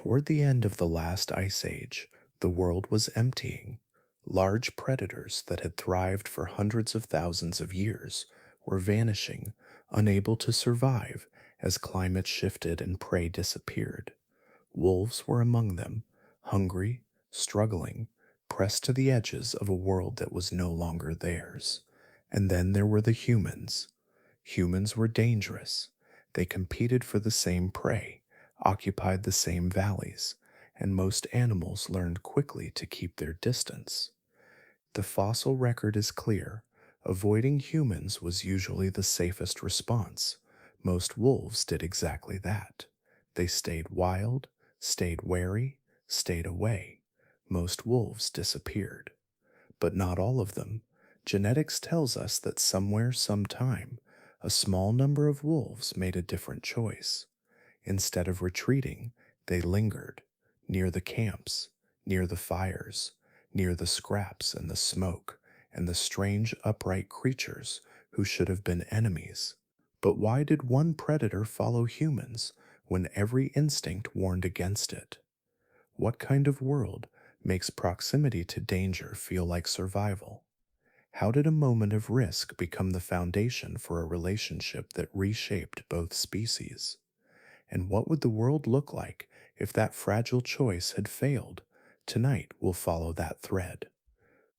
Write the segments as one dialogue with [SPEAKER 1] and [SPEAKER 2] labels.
[SPEAKER 1] Toward the end of the last ice age, the world was emptying. Large predators that had thrived for hundreds of thousands of years were vanishing, unable to survive as climate shifted and prey disappeared. Wolves were among them, hungry, struggling, pressed to the edges of a world that was no longer theirs. And then there were the humans. Humans were dangerous. They competed for the same prey, occupied the same valleys, and most animals learned quickly to keep their distance. The fossil record is clear. Avoiding humans was usually the safest response. Most wolves did exactly that. They stayed wild, stayed wary, stayed away. Most wolves disappeared. But not all of them. Genetics tells us that somewhere, sometime, a small number of wolves made a different choice. Instead of retreating, they lingered, near the camps, near the fires, near the scraps and the smoke, and the strange upright creatures who should have been enemies. But why did one predator follow humans when every instinct warned against it? What kind of world makes proximity to danger feel like survival? How did a moment of risk become the foundation for a relationship that reshaped both species? And what would the world look like if that fragile choice had failed? Tonight, we'll follow that thread.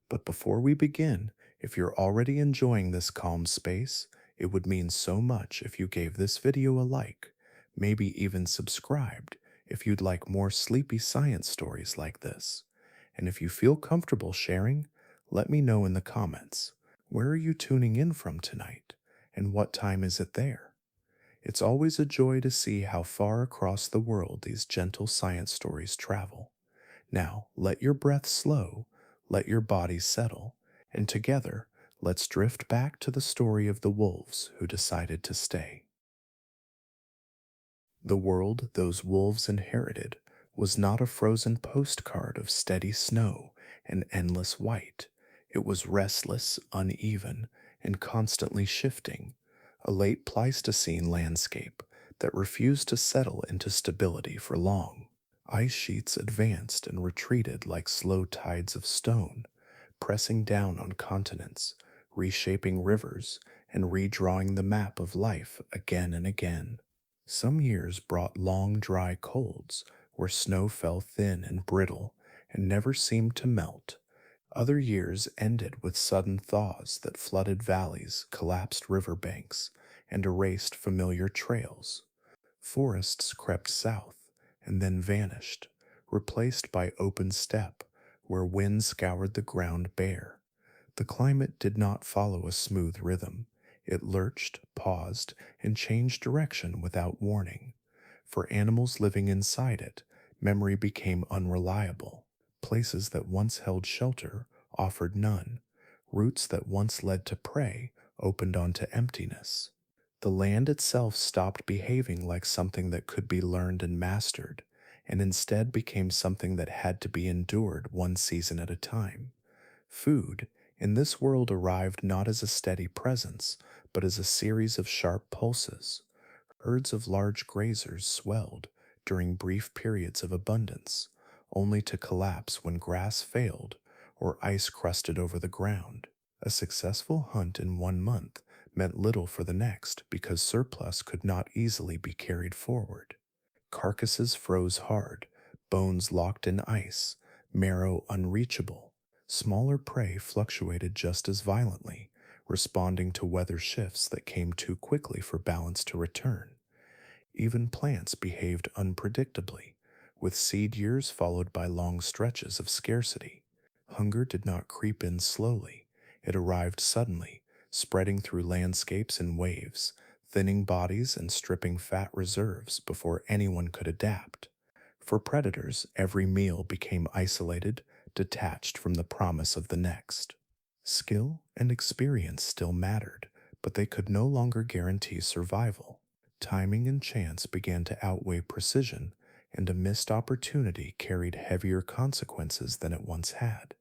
[SPEAKER 1] But before we begin, if you're already enjoying this calm space, it would mean so much if you gave this video a like, maybe even subscribed if you'd like more sleepy science stories like this. And if you feel comfortable sharing, let me know in the comments. Where are you tuning in from tonight? And what time is it there? It's always a joy to see how far across the world these gentle science stories travel. Now, let your breath slow, let your body settle, and together, let's drift back to the story of the wolves who decided to stay. The world those wolves inherited was not a frozen postcard of steady snow and endless white. It was restless, uneven, and constantly shifting, a late Pleistocene landscape that refused to settle into stability for long. Ice sheets advanced and retreated like slow tides of stone, pressing down on continents, reshaping rivers, and redrawing the map of life again and again. Some years brought long, dry colds, where snow fell thin and brittle and never seemed to melt. Other years ended with sudden thaws that flooded valleys, collapsed riverbanks, and erased familiar trails. Forests crept south and then vanished, replaced by open steppe where wind scoured the ground bare. The climate did not follow a smooth rhythm. It lurched, paused, and changed direction without warning. For animals living inside it, memory became unreliable. Places that once held shelter offered none. Routes that once led to prey opened onto emptiness. The land itself stopped behaving like something that could be learned and mastered, and instead became something that had to be endured one season at a time. Food, in this world, arrived not as a steady presence, but as a series of sharp pulses. Herds of large grazers swelled during brief periods of abundance, only to collapse when grass failed or ice crusted over the ground. A successful hunt in 1 month meant little for the next because surplus could not easily be carried forward. Carcasses froze hard, bones locked in ice, marrow unreachable. Smaller prey fluctuated just as violently, responding to weather shifts that came too quickly for balance to return. Even plants behaved unpredictably, with seed years followed by long stretches of scarcity. Hunger did not creep in slowly, it arrived suddenly, spreading through landscapes in waves, thinning bodies and stripping fat reserves before anyone could adapt. For predators, every meal became isolated, detached from the promise of the next. Skill and experience still mattered, but they could no longer guarantee survival. Timing and chance began to outweigh precision, and a missed opportunity carried heavier consequences than it once had.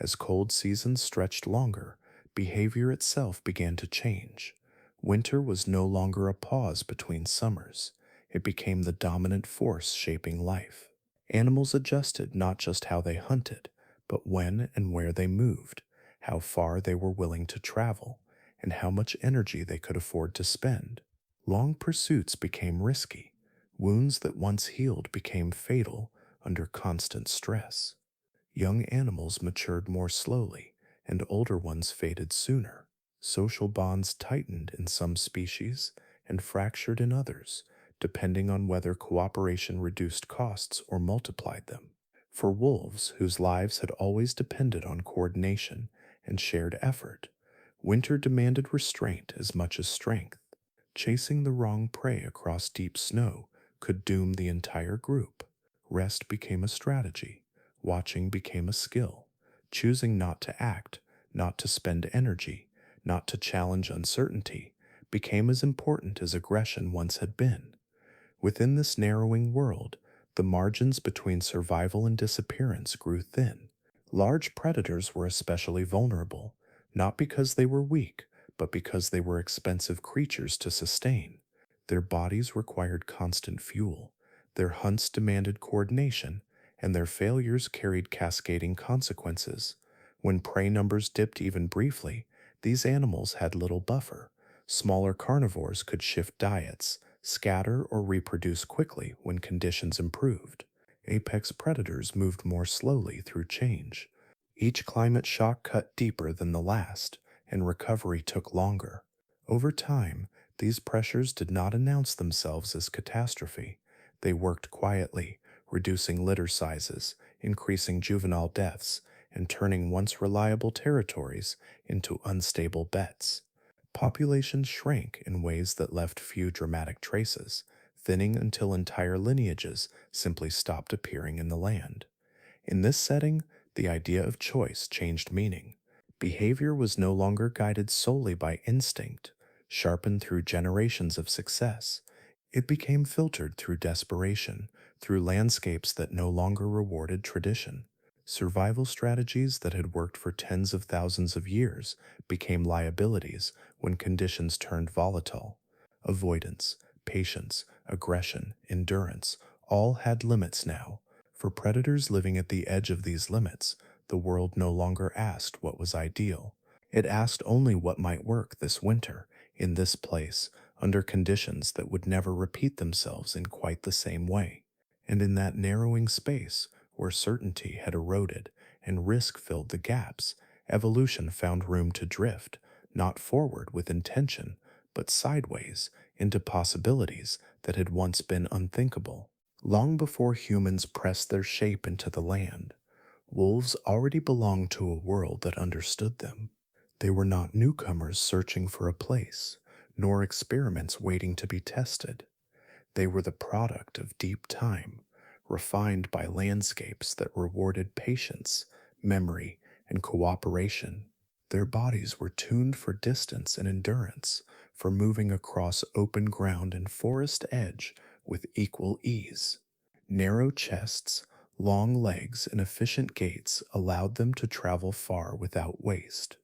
[SPEAKER 1] As cold seasons stretched longer, behavior itself began to change. Winter was no longer a pause between summers. It became the dominant force shaping life. Animals adjusted not just how they hunted, but when and where they moved, how far they were willing to travel, and how much energy they could afford to spend. Long pursuits became risky. Wounds that once healed became fatal under constant stress. Young animals matured more slowly, and older ones faded sooner. Social bonds tightened in some species and fractured in others, depending on whether cooperation reduced costs or multiplied them. For wolves, whose lives had always depended on coordination and shared effort, winter demanded restraint as much as strength. Chasing the wrong prey across deep snow could doom the entire group. Rest became a strategy. Watching became a skill. Choosing not to act, not to spend energy, not to challenge uncertainty, became as important as aggression once had been. Within this narrowing world, the margins between survival and disappearance grew thin. Large predators were especially vulnerable, not because they were weak, but because they were expensive creatures to sustain. Their bodies required constant fuel, their hunts demanded coordination, and their failures carried cascading consequences. When prey numbers dipped even briefly, these animals had little buffer. Smaller carnivores could shift diets, scatter, or reproduce quickly when conditions improved. Apex predators moved more slowly through change. Each climate shock cut deeper than the last, and recovery took longer. Over time, these pressures did not announce themselves as catastrophe. They worked quietly, reducing litter sizes, increasing juvenile deaths, and turning once reliable territories into unstable bets. Populations shrank in ways that left few dramatic traces, thinning until entire lineages simply stopped appearing in the land. In this setting, the idea of choice changed meaning. Behavior was no longer guided solely by instinct, sharpened through generations of success. It became filtered through desperation, through landscapes that no longer rewarded tradition. Survival strategies that had worked for tens of thousands of years became liabilities when conditions turned volatile. Avoidance, patience, aggression, endurance all had limits now. For predators living at the edge of these limits, the world no longer asked what was ideal. It asked only what might work this winter, in this place, under conditions that would never repeat themselves in quite the same way. And in that narrowing space, where certainty had eroded and risk filled the gaps, evolution found room to drift, not forward with intention, but sideways into possibilities that had once been unthinkable. Long before humans pressed their shape into the land, wolves already belonged to a world that understood them. They were not newcomers searching for a place, nor experiments waiting to be tested. They were the product of deep time, refined by landscapes that rewarded patience, memory, and cooperation. Their bodies were tuned for distance and endurance, for moving across open ground and forest edge with equal ease. Narrow chests, long legs, and efficient gaits allowed them to travel far without waste,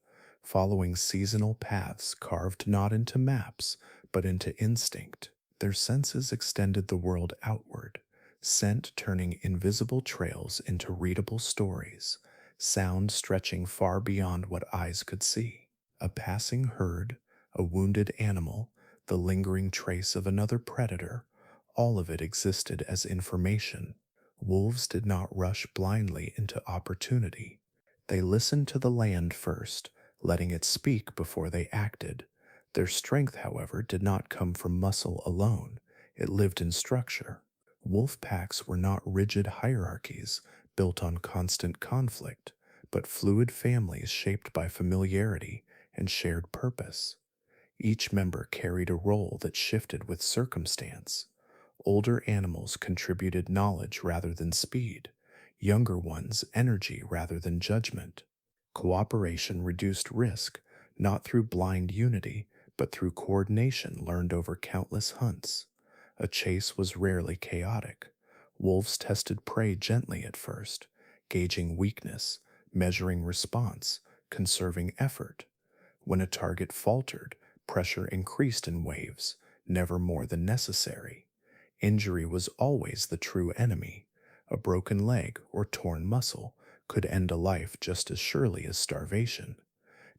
[SPEAKER 1] following seasonal paths carved not into maps, but into instinct. Their senses extended the world outward, scent turning invisible trails into readable stories, sound stretching far beyond what eyes could see. A passing herd, a wounded animal, the lingering trace of another predator, all of it existed as information. Wolves did not rush blindly into opportunity. They listened to the land first, letting it speak before they acted. Their strength, however, did not come from muscle alone. It lived in structure. Wolf packs were not rigid hierarchies built on constant conflict, but fluid families shaped by familiarity and shared purpose. Each member carried a role that shifted with circumstance. Older animals contributed knowledge rather than speed, younger ones energy rather than judgment. Cooperation reduced risk, not through blind unity, but through coordination learned over countless hunts. A chase was rarely chaotic. Wolves tested prey gently at first, gauging weakness, measuring response, conserving effort. When a target faltered, pressure increased in waves, never more than necessary. Injury was always the true enemy. A broken leg or torn muscle could end a life just as surely as starvation.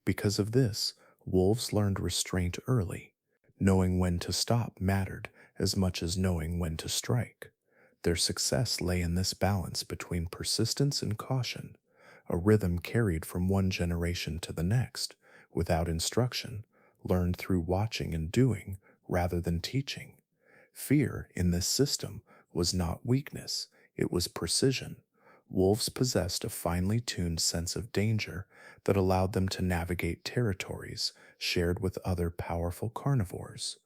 [SPEAKER 1] Because of this, wolves learned restraint early. Knowing when to stop mattered as much as knowing when to strike. Their success lay in this balance between persistence and caution, a rhythm carried from one generation to the next, without instruction, learned through watching and doing rather than teaching. Fear in this system was not weakness, it was precision. Wolves possessed a finely tuned sense of danger that allowed them to navigate territories shared with other powerful carnivores.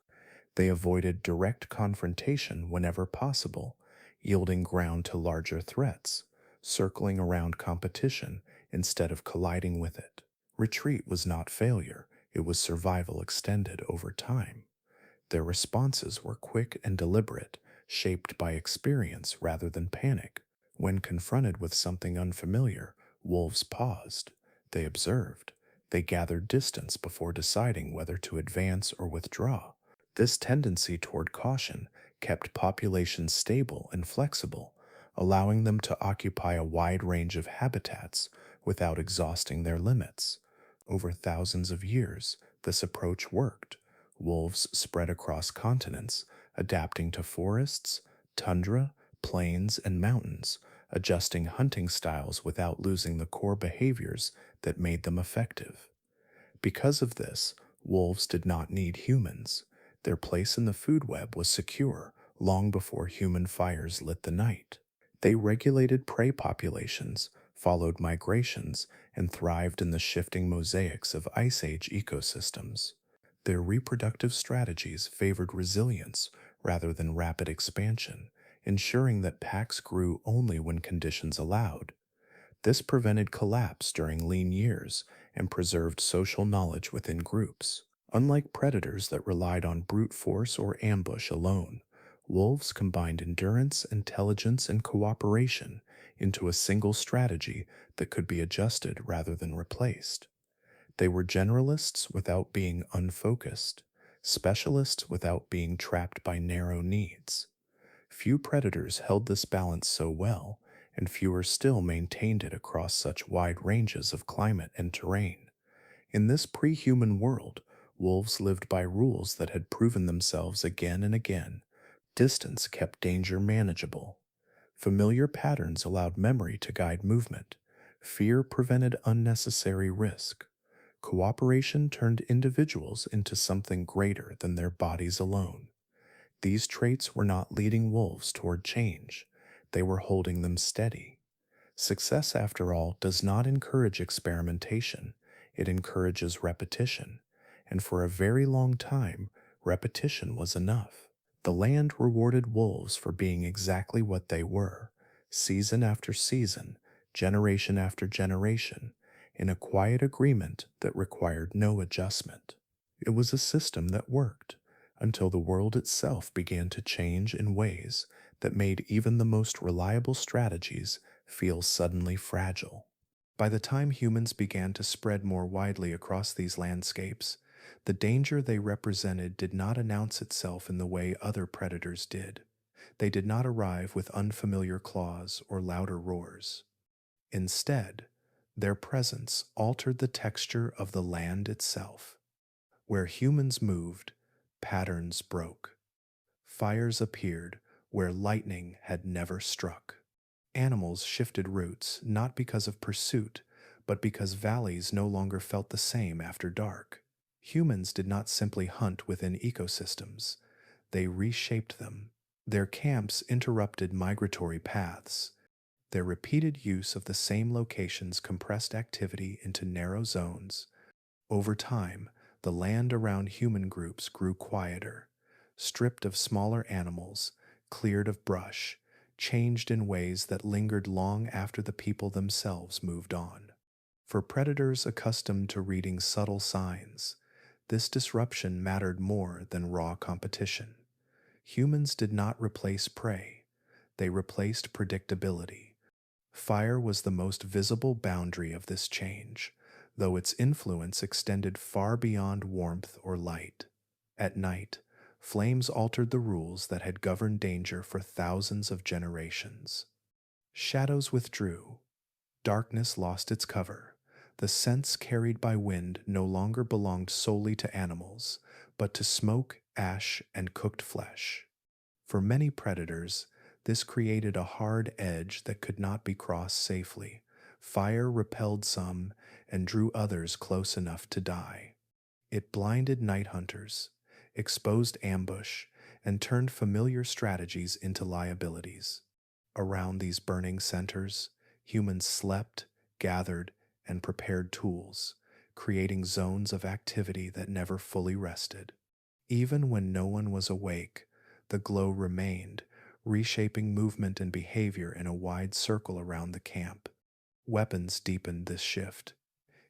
[SPEAKER 1] They avoided direct confrontation whenever possible, yielding ground to larger threats, circling around competition instead of colliding with it. Retreat was not failure, it was survival extended over time. Their responses were quick and deliberate, shaped by experience rather than panic. When confronted with something unfamiliar, wolves paused. They observed. They gathered distance before deciding whether to advance or withdraw. This tendency toward caution kept populations stable and flexible, allowing them to occupy a wide range of habitats without exhausting their limits. Over thousands of years, this approach worked. Wolves spread across continents, adapting to forests, tundra, plains, and mountains, adjusting hunting styles without losing the core behaviors that made them effective. Because of this, wolves did not need humans. Their place in the food web was secure long before human fires lit the night. They regulated prey populations, followed migrations, and thrived in the shifting mosaics of Ice Age ecosystems. Their reproductive strategies favored resilience rather than rapid expansion, ensuring that packs grew only when conditions allowed. This prevented collapse during lean years and preserved social knowledge within groups. Unlike predators that relied on brute force or ambush alone, wolves combined endurance, intelligence, and cooperation into a single strategy that could be adjusted rather than replaced. They were generalists without being unfocused, specialists without being trapped by narrow needs. Few predators held this balance so well, and fewer still maintained it across such wide ranges of climate and terrain. In this pre-human world, wolves lived by rules that had proven themselves again and again. Distance kept danger manageable. Familiar patterns allowed memory to guide movement. Fear prevented unnecessary risk. Cooperation turned individuals into something greater than their bodies alone. These traits were not leading wolves toward change, they were holding them steady. Success, after all, does not encourage experimentation, it encourages repetition, and for a very long time, repetition was enough. The land rewarded wolves for being exactly what they were, season after season, generation after generation, in a quiet agreement that required no adjustment. It was a system that worked until the world itself began to change in ways that made even the most reliable strategies feel suddenly fragile. By the time humans began to spread more widely across these landscapes, the danger they represented did not announce itself in the way other predators did. They did not arrive with unfamiliar claws or louder roars. Instead, their presence altered the texture of the land itself. Where humans moved, patterns broke. Fires appeared where lightning had never struck. Animals shifted routes not because of pursuit, but because valleys no longer felt the same after dark. Humans did not simply hunt within ecosystems, they reshaped them. Their camps interrupted migratory paths. Their repeated use of the same locations compressed activity into narrow zones. Over time, the land around human groups grew quieter, stripped of smaller animals, cleared of brush, changed in ways that lingered long after the people themselves moved on. For predators accustomed to reading subtle signs, this disruption mattered more than raw competition. Humans did not replace prey, they replaced predictability. Fire was the most visible boundary of this change, though its influence extended far beyond warmth or light. At night, Flames altered the rules that had governed danger for thousands of generations. Shadows withdrew. Darkness lost its cover. The scents carried by wind no longer belonged solely to animals, but to smoke, ash, and cooked flesh. For many predators, this created a hard edge that could not be crossed safely. Fire repelled some and drew others close enough to die. It blinded night hunters, exposed ambush, and turned familiar strategies into liabilities. Around these burning centers, humans slept, gathered, and prepared tools, creating zones of activity that never fully rested. Even when no one was awake, the glow remained, reshaping movement and behavior in a wide circle around the camp. Weapons deepened this shift.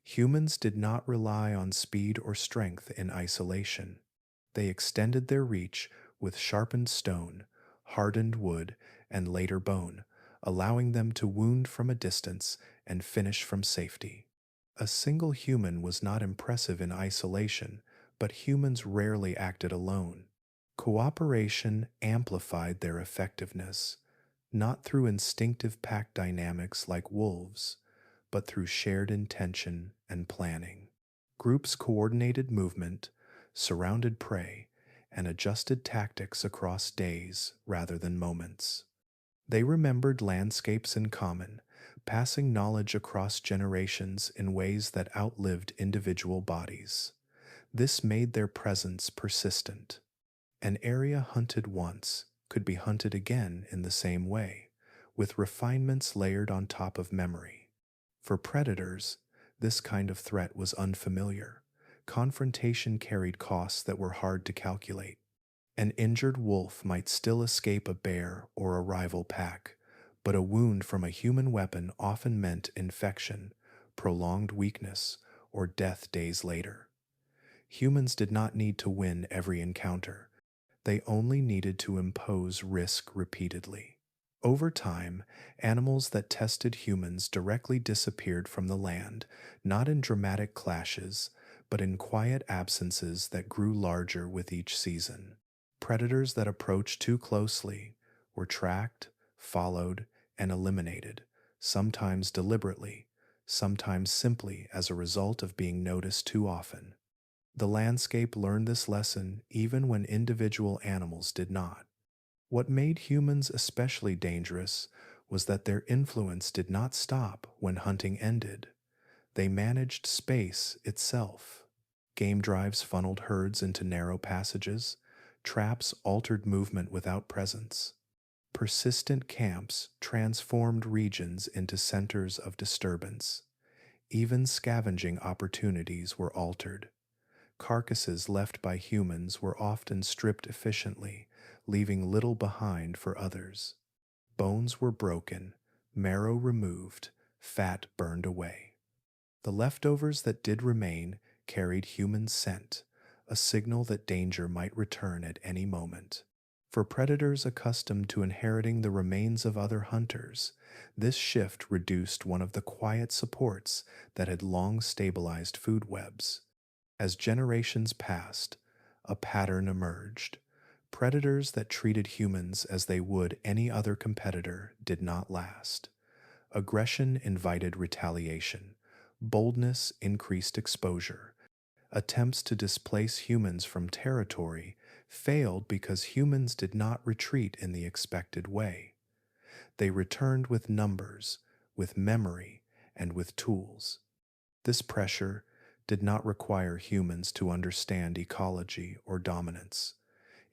[SPEAKER 1] Humans did not rely on speed or strength in isolation. They extended their reach with sharpened stone, hardened wood, and later bone, allowing them to wound from a distance and finish from safety. A single human was not impressive in isolation, but humans rarely acted alone. Cooperation amplified their effectiveness, not through instinctive pack dynamics like wolves, but through shared intention and planning. Groups coordinated movement, surrounded prey, and adjusted tactics across days rather than moments. They remembered landscapes in common, passing knowledge across generations in ways that outlived individual bodies. This made their presence persistent. An area hunted once could be hunted again in the same way, with refinements layered on top of memory. For predators, this kind of threat was unfamiliar. Confrontation carried costs that were hard to calculate. An injured wolf might still escape a bear or a rival pack, but a wound from a human weapon often meant infection, prolonged weakness, or death days later. Humans did not need to win every encounter. They only needed to impose risk repeatedly. Over time, animals that tested humans directly disappeared from the land, not in dramatic clashes, but in quiet absences that grew larger with each season. Predators that approached too closely were tracked, followed, and eliminated, sometimes deliberately, sometimes simply as a result of being noticed too often. The landscape learned this lesson even when individual animals did not. What made humans especially dangerous was that their influence did not stop when hunting ended. They managed space itself. Game drives funneled herds into narrow passages. Traps altered movement without presence. Persistent camps transformed regions into centers of disturbance. Even scavenging opportunities were altered. Carcasses left by humans were often stripped efficiently, leaving little behind for others. Bones were broken, marrow removed, fat burned away. The leftovers that did remain carried human scent, a signal that danger might return at any moment. For predators accustomed to inheriting the remains of other hunters, this shift reduced one of the quiet supports that had long stabilized food webs. As generations passed, a pattern emerged. Predators that treated humans as they would any other competitor did not last. Aggression invited retaliation. Boldness increased exposure. Attempts to displace humans from territory failed because humans did not retreat in the expected way. They returned with numbers, with memory, and with tools. This pressure did not require humans to understand ecology or dominance.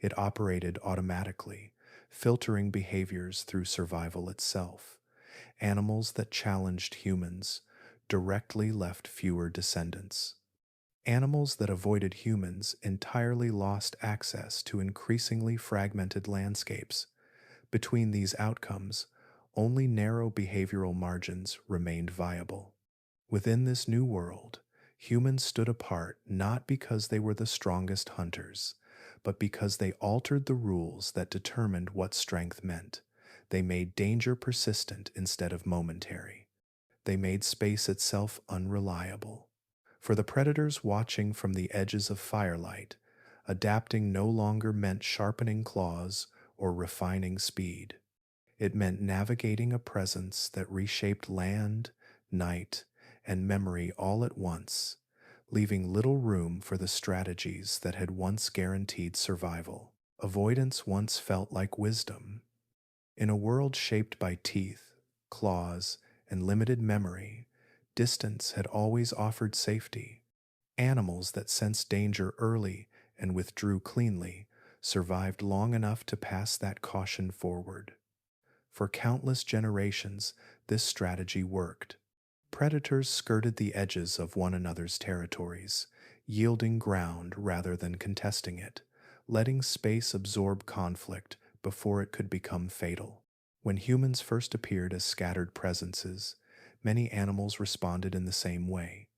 [SPEAKER 1] It operated automatically, filtering behaviors through survival itself. Animals that challenged humans directly left fewer descendants. Animals that avoided humans entirely lost access to increasingly fragmented landscapes. Between these outcomes, only narrow behavioral margins remained viable. Within this new world, humans stood apart not because they were the strongest hunters, but because they altered the rules that determined what strength meant. They made danger persistent instead of momentary. They made space itself unreliable. For the predators watching from the edges of firelight, Adapting no longer meant sharpening claws or refining speed. It meant navigating a presence that reshaped land, night, and memory all at once, leaving little room for the strategies that had once guaranteed survival. Avoidance once felt like wisdom. In a world shaped by teeth, claws, and limited memory, distance had always offered safety. Animals that sensed danger early and withdrew cleanly survived long enough to pass that caution forward. For countless generations, this strategy worked. Predators skirted the edges of one another's territories, yielding ground rather than contesting it, letting space absorb conflict before it could become fatal. When humans first appeared as scattered presences, many animals responded in the same way.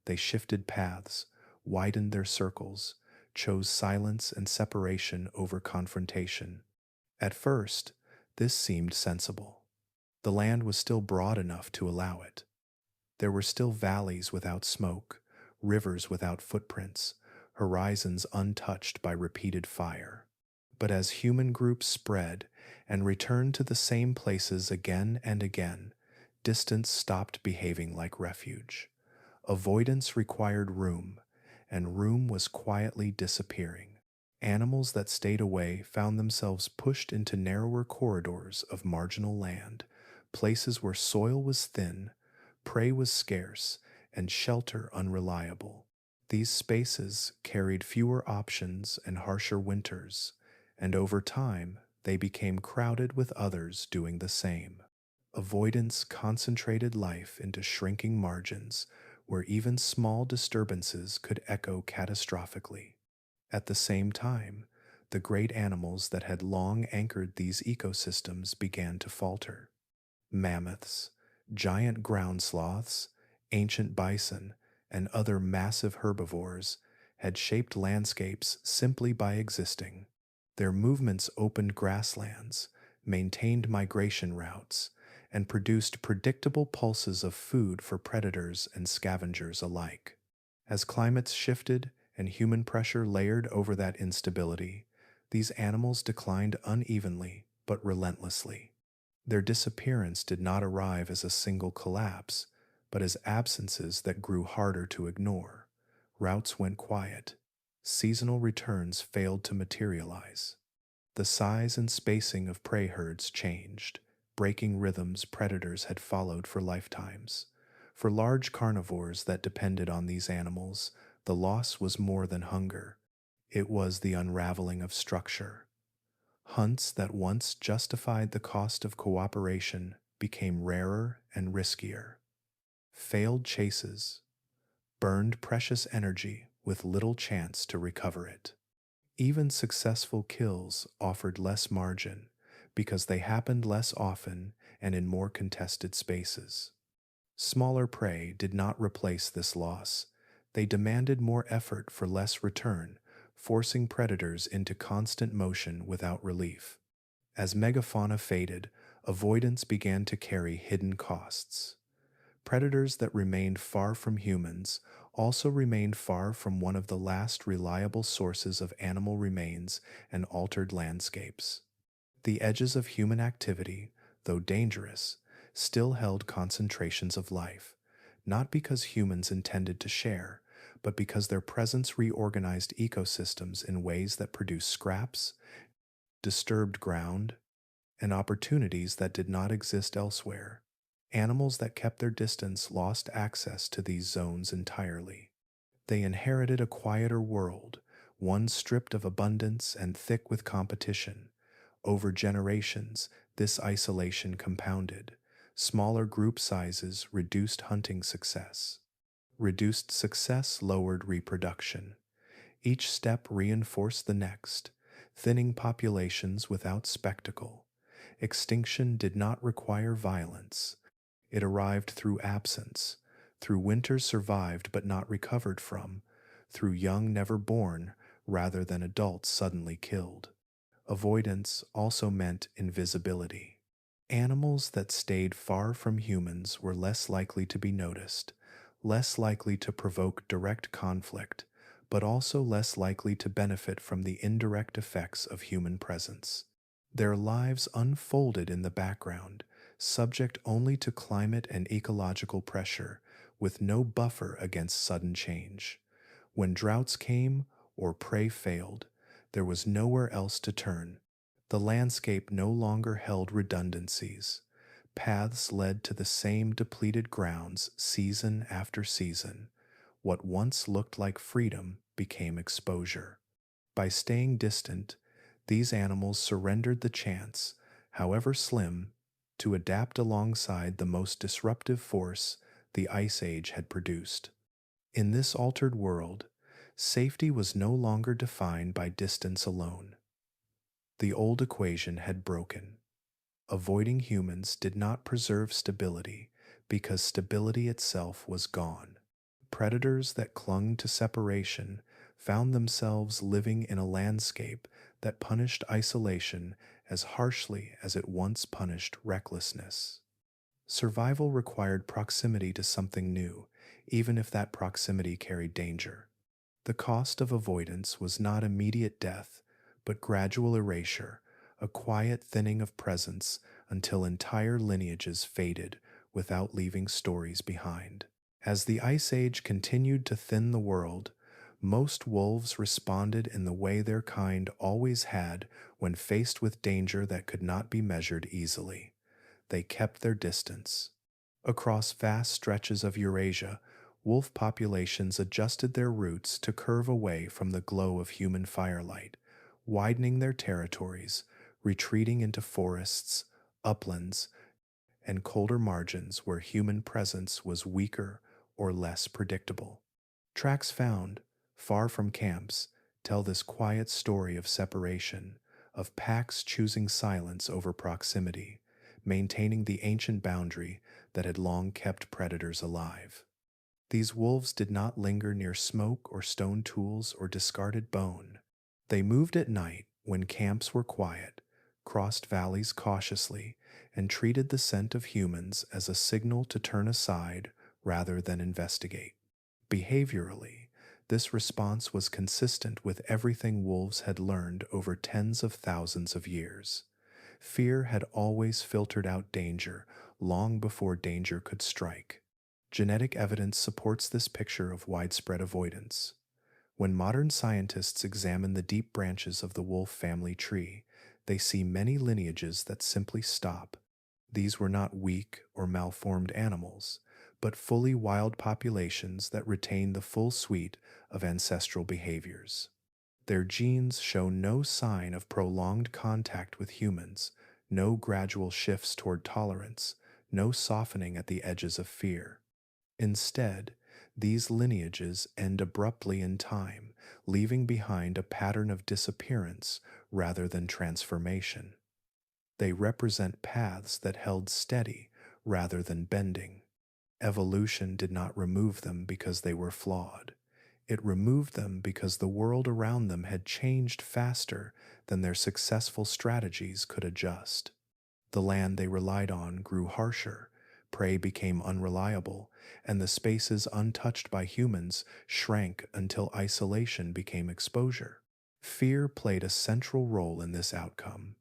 [SPEAKER 1] They shifted paths, widened their circles, chose silence and separation over confrontation. At first, this seemed sensible. The land was still broad enough to allow it. There were still valleys without smoke, rivers without footprints, horizons untouched by repeated fire. But as human groups spread and returned to the same places again and again, distance stopped behaving like refuge. Avoidance required room, and room was quietly disappearing. Animals that stayed away found themselves pushed into narrower corridors of marginal land, places where soil was thin, prey was scarce, and shelter unreliable. These spaces carried fewer options and harsher winters, and over time they became crowded with others doing the same. Avoidance concentrated life into shrinking margins where even small disturbances could echo catastrophically. At the same time, the great animals that had long anchored these ecosystems began to falter. Mammoths, giant ground sloths, ancient bison, and other massive herbivores had shaped landscapes simply by existing. Their movements opened grasslands, maintained migration routes, and produced predictable pulses of food for predators and scavengers alike. As climates shifted and human pressure layered over that instability, these animals declined unevenly but relentlessly. Their disappearance did not arrive as a single collapse, but as absences that grew harder to ignore. Routes went quiet. Seasonal returns failed to materialize. The size and spacing of prey herds changed, breaking rhythms predators had followed for lifetimes. For large carnivores that depended on these animals, the loss was more than hunger. It was the unraveling of structure. Hunts that once justified the cost of cooperation became rarer and riskier. Failed chases burned precious energy with little chance to recover it. Even successful kills offered less margin because they happened less often and in more contested spaces. Smaller prey did not replace this loss. They demanded more effort for less return, forcing predators into constant motion without relief. As megafauna faded, avoidance began to carry hidden costs. Predators that remained far from humans also remained far from one of the last reliable sources of animal remains and altered landscapes. The edges of human activity, though dangerous, still held concentrations of life, not because humans intended to share, but because their presence reorganized ecosystems in ways that produced scraps, disturbed ground, and opportunities that did not exist elsewhere. Animals that kept their distance lost access to these zones entirely. They inherited a quieter world, one stripped of abundance and thick with competition. Over generations, this isolation compounded. Smaller group sizes reduced hunting success. Reduced success lowered reproduction. Each step reinforced the next, thinning populations without spectacle. Extinction did not require violence. It arrived through absence, through winters survived but not recovered from, through young never born rather than adults suddenly killed. Avoidance also meant invisibility. Animals that stayed far from humans were less likely to be noticed, less likely to provoke direct conflict, but also less likely to benefit from the indirect effects of human presence. Their lives unfolded in the background, subject only to climate and ecological pressure, with no buffer against sudden change. When droughts came or prey failed, there was nowhere else to turn. The landscape no longer held redundancies. Paths led to the same depleted grounds season after season. What once looked like freedom became exposure. By staying distant, these animals surrendered the chance, however slim, to adapt alongside the most disruptive force the Ice Age had produced. In this altered world, safety was no longer defined by distance alone. The old equation had broken. Avoiding humans did not preserve stability because stability itself was gone. Predators that clung to separation found themselves living in a landscape that punished isolation as harshly as it once punished recklessness. Survival required proximity to something new, even if that proximity carried danger. The cost of avoidance was not immediate death, but gradual erasure, a quiet thinning of presence until entire lineages faded without leaving stories behind. As the Ice Age continued to thin the world, most wolves responded in the way their kind always had when faced with danger that could not be measured easily. They kept their distance. Across vast stretches of Eurasia, wolf populations adjusted their routes to curve away from the glow of human firelight, widening their territories, retreating into forests, uplands, and colder margins where human presence was weaker or less predictable. Tracks found, far from camps, tell this quiet story of separation, of packs choosing silence over proximity, maintaining the ancient boundary that had long kept predators alive. These wolves did not linger near smoke or stone tools or discarded bone. They moved at night when camps were quiet, crossed valleys cautiously, and treated the scent of humans as a signal to turn aside rather than investigate. Behaviorally, this response was consistent with everything wolves had learned over tens of thousands of years. Fear had always filtered out danger long before danger could strike. Genetic evidence supports this picture of widespread avoidance. When modern scientists examine the deep branches of the wolf family tree, they see many lineages that simply stop. These were not weak or malformed animals, but fully wild populations that retain the full suite of ancestral behaviors. Their genes show no sign of prolonged contact with humans, no gradual shifts toward tolerance, no softening at the edges of fear. Instead, these lineages end abruptly in time, leaving behind a pattern of disappearance rather than transformation. They represent paths that held steady rather than bending. Evolution did not remove them because they were flawed. It removed them because the world around them had changed faster than their successful strategies could adjust. The land they relied on grew harsher, prey became unreliable, and the spaces untouched by humans shrank until isolation became exposure. Fear played a central role in this outcome.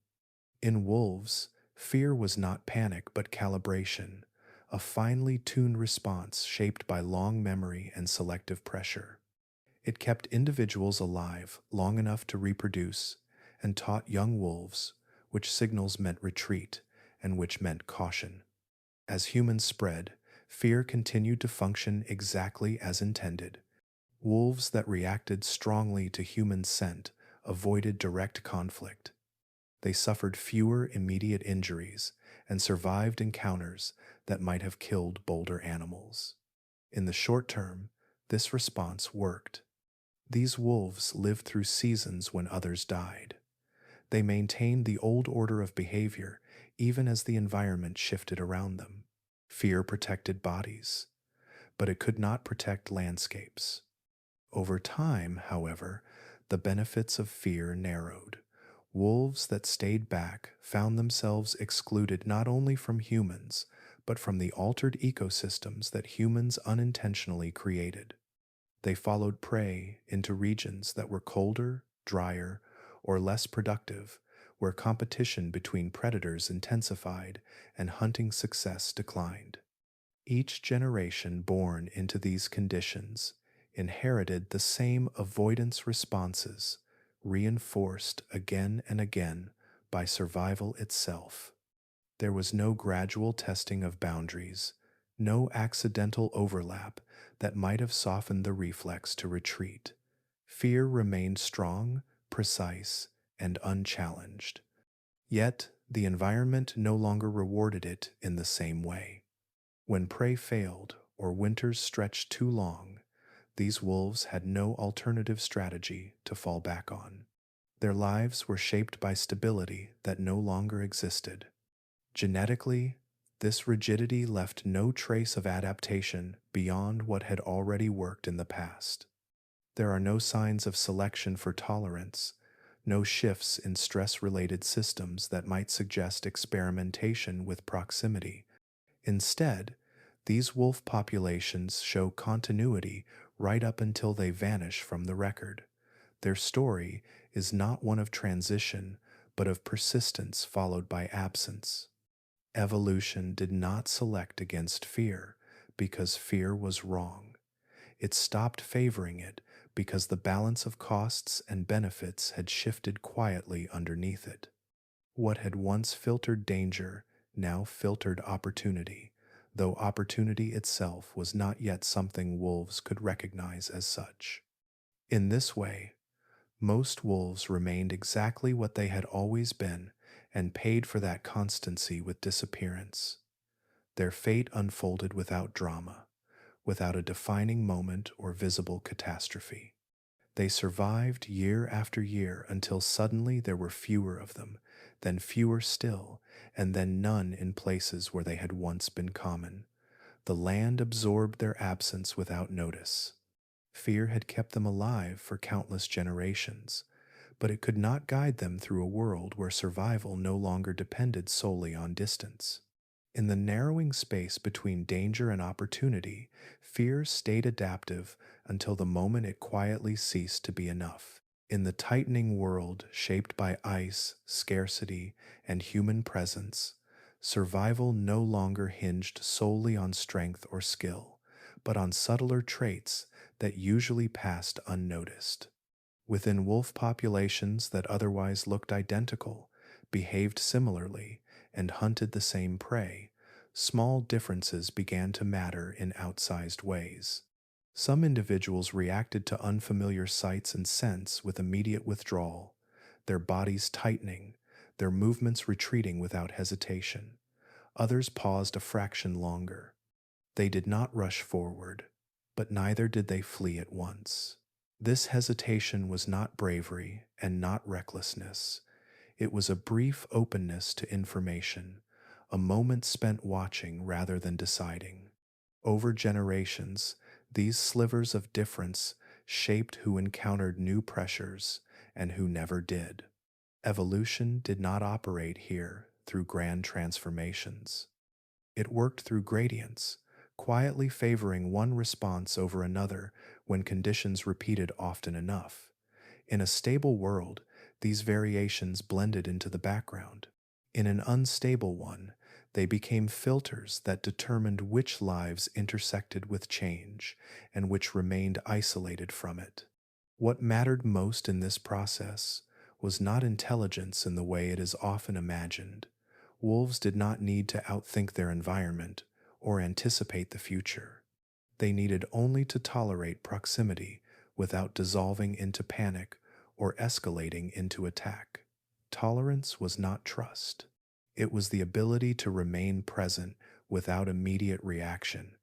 [SPEAKER 1] In wolves, fear was not panic but calibration, a finely tuned response shaped by long memory and selective pressure. It kept individuals alive long enough to reproduce and taught young wolves which signals meant retreat and which meant caution. As humans spread, fear continued to function exactly as intended. Wolves that reacted strongly to human scent avoided direct conflict. They suffered fewer immediate injuries and survived encounters that might have killed bolder animals. In the short term, this response worked. These wolves lived through seasons when others died. They maintained the old order of behavior even as the environment shifted around them. Fear protected bodies, but it could not protect landscapes. Over time, however, the benefits of fear narrowed. Wolves that stayed back found themselves excluded not only from humans, but from the altered ecosystems that humans unintentionally created. They followed prey into regions that were colder, drier, or less productive, where competition between predators intensified and hunting success declined. Each generation born into these conditions inherited the same avoidance responses, reinforced again and again by survival itself. There was no gradual testing of boundaries, no accidental overlap that might have softened the reflex to retreat. Fear remained strong, precise, and unchallenged. Yet, the environment no longer rewarded it in the same way. When prey failed or winters stretched too long, these wolves had no alternative strategy to fall back on. Their lives were shaped by stability that no longer existed. Genetically, this rigidity left no trace of adaptation beyond what had already worked in the past. There are no signs of selection for tolerance, no shifts in stress-related systems that might suggest experimentation with proximity. Instead, these wolf populations show continuity right up until they vanish from the record. Their story is not one of transition, but of persistence followed by absence. Evolution did not select against fear because fear was wrong. It stopped favoring it because the balance of costs and benefits had shifted quietly underneath it. What had once filtered danger now filtered opportunity, though opportunity itself was not yet something wolves could recognize as such. In this way, most wolves remained exactly what they had always been and paid for that constancy with disappearance. Their fate unfolded without drama, without a defining moment or visible catastrophe. They survived year after year until suddenly there were fewer of them, then fewer still, and then none in places where they had once been common. The land absorbed their absence without notice. Fear had kept them alive for countless generations, but it could not guide them through a world where survival no longer depended solely on distance. In the narrowing space between danger and opportunity, fear stayed adaptive until the moment it quietly ceased to be enough. In the tightening world shaped by ice, scarcity, and human presence, survival no longer hinged solely on strength or skill, but on subtler traits that usually passed unnoticed. Within wolf populations that otherwise looked identical, behaved similarly, and hunted the same prey, small differences began to matter in outsized ways. Some individuals reacted to unfamiliar sights and scents with immediate withdrawal, their bodies tightening, their movements retreating without hesitation. Others paused a fraction longer. They did not rush forward, but neither did they flee at once. This hesitation was not bravery and not recklessness. It was a brief openness to information, a moment spent watching rather than deciding. Over generations, these slivers of difference shaped who encountered new pressures and who never did. Evolution did not operate here through grand transformations. It worked through gradients, quietly favoring one response over another when conditions repeated often enough. In a stable world, these variations blended into the background. In an unstable one, they became filters that determined which lives intersected with change and which remained isolated from it. What mattered most in this process was not intelligence in the way it is often imagined. Wolves did not need to outthink their environment or anticipate the future. They needed only to tolerate proximity without dissolving into panic or escalating into attack. Tolerance was not trust. It was the ability to remain present without immediate reaction,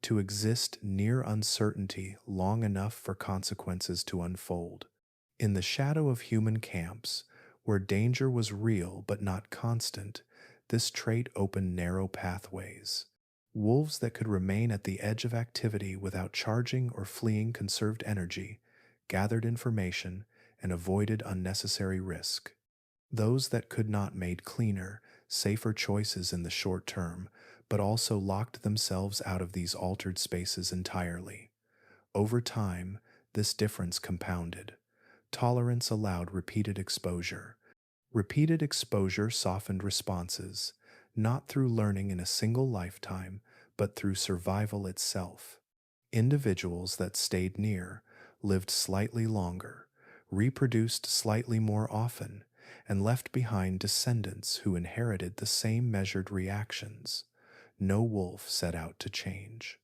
[SPEAKER 1] to exist near uncertainty long enough for consequences to unfold. In the shadow of human camps, where danger was real but not constant, this trait opened narrow pathways. Wolves that could remain at the edge of activity without charging or fleeing conserved energy, gathered information, and avoided unnecessary risk. Those that could not made cleaner, safer choices in the short term, but also locked themselves out of these altered spaces entirely. Over time, this difference compounded. Tolerance allowed repeated exposure. Repeated exposure softened responses, not through learning in a single lifetime, but through survival itself. Individuals that stayed near lived slightly longer, reproduced slightly more often, and left behind descendants who inherited the same measured reactions. No wolf set out to change.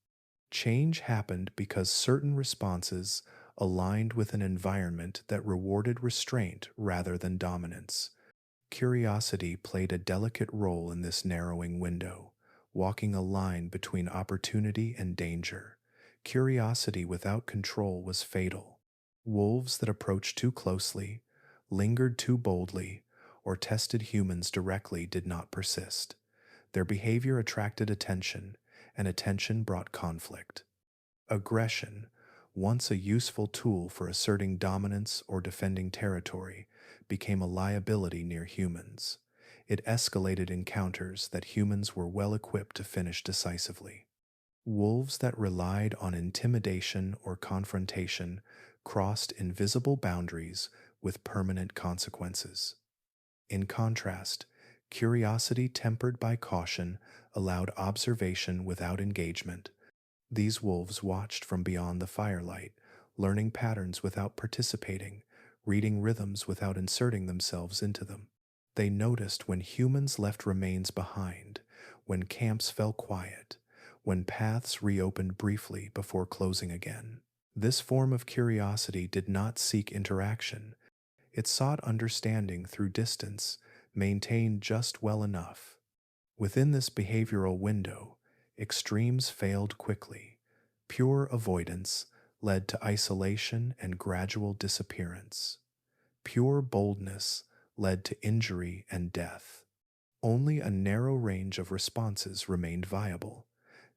[SPEAKER 1] Change happened because certain responses aligned with an environment that rewarded restraint rather than dominance. Curiosity played a delicate role in this narrowing window, walking a line between opportunity and danger. Curiosity without control was fatal. Wolves that approached too closely, lingered too boldly, or tested humans directly did not persist. Their behavior attracted attention, and attention brought conflict. Aggression, once a useful tool for asserting dominance or defending territory, became a liability near humans. It escalated encounters that humans were well equipped to finish decisively. Wolves that relied on intimidation or confrontation crossed invisible boundaries with permanent consequences. In contrast, curiosity tempered by caution allowed observation without engagement. These wolves watched from beyond the firelight, learning patterns without participating, reading rhythms without inserting themselves into them. They noticed when humans left remains behind, when camps fell quiet, when paths reopened briefly before closing again. This form of curiosity did not seek interaction. It sought understanding through distance, maintained just well enough. Within this behavioral window, extremes failed quickly. Pure avoidance led to isolation and gradual disappearance. Pure boldness led to injury and death. Only a narrow range of responses remained viable,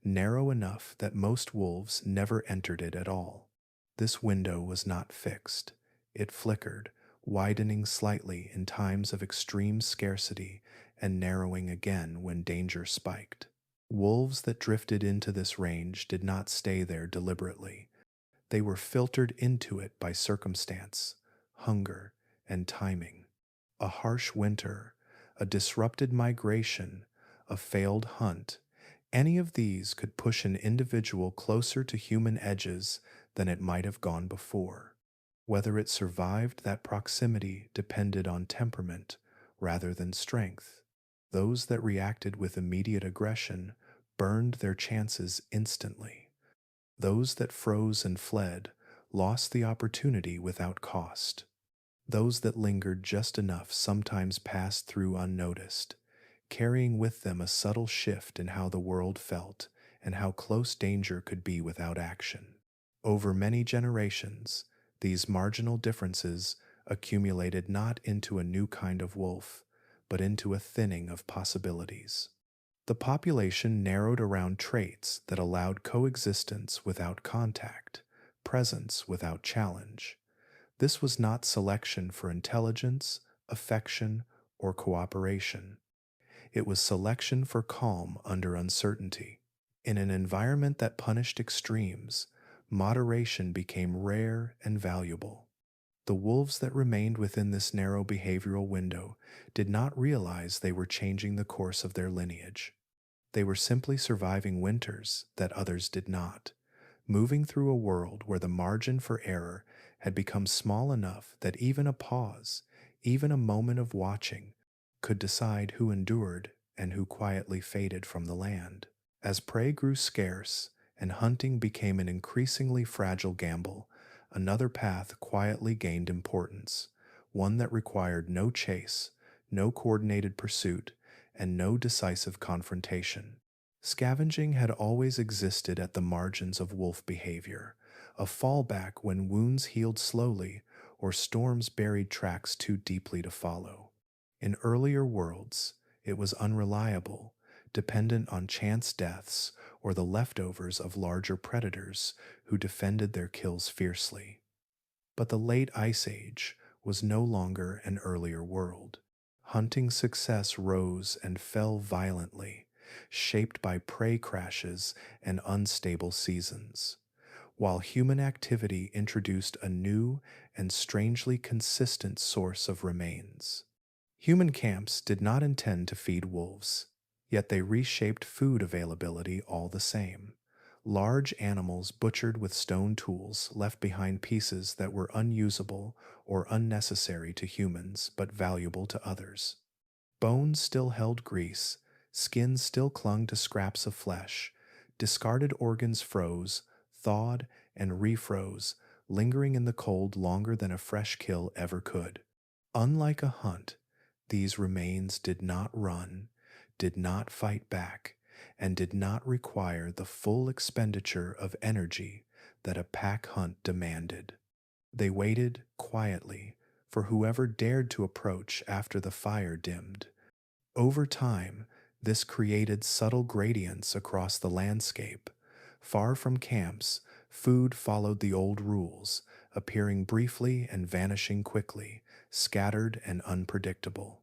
[SPEAKER 1] narrow enough that most wolves never entered it at all. This window was not fixed. It flickered, widening slightly in times of extreme scarcity and narrowing again when danger spiked. Wolves that drifted into this range did not stay there deliberately. They were filtered into it by circumstance, hunger, and timing. A harsh winter, a disrupted migration, a failed hunt, any of these could push an individual closer to human edges than it might have gone before. Whether it survived that proximity depended on temperament rather than strength. Those that reacted with immediate aggression burned their chances instantly. Those that froze and fled lost the opportunity without cost. Those that lingered just enough sometimes passed through unnoticed, carrying with them a subtle shift in how the world felt and how close danger could be without action. Over many generations, these marginal differences accumulated not into a new kind of wolf, but into a thinning of possibilities. The population narrowed around traits that allowed coexistence without contact, presence without challenge. This was not selection for intelligence, affection, or cooperation. It was selection for calm under uncertainty. In an environment that punished extremes, moderation became rare and valuable. The wolves that remained within this narrow behavioral window did not realize they were changing the course of their lineage. They were simply surviving winters that others did not, moving through a world where the margin for error had become small enough that even a pause, even a moment of watching, could decide who endured and who quietly faded from the land. As prey grew scarce and hunting became an increasingly fragile gamble, another path quietly gained importance, one that required no chase, no coordinated pursuit, and no decisive confrontation. Scavenging had always existed at the margins of wolf behavior, a fallback when wounds healed slowly or storms buried tracks too deeply to follow. In earlier worlds, it was unreliable, dependent on chance deaths or the leftovers of larger predators who defended their kills fiercely. But the late Ice Age was no longer an earlier world. Hunting success rose and fell violently, shaped by prey crashes and unstable seasons. while human activity introduced a new and strangely consistent source of remains. Human camps did not intend to feed wolves, yet they reshaped food availability all the same. Large animals butchered with stone tools left behind pieces that were unusable or unnecessary to humans but valuable to others. Bones still held grease, skin still clung to scraps of flesh, discarded organs froze, thawed, and refroze, lingering in the cold longer than a fresh kill ever could. Unlike a hunt, these remains did not run, did not fight back, and did not require the full expenditure of energy that a pack hunt demanded. They waited quietly for whoever dared to approach after the fire dimmed. Over time, this created subtle gradients across the landscape. Far from camps, food followed the old rules, appearing briefly and vanishing quickly, scattered and unpredictable.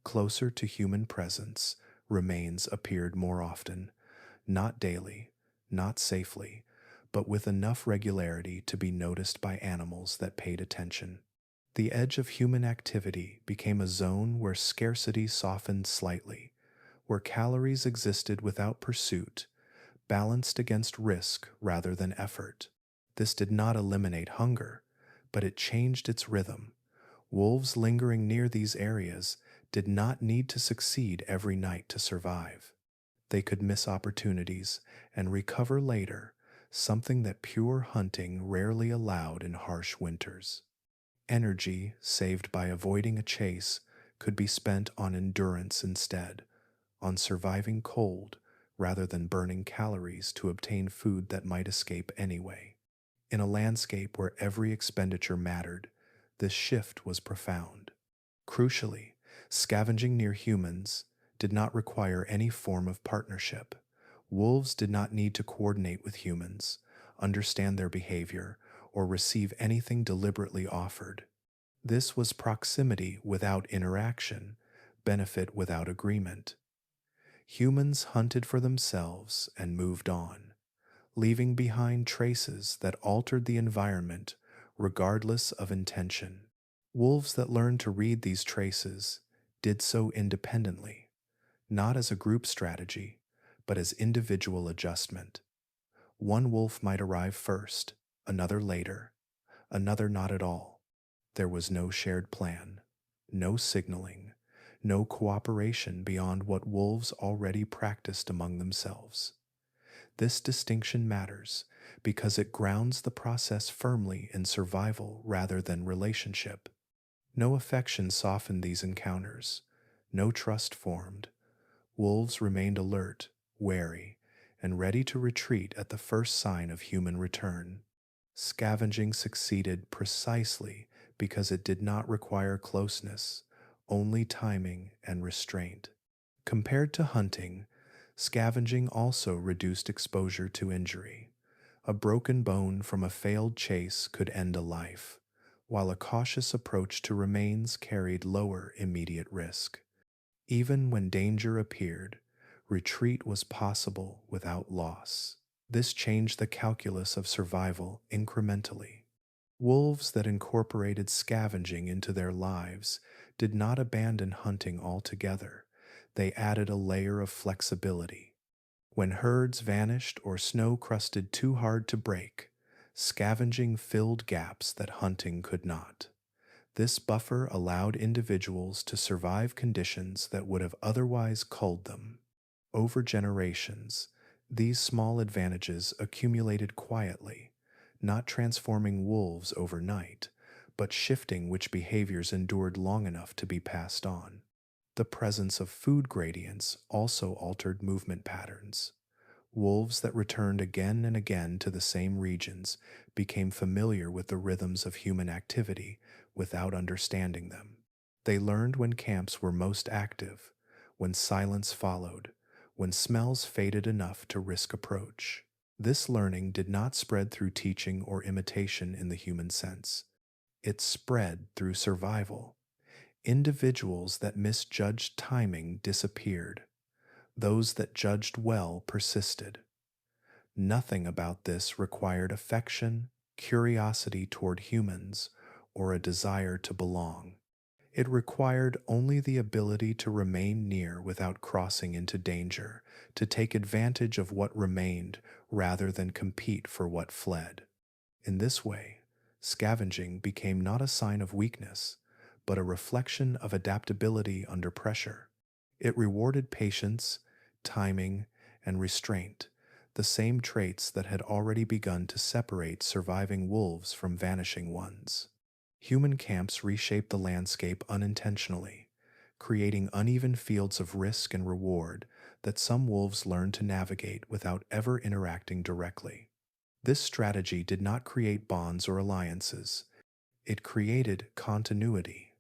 [SPEAKER 1] Closer to human presence, remains appeared more often, not daily, not safely, but with enough regularity to be noticed by animals that paid attention. The edge of human activity became a zone where scarcity softened slightly, where calories existed without pursuit, balanced against risk rather than effort. This did not eliminate hunger, but it changed its rhythm. Wolves lingering near these areas did not need to succeed every night to survive. They could miss opportunities and recover later, something that pure hunting rarely allowed in harsh winters. Energy saved by avoiding a chase could be spent on endurance instead, on surviving cold rather than burning calories to obtain food that might escape anyway. In a landscape where every expenditure mattered, this shift was profound. Crucially, scavenging near humans did not require any form of partnership. Wolves did not need to coordinate with humans, understand their behavior, or receive anything deliberately offered. This was proximity without interaction, benefit without agreement. Humans hunted for themselves and moved on, leaving behind traces that altered the environment regardless of intention. Wolves that learned to read these traces did so independently, not as a group strategy, but as individual adjustment. One wolf might arrive first, another later, another not at all. There was no shared plan, no signaling, no cooperation beyond what wolves already practiced among themselves. This distinction matters because it grounds the process firmly in survival rather than relationship. No affection softened these encounters, no trust formed. Wolves remained alert, wary, and ready to retreat at the first sign of human return. Scavenging succeeded precisely because it did not require closeness, only timing and restraint. Compared to hunting, scavenging also reduced exposure to injury. A broken bone from a failed chase could end a life, while a cautious approach to remains carried lower immediate risk. Even when danger appeared, retreat was possible without loss. This changed the calculus of survival incrementally. Wolves that incorporated scavenging into their lives did not abandon hunting altogether. They added a layer of flexibility. When herds vanished or snow crusted too hard to break, scavenging filled gaps that hunting could not. This buffer allowed individuals to survive conditions that would have otherwise culled them. Over generations, these small advantages accumulated quietly, not transforming wolves overnight, but shifting which behaviors endured long enough to be passed on. The presence of food gradients also altered movement patterns. Wolves that returned again and again to the same regions became familiar with the rhythms of human activity without understanding them. They learned when camps were most active, when silence followed, when smells faded enough to risk approach. This learning did not spread through teaching or imitation in the human sense. It spread through survival. Individuals that misjudged timing disappeared. Those that judged well persisted. Nothing about this required affection, curiosity toward humans, or a desire to belong. It required only the ability to remain near without crossing into danger, to take advantage of what remained rather than compete for what fled. In this way, scavenging became not a sign of weakness, but a reflection of adaptability under pressure. It rewarded patience, timing, and restraint, the same traits that had already begun to separate surviving wolves from vanishing ones. Human camps reshaped the landscape unintentionally, creating uneven fields of risk and reward that some wolves learned to navigate without ever interacting directly. This strategy did not create bonds or alliances, it created continuity.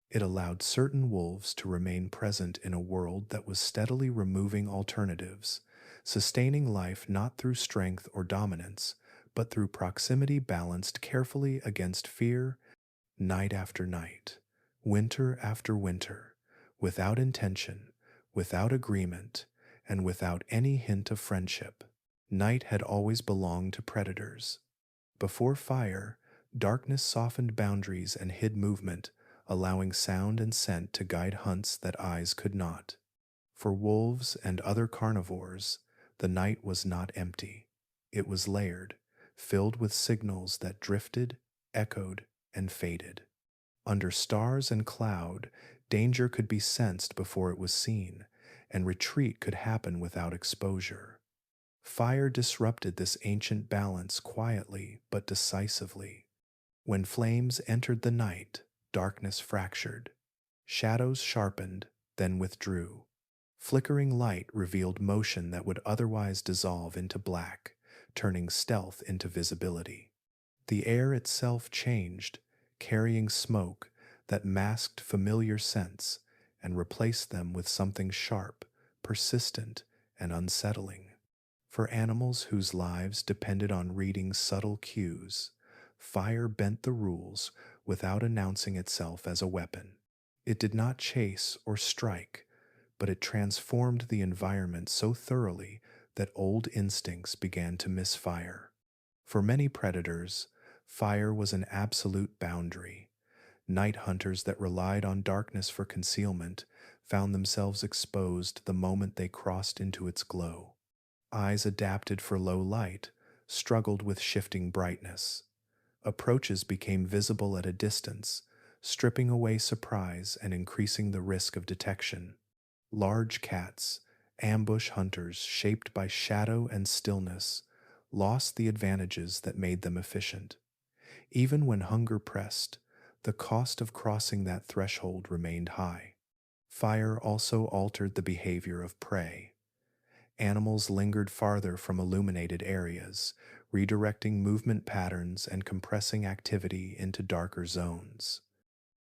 [SPEAKER 1] It allowed certain wolves to remain present in a world that was steadily removing alternatives, sustaining life not through strength or dominance, but through proximity balanced carefully against fear, night after night, winter after winter, without intention, without agreement, and without any hint of friendship. Night had always belonged to predators. Before fire, darkness softened boundaries and hid movement, allowing sound and scent to guide hunts that eyes could not. For wolves and other carnivores, the night was not empty. It was layered, filled with signals that drifted, echoed, and faded. Under stars and cloud, danger could be sensed before it was seen, and retreat could happen without exposure. Fire disrupted this ancient balance quietly but decisively. When flames entered the night, darkness fractured. Shadows sharpened, then withdrew. Flickering light revealed motion that would otherwise dissolve into black, turning stealth into visibility. The air itself changed, carrying smoke that masked familiar scents and replaced them with something sharp, persistent, and unsettling. For animals whose lives depended on reading subtle cues, fire bent the rules without announcing itself as a weapon. It did not chase or strike, but it transformed the environment so thoroughly that old instincts began to misfire. For many predators, fire was an absolute boundary. Night hunters that relied on darkness for concealment found themselves exposed the moment they crossed into its glow. Eyes adapted for low light struggled with shifting brightness. Approaches became visible at a distance, stripping away surprise and increasing the risk of detection. Large cats, ambush hunters shaped by shadow and stillness, lost the advantages that made them efficient. Even when hunger pressed, the cost of crossing that threshold remained high. Fire also altered the behavior of prey. Animals lingered farther from illuminated areas, redirecting movement patterns and compressing activity into darker zones.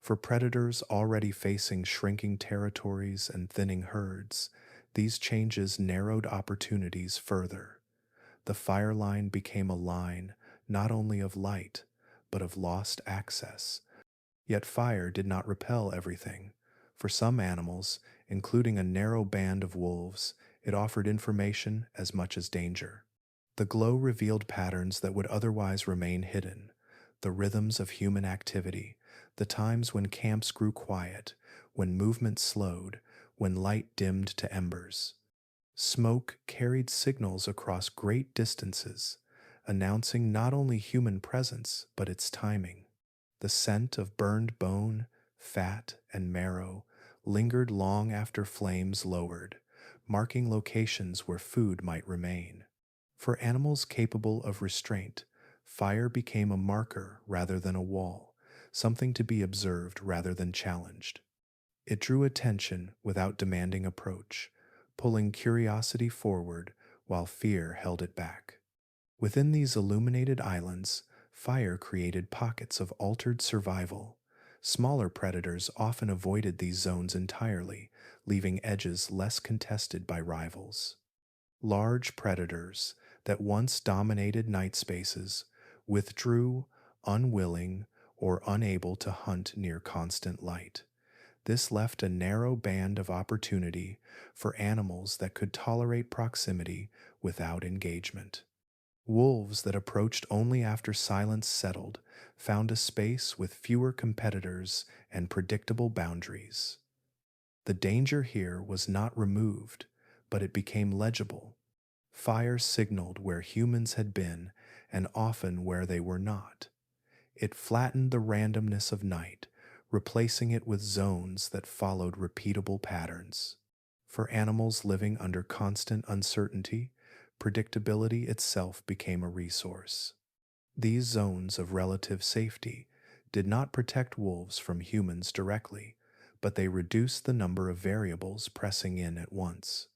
[SPEAKER 1] For predators already facing shrinking territories and thinning herds, these changes narrowed opportunities further. The fire line became a line not only of light, but of lost access. Yet fire did not repel everything. For some animals, including a narrow band of wolves, it offered information as much as danger. The glow revealed patterns that would otherwise remain hidden, the rhythms of human activity, the times when camps grew quiet, when movement slowed, when light dimmed to embers. Smoke carried signals across great distances, announcing not only human presence, but its timing. The scent of burned bone, fat, and marrow lingered long after flames lowered, marking locations where food might remain. For animals capable of restraint, fire became a marker rather than a wall, something to be observed rather than challenged. It drew attention without demanding approach, pulling curiosity forward while fear held it back. Within these illuminated islands, fire created pockets of altered survival. Smaller predators often avoided these zones entirely, leaving edges less contested by rivals. Large predators that once dominated night spaces withdrew, unwilling or unable to hunt near constant light. This left a narrow band of opportunity for animals that could tolerate proximity without engagement. Wolves that approached only after silence settled found a space with fewer competitors and predictable boundaries. The danger here was not removed, but it became legible. Fire signaled where humans had been and often where they were not. It flattened the randomness of night, replacing it with zones that followed repeatable patterns. For animals living under constant uncertainty, predictability itself became a resource. These zones of relative safety did not protect wolves from humans directly, but they reduced the number of variables pressing in at once.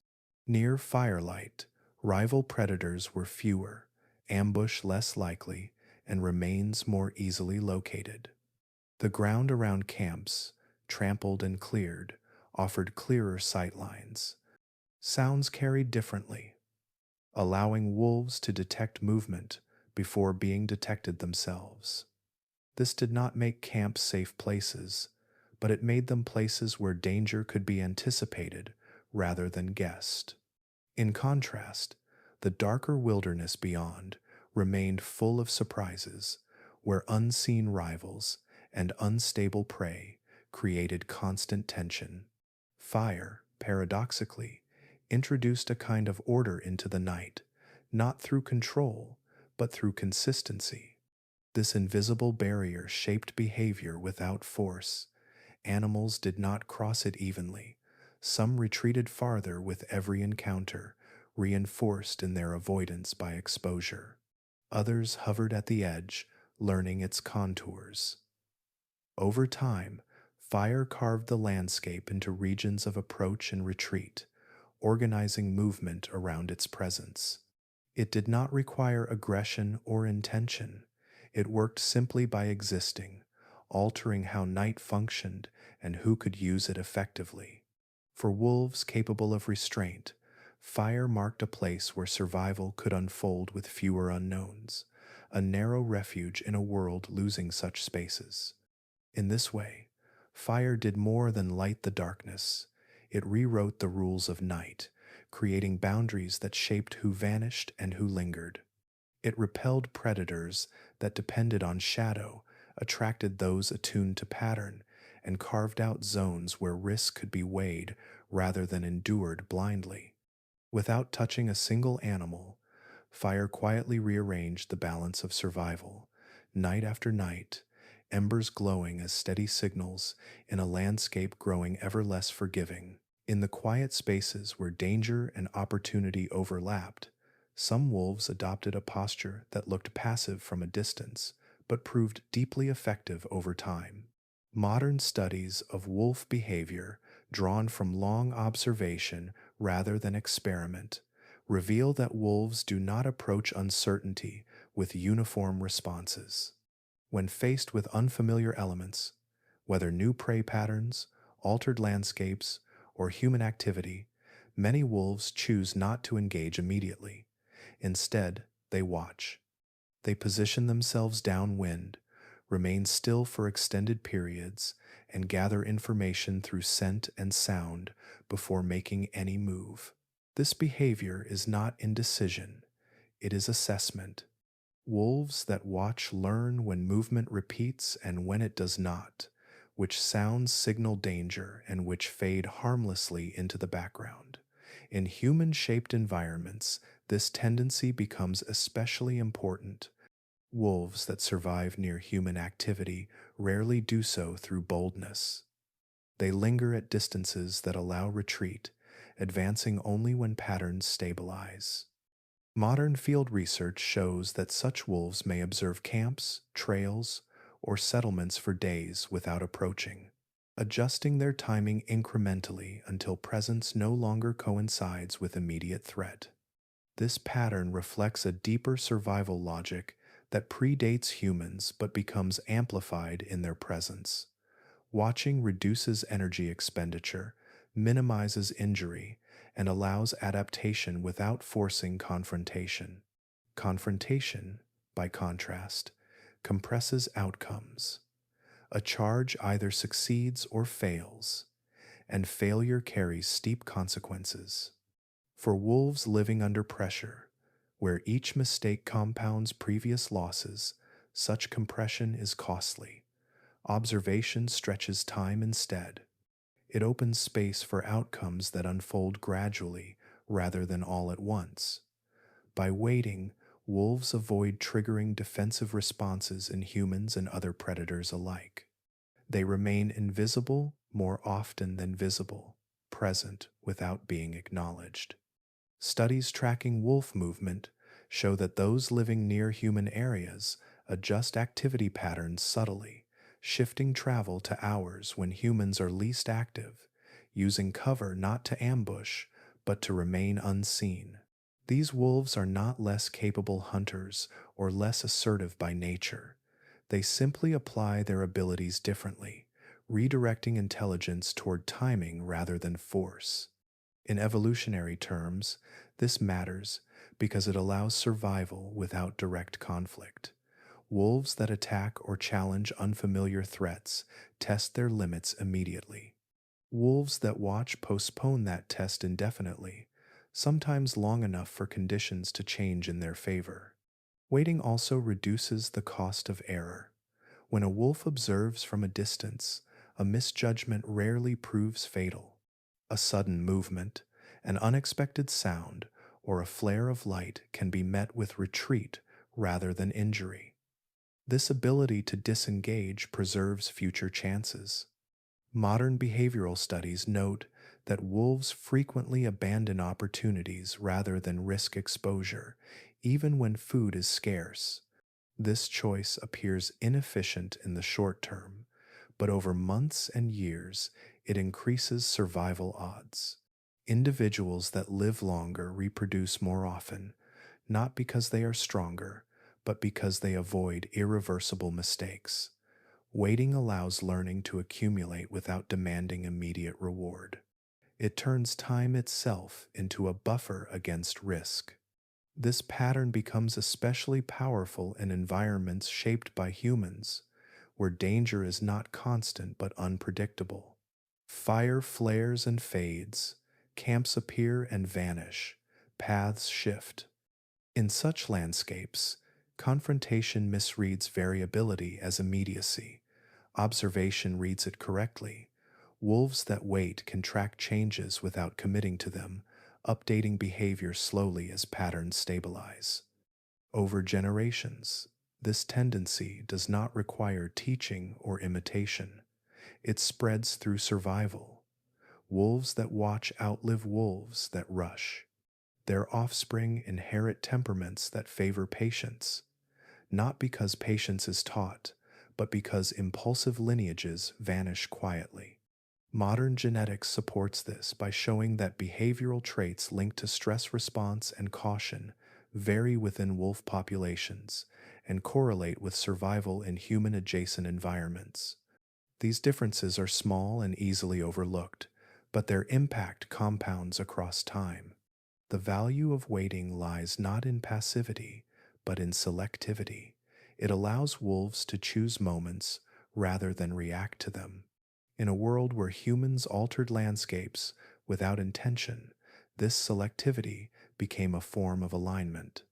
[SPEAKER 1] Near firelight, rival predators were fewer, ambush less likely, and remains more easily located. The ground around camps, trampled and cleared, offered clearer sightlines. Sounds carried differently, allowing wolves to detect movement before being detected themselves. This did not make camps safe places, but it made them places where danger could be anticipated rather than guessed. In contrast, the darker wilderness beyond remained full of surprises, where unseen rivals and unstable prey created constant tension. Fire, paradoxically, introduced a kind of order into the night, not through control, but through consistency. This invisible barrier shaped behavior without force. Animals did not cross it evenly. Some retreated farther with every encounter, reinforced in their avoidance by exposure. Others hovered at the edge, learning its contours. Over time, fire carved the landscape into regions of approach and retreat, organizing movement around its presence. It did not require aggression or intention. It worked simply by existing, altering how night functioned and who could use it effectively. For wolves capable of restraint, fire marked a place where survival could unfold with fewer unknowns, a narrow refuge in a world losing such spaces. In this way, fire did more than light the darkness. It rewrote the rules of night, creating boundaries that shaped who vanished and who lingered. It repelled predators that depended on shadow, attracted those attuned to pattern, and carved out zones where risk could be weighed rather than endured blindly. Without touching a single animal, fire quietly rearranged the balance of survival. Night after night, embers glowing as steady signals in a landscape growing ever less forgiving. In the quiet spaces where danger and opportunity overlapped, some wolves adopted a posture that looked passive from a distance, but proved deeply effective over time. Modern studies of wolf behavior, drawn from long observation rather than experiment, reveal that wolves do not approach uncertainty with uniform responses. When faced with unfamiliar elements, whether new prey patterns, altered landscapes, or human activity, many wolves choose not to engage immediately. Instead, they watch. They position themselves downwind, remain still for extended periods, and gather information through scent and sound before making any move. This behavior is not indecision, it is assessment. Wolves that watch learn when movement repeats and when it does not, which sounds signal danger and which fade harmlessly into the background. In human-shaped environments, this tendency becomes especially important. Wolves that survive near human activity rarely do so through boldness. They linger at distances that allow retreat, advancing only when patterns stabilize. Modern field research shows that such wolves may observe camps, trails, or settlements for days without approaching, adjusting their timing incrementally until presence no longer coincides with immediate threat. This pattern reflects a deeper survival logic that predates humans but becomes amplified in their presence. Watching reduces energy expenditure, minimizes injury, and allows adaptation without forcing confrontation. Confrontation, by contrast, compresses outcomes. A charge either succeeds or fails, and failure carries steep consequences. For wolves living under pressure, Where each mistake compounds previous losses, such compression is costly. Observation stretches time instead. It opens space for outcomes that unfold gradually rather than all at once. By waiting, wolves avoid triggering defensive responses in humans and other predators alike. They remain invisible more often than visible, present without being acknowledged. Studies tracking wolf movement show that those living near human areas adjust activity patterns subtly, shifting travel to hours when humans are least active, using cover not to ambush, but to remain unseen. These wolves are not less capable hunters or less assertive by nature. They simply apply their abilities differently, redirecting intelligence toward timing rather than force. In evolutionary terms, this matters because it allows survival without direct conflict. Wolves that attack or challenge unfamiliar threats test their limits immediately. Wolves that watch postpone that test indefinitely, sometimes long enough for conditions to change in their favor. Waiting also reduces the cost of error. When a wolf observes from a distance, a misjudgment rarely proves fatal. A sudden movement, an unexpected sound, or a flare of light can be met with retreat rather than injury. This ability to disengage preserves future chances. Modern behavioral studies note that wolves frequently abandon opportunities rather than risk exposure, even when food is scarce. This choice appears inefficient in the short term, but over months and years, it increases survival odds. Individuals that live longer reproduce more often, not because they are stronger, but because they avoid irreversible mistakes. Waiting allows learning to accumulate without demanding immediate reward. It turns time itself into a buffer against risk. This pattern becomes especially powerful in environments shaped by humans, where danger is not constant but unpredictable. Fire flares and fades, camps appear and vanish, paths shift. In such landscapes, confrontation misreads variability as immediacy. Observation reads it correctly. Wolves that wait can track changes without committing to them, updating behavior slowly as patterns stabilize. Over generations, this tendency does not require teaching or imitation. It spreads through survival. Wolves that watch outlive wolves that rush. Their offspring inherit temperaments that favor patience, not because patience is taught, but because impulsive lineages vanish quietly. Modern genetics supports this by showing that behavioral traits linked to stress response and caution vary within wolf populations and correlate with survival in human adjacent environments. These differences are small and easily overlooked, but their impact compounds across time. The value of waiting lies not in passivity, but in selectivity. It allows wolves to choose moments rather than react to them. In a world where humans altered landscapes without intention, this selectivity became a form of alignment.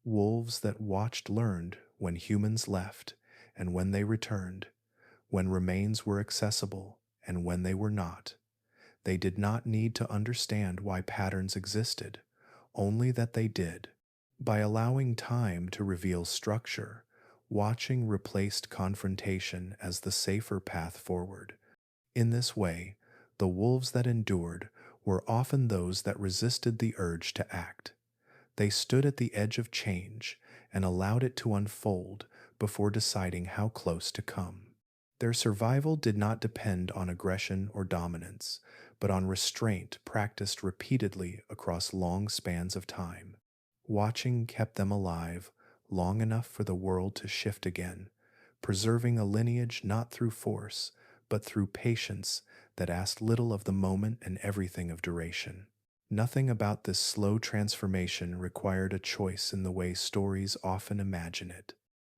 [SPEAKER 1] Wolves that watched learned when humans left and when they returned, when remains were accessible and when they were not. They did not need to understand why patterns existed, only that they did. By allowing time to reveal structure, watching replaced confrontation as the safer path forward. In this way, the wolves that endured were often those that resisted the urge to act. They stood at the edge of change and allowed it to unfold before deciding how close to come. Their survival did not depend on aggression or dominance, but on restraint practiced repeatedly across long spans of time. Watching kept them alive long enough for the world to shift again, preserving a lineage not through force, but through patience that asked little of the moment and everything of duration. Nothing about this slow transformation required a choice in the way stories often imagine it.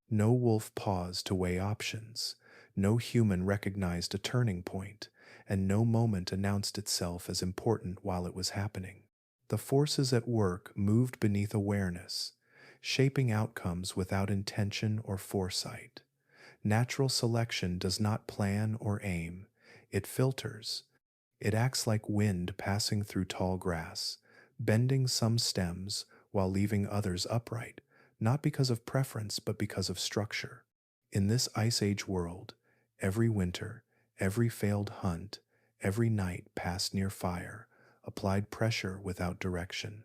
[SPEAKER 1] No wolf paused to weigh options, no human recognized a turning point, and no moment announced itself as important while it was happening. The forces at work moved beneath awareness, shaping outcomes without intention or foresight. Natural selection does not plan or aim, it filters. It acts like wind passing through tall grass, bending some stems while leaving others upright, not because of preference but because of structure. In this Ice Age world, every winter, every failed hunt, every night passed near fire applied pressure without direction.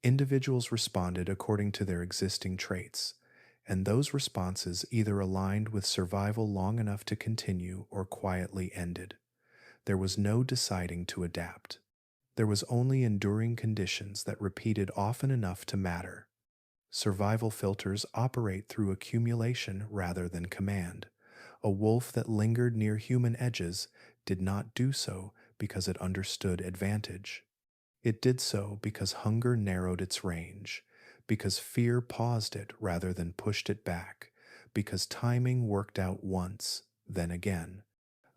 [SPEAKER 1] Individuals responded according to their existing traits, and those responses either aligned with survival long enough to continue or quietly ended. There was no deciding to adapt. There was only enduring conditions that repeated often enough to matter. Survival filters operate through accumulation rather than command. A wolf that lingered near human edges did not do so because it understood advantage. It did so because hunger narrowed its range, because fear paused it rather than pushed it back, because timing worked out once, then again.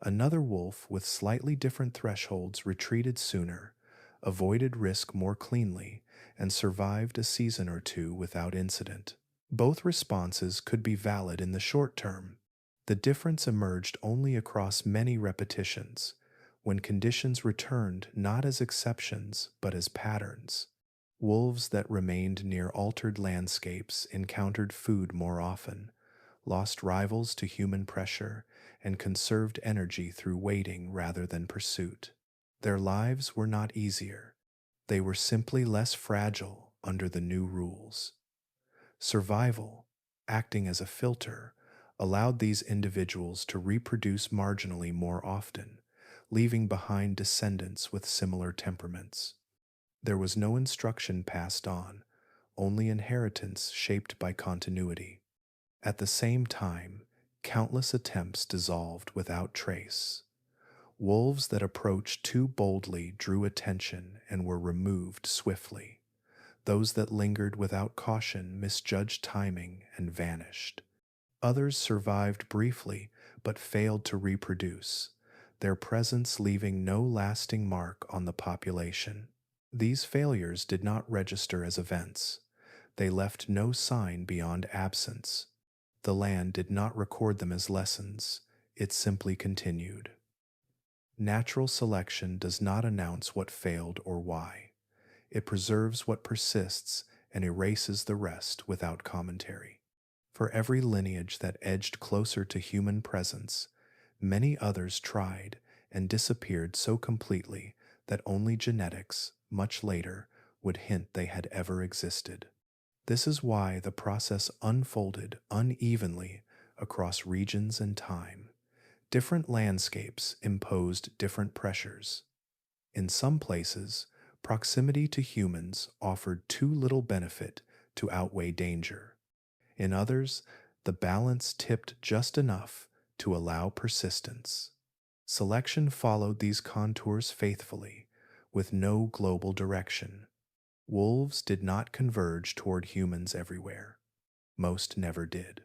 [SPEAKER 1] Another wolf with slightly different thresholds retreated sooner, avoided risk more cleanly, and survived a season or two without incident. Both responses could be valid in the short term. The difference emerged only across many repetitions, when conditions returned not as exceptions but as patterns. Wolves that remained near altered landscapes encountered food more often, lost rivals to human pressure, and conserved energy through waiting rather than pursuit. Their lives were not easier. They were simply less fragile under the new rules. Survival, acting as a filter, allowed these individuals to reproduce marginally more often, leaving behind descendants with similar temperaments. There was no instruction passed on, only inheritance shaped by continuity. At the same time, countless attempts dissolved without trace. Wolves that approached too boldly drew attention and were removed swiftly. Those that lingered without caution misjudged timing and vanished. Others survived briefly but failed to reproduce, their presence leaving no lasting mark on the population. These failures did not register as events. They left no sign beyond absence. The land did not record them as lessons, it simply continued. Natural selection does not announce what failed or why. It preserves what persists and erases the rest without commentary. For every lineage that edged closer to human presence, many others tried and disappeared so completely that only genetics, much later, would hint they had ever existed. This is why the process unfolded unevenly across regions and time. Different landscapes imposed different pressures. In some places, proximity to humans offered too little benefit to outweigh danger. In others, the balance tipped just enough to allow persistence. Selection followed these contours faithfully, with no global direction. Wolves did not converge toward humans everywhere. Most never did.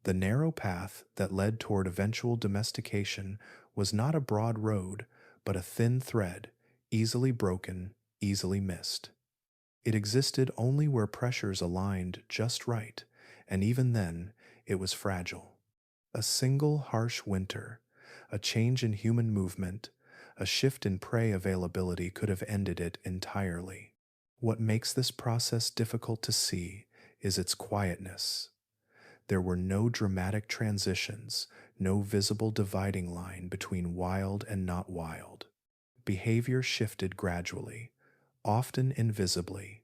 [SPEAKER 1] The narrow path that led toward eventual domestication was not a broad road, but a thin thread, easily broken, easily missed. It existed only where pressures aligned just right, and even then, it was fragile. A single harsh winter, a change in human movement, a shift in prey availability could have ended it entirely. What makes this process difficult to see is its quietness. There were no dramatic transitions, no visible dividing line between wild and not wild. Behavior shifted gradually, often invisibly,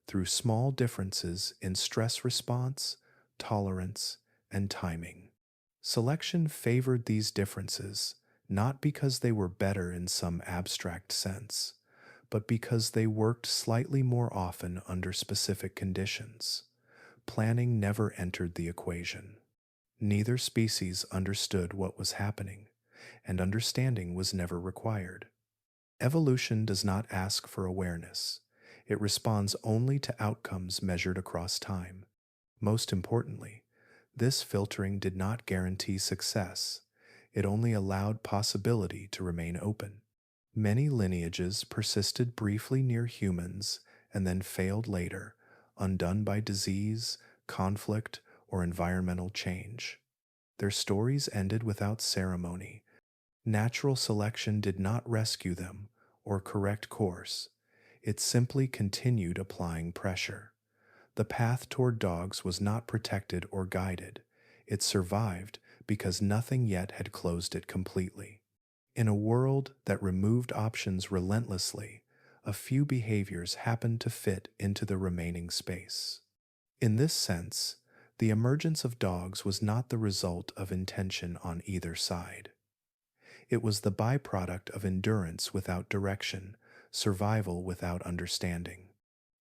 [SPEAKER 1] through small differences in stress response, tolerance, and timing. Selection favored these differences not because they were better in some abstract sense, but because they worked slightly more often under specific conditions. Planning never entered the equation. Neither species understood what was happening, and understanding was never required. Evolution does not ask for awareness. It responds only to outcomes measured across time. Most importantly, this filtering did not guarantee success. It only allowed possibility to remain open. Many lineages persisted briefly near humans and then failed later, undone by disease, conflict, or environmental change. Their stories ended without ceremony. Natural selection did not rescue them or correct course. It simply continued applying pressure. The path toward dogs was not protected or guided. It survived because nothing yet had closed it completely. In a world that removed options relentlessly, a few behaviors happened to fit into the remaining space. In this sense, the emergence of dogs was not the result of intention on either side. It was the byproduct of endurance without direction, survival without understanding.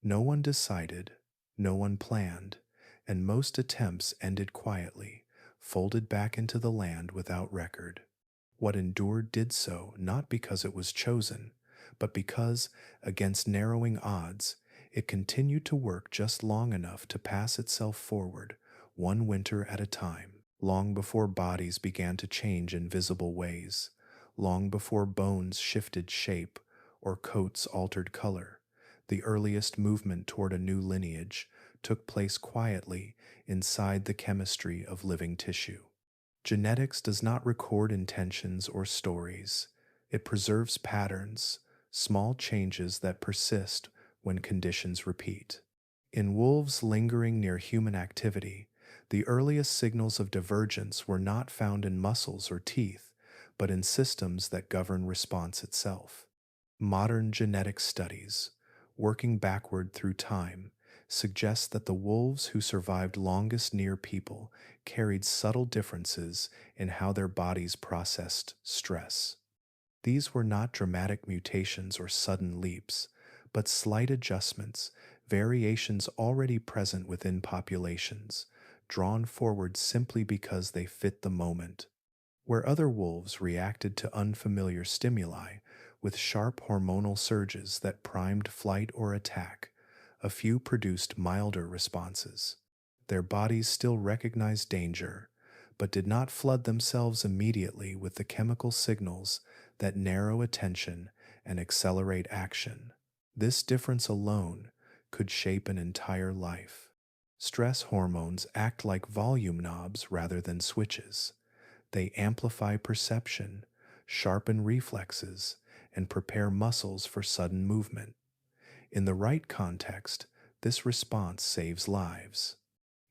[SPEAKER 1] No one decided, no one planned, and most attempts ended quietly, folded back into the land without record. What endured did so not because it was chosen, but because, against narrowing odds, it continued to work just long enough to pass itself forward, one winter at a time, long before bodies began to change in visible ways, long before bones shifted shape or coats altered color. The earliest movement toward a new lineage took place quietly inside the chemistry of living tissue. Genetics does not record intentions or stories. It preserves patterns, small changes that persist when conditions repeat. In wolves lingering near human activity, the earliest signals of divergence were not found in muscles or teeth, but in systems that govern response itself. Modern genetic studies, working backward through time, suggest that the wolves who survived longest near people carried subtle differences in how their bodies processed stress. These were not dramatic mutations or sudden leaps, but slight adjustments, variations already present within populations, drawn forward simply because they fit the moment. Where other wolves reacted to unfamiliar stimuli with sharp hormonal surges that primed flight or attack, a few produced milder responses. Their bodies still recognized danger, but did not flood themselves immediately with the chemical signals that narrow attention and accelerate action. This difference alone could shape an entire life. Stress hormones act like volume knobs rather than switches. They amplify perception, sharpen reflexes, and prepare muscles for sudden movement. In the right context, this response saves lives.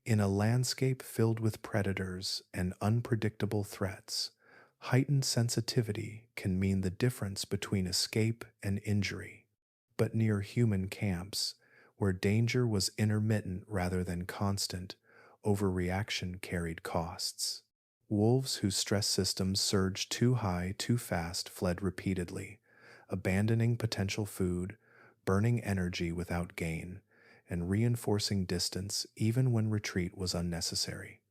[SPEAKER 1] In a landscape filled with predators and unpredictable threats, heightened sensitivity can mean the difference between escape and injury. But near human camps, where danger was intermittent rather than constant, overreaction carried costs. Wolves whose stress systems surged too high too fast fled repeatedly, abandoning potential food, burning energy without gain, and reinforcing distance even when retreat was unnecessary.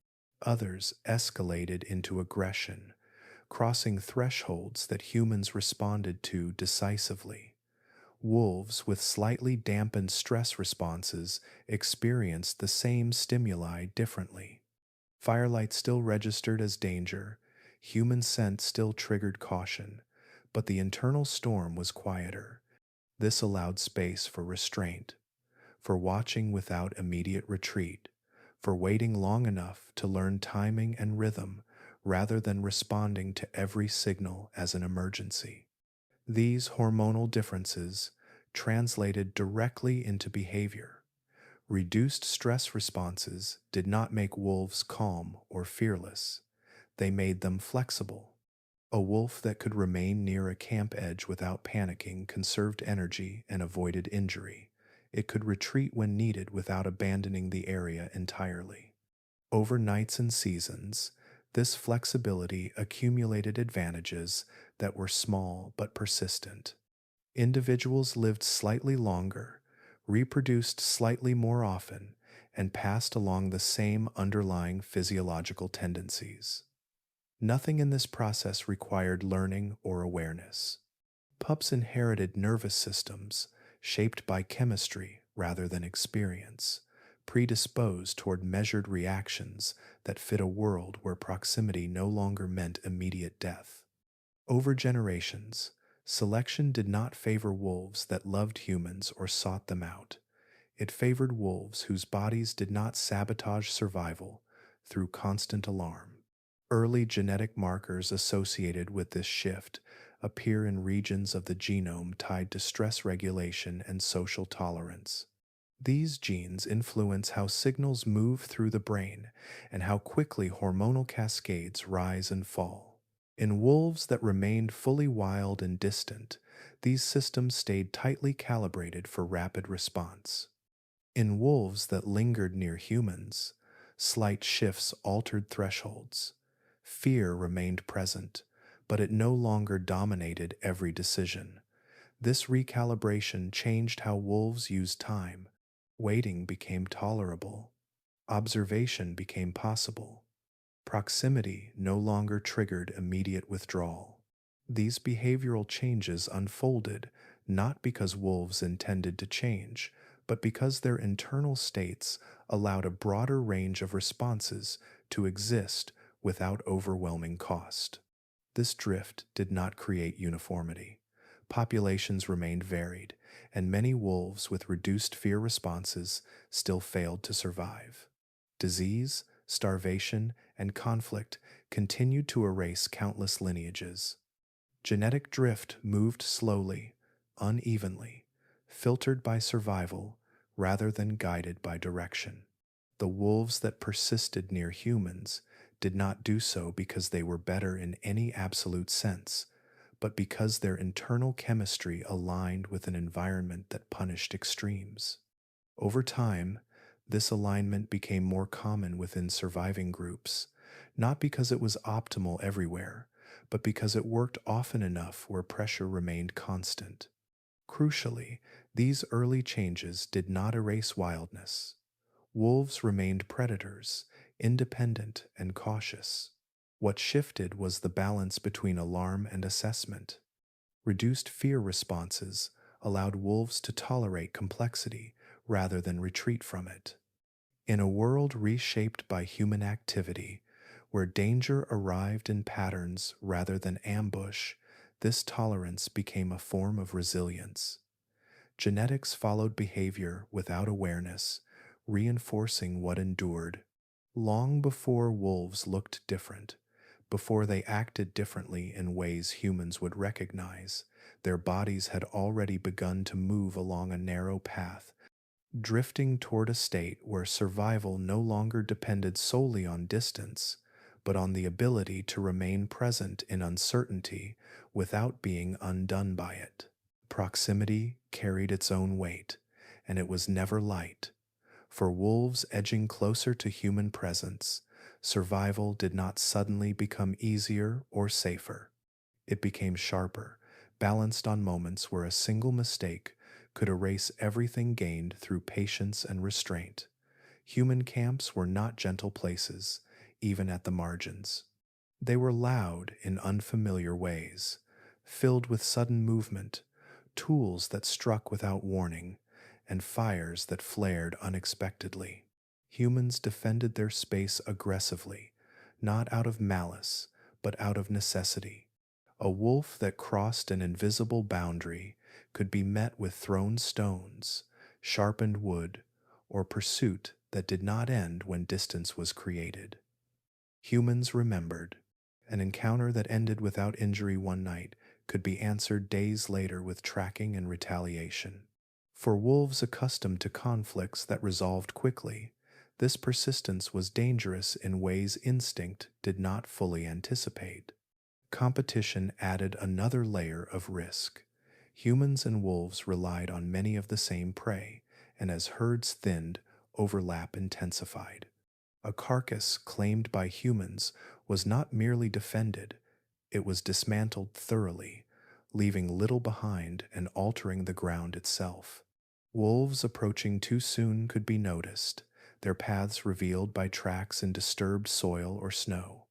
[SPEAKER 1] Others escalated into aggression, crossing thresholds that humans responded to decisively. Wolves with slightly dampened stress responses experienced the same stimuli differently. Firelight still registered as danger, human scent still triggered caution, but the internal storm was quieter. This allowed space for restraint, for watching without immediate retreat, for waiting long enough to learn timing and rhythm rather than responding to every signal as an emergency. These hormonal differences translated directly into behavior. Reduced stress responses did not make wolves calm or fearless. They made them flexible. A wolf that could remain near a camp edge without panicking conserved energy and avoided injury. It could retreat when needed without abandoning the area entirely. Over nights and seasons, this flexibility accumulated advantages that were small but persistent. Individuals lived slightly longer, reproduced slightly more often, and passed along the same underlying physiological tendencies. Nothing in this process required learning or awareness. Pups inherited nervous systems shaped by chemistry rather than experience, predisposed toward measured reactions that fit a world where proximity no longer meant immediate death. Over generations, selection did not favor wolves that loved humans or sought them out. It favored wolves whose bodies did not sabotage survival through constant alarm. Early genetic markers associated with this shift appear in regions of the genome tied to stress regulation and social tolerance. These genes influence how signals move through the brain and how quickly hormonal cascades rise and fall. In wolves that remained fully wild and distant, these systems stayed tightly calibrated for rapid response. In wolves that lingered near humans, slight shifts altered thresholds. Fear remained present, but it no longer dominated every decision. This recalibration changed how wolves used time. Waiting became tolerable. Observation became possible. Proximity no longer triggered immediate withdrawal. These behavioral changes unfolded not because wolves intended to change, but because their internal states allowed a broader range of responses to exist without overwhelming cost. This drift did not create uniformity. Populations remained varied, and many wolves with reduced fear responses still failed to survive. Disease, starvation, and conflict continued to erase countless lineages. Genetic drift moved slowly, unevenly, filtered by survival rather than guided by direction. The wolves that persisted near humans did not do so because they were better in any absolute sense, but because their internal chemistry aligned with an environment that punished extremes. Over time, this alignment became more common within surviving groups, not because it was optimal everywhere, but because it worked often enough where pressure remained constant. Crucially, these early changes did not erase wildness. Wolves remained predators, independent and cautious. What shifted was the balance between alarm and assessment. Reduced fear responses allowed wolves to tolerate complexity rather than retreat from it. In a world reshaped by human activity, where danger arrived in patterns rather than ambush, this tolerance became a form of resilience. Genetics followed behavior without awareness, reinforcing what endured. Long before wolves looked different, before they acted differently in ways humans would recognize, their bodies had already begun to move along a narrow path, drifting toward a state where survival no longer depended solely on distance, but on the ability to remain present in uncertainty without being undone by it. Proximity carried its own weight, and it was never light. For wolves edging closer to human presence, survival did not suddenly become easier or safer. It became sharper, balanced on moments where a single mistake could erase everything gained through patience and restraint. Human camps were not gentle places, even at the margins. They were loud in unfamiliar ways, filled with sudden movement, tools that struck without warning, and fires that flared unexpectedly. Humans defended their space aggressively, not out of malice, but out of necessity. A wolf that crossed an invisible boundary could be met with thrown stones, sharpened wood, or pursuit that did not end when distance was created. Humans remembered. An encounter that ended without injury one night could be answered days later with tracking and retaliation. For wolves accustomed to conflicts that resolved quickly, this persistence was dangerous in ways instinct did not fully anticipate. Competition added another layer of risk. Humans and wolves relied on many of the same prey, and as herds thinned, overlap intensified. A carcass claimed by humans was not merely defended, it was dismantled thoroughly, leaving little behind and altering the ground itself. Wolves approaching too soon could be noticed, their paths revealed by tracks in disturbed soil or snow.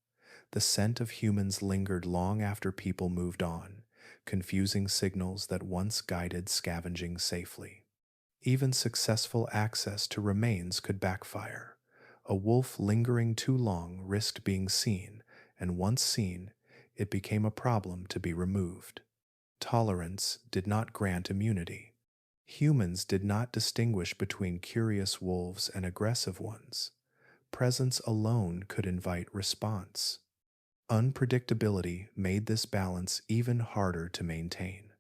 [SPEAKER 1] The scent of humans lingered long after people moved on, confusing signals that once guided scavenging safely. Even successful access to remains could backfire. A wolf lingering too long risked being seen, and once seen, it became a problem to be removed. Tolerance did not grant immunity. Humans did not distinguish between curious wolves and aggressive ones. Presence alone could invite response. Unpredictability made this balance even harder to maintain.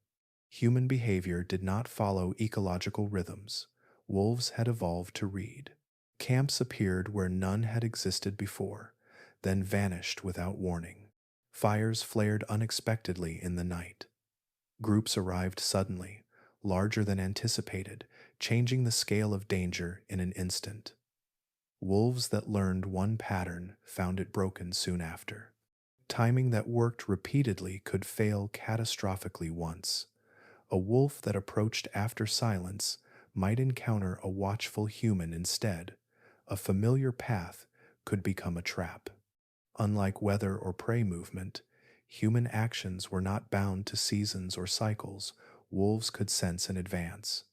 [SPEAKER 1] Human behavior did not follow ecological rhythms. Wolves had evolved to read. Camps appeared where none had existed before, then vanished without warning. Fires flared unexpectedly in the night. Groups arrived suddenly, larger than anticipated, changing the scale of danger in an instant. Wolves that learned one pattern found it broken soon after. Timing that worked repeatedly could fail catastrophically once. A wolf that approached after silence might encounter a watchful human instead. A familiar path could become a trap. Unlike weather or prey movement, human actions were not bound to seasons or cycles. Wolves could sense in advance.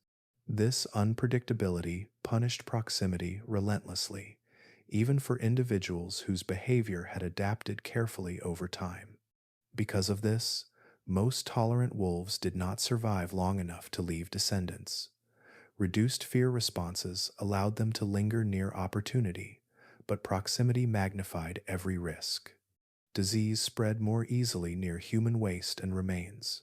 [SPEAKER 1] This unpredictability punished proximity relentlessly, even for individuals whose behavior had adapted carefully over time. Because of this, most tolerant wolves did not survive long enough to leave descendants. Reduced fear responses allowed them to linger near opportunity, but proximity magnified every risk. Disease spread more easily near human waste and remains.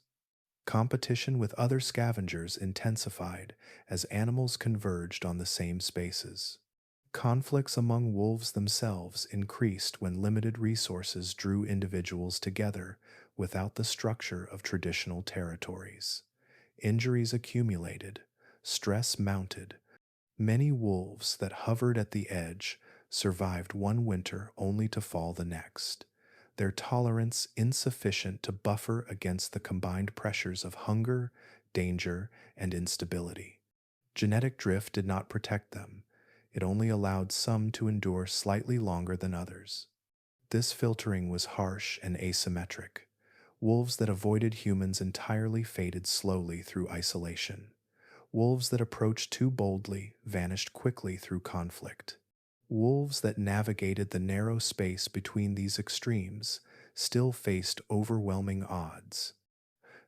[SPEAKER 1] Competition with other scavengers intensified as animals converged on the same spaces. Conflicts among wolves themselves increased when limited resources drew individuals together without the structure of traditional territories. Injuries accumulated, stress mounted. Many wolves that hovered at the edge survived one winter only to fall the next, their tolerance insufficient to buffer against the combined pressures of hunger, danger, and instability. Genetic drift did not protect them, it only allowed some to endure slightly longer than others. This filtering was harsh and asymmetric. Wolves that avoided humans entirely faded slowly through isolation. Wolves that approached too boldly vanished quickly through conflict. Wolves that navigated the narrow space between these extremes still faced overwhelming odds.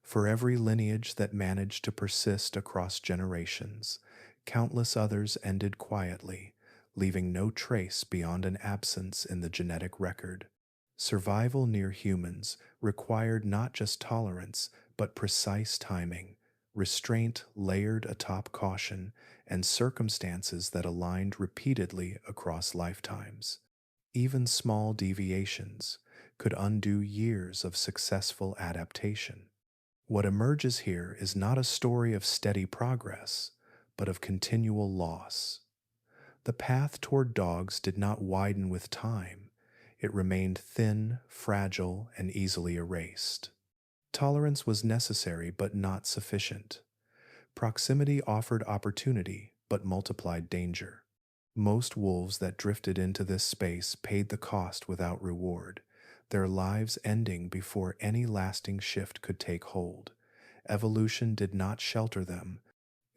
[SPEAKER 1] For every lineage that managed to persist across generations, countless others ended quietly, leaving no trace beyond an absence in the genetic record. Survival near humans required not just tolerance, but precise timing, restraint layered atop caution, and circumstances that aligned repeatedly across lifetimes. Even small deviations could undo years of successful adaptation. What emerges here is not a story of steady progress, but of continual loss. The path toward dogs did not widen with time. It remained thin, fragile, and easily erased. Tolerance was necessary but not sufficient. Proximity offered opportunity but multiplied danger. Most wolves that drifted into this space paid the cost without reward, their lives ending before any lasting shift could take hold. Evolution did not shelter them,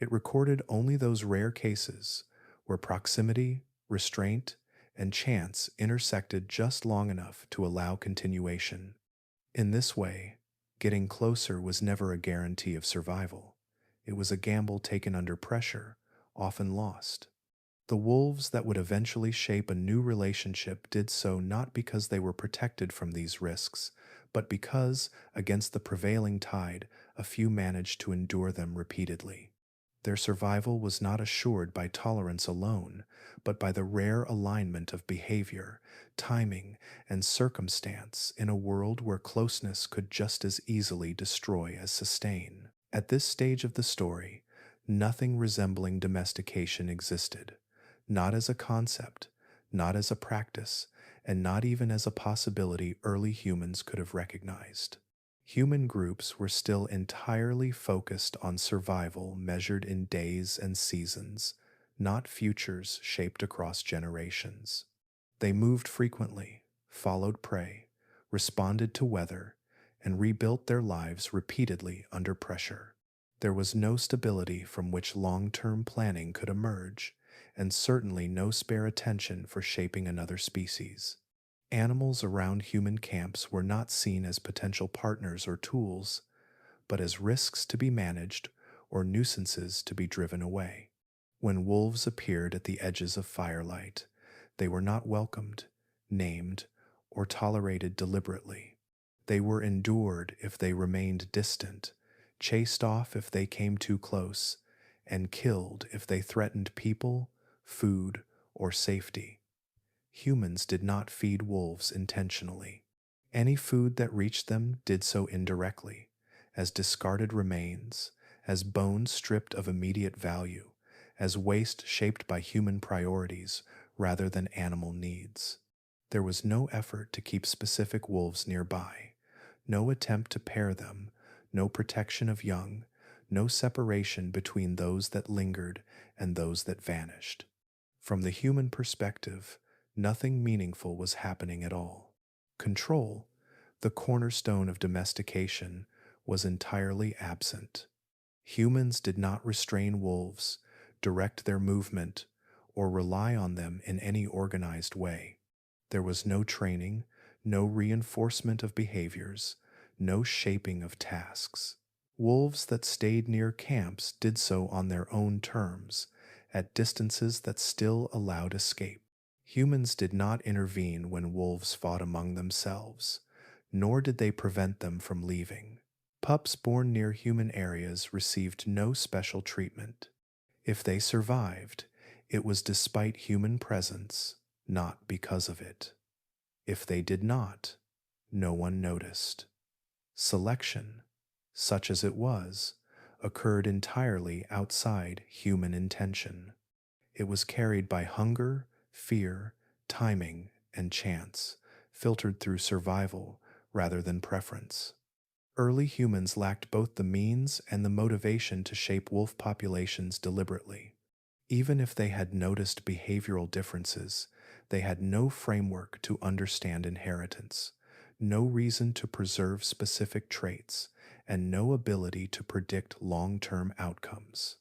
[SPEAKER 1] it recorded only those rare cases where proximity, restraint, and chance intersected just long enough to allow continuation. In this way, getting closer was never a guarantee of survival. It was a gamble taken under pressure, often lost. The wolves that would eventually shape a new relationship did so not because they were protected from these risks, but because, against the prevailing tide, a few managed to endure them repeatedly. Their survival was not assured by tolerance alone, but by the rare alignment of behavior, timing, and circumstance in a world where closeness could just as easily destroy as sustain. At this stage of the story, nothing resembling domestication existed, not as a concept, not as a practice, and not even as a possibility early humans could have recognized. Human groups were still entirely focused on survival measured in days and seasons, not futures shaped across generations. They moved frequently, followed prey, responded to weather, and rebuilt their lives repeatedly under pressure. There was no stability from which long-term planning could emerge, and certainly no spare attention for shaping another species. Animals around human camps were not seen as potential partners or tools, but as risks to be managed or nuisances to be driven away. When wolves appeared at the edges of firelight, they were not welcomed, named, or tolerated deliberately. They were endured if they remained distant, chased off if they came too close, and killed if they threatened people, food, or safety. Humans did not feed wolves intentionally. Any food that reached them did so indirectly, as discarded remains, as bones stripped of immediate value, as waste shaped by human priorities rather than animal needs. There was no effort to keep specific wolves nearby, no attempt to pair them, no protection of young, no separation between those that lingered and those that vanished. From the human perspective, nothing meaningful was happening at all. Control, the cornerstone of domestication, was entirely absent. Humans did not restrain wolves, direct their movement, or rely on them in any organized way. There was no training, no reinforcement of behaviors, no shaping of tasks. Wolves that stayed near camps did so on their own terms, at distances that still allowed escape. Humans did not intervene when wolves fought among themselves, nor did they prevent them from leaving. Pups born near human areas received no special treatment. If they survived, it was despite human presence, not because of it. If they did not, no one noticed. Selection, such as it was, occurred entirely outside human intention. It was carried by hunger, fear, timing, and chance, filtered through survival rather than preference. Early humans lacked both the means and the motivation to shape wolf populations deliberately. Even if they had noticed behavioral differences, they had no framework to understand inheritance, no reason to preserve specific traits, and no ability to predict long-term outcomes.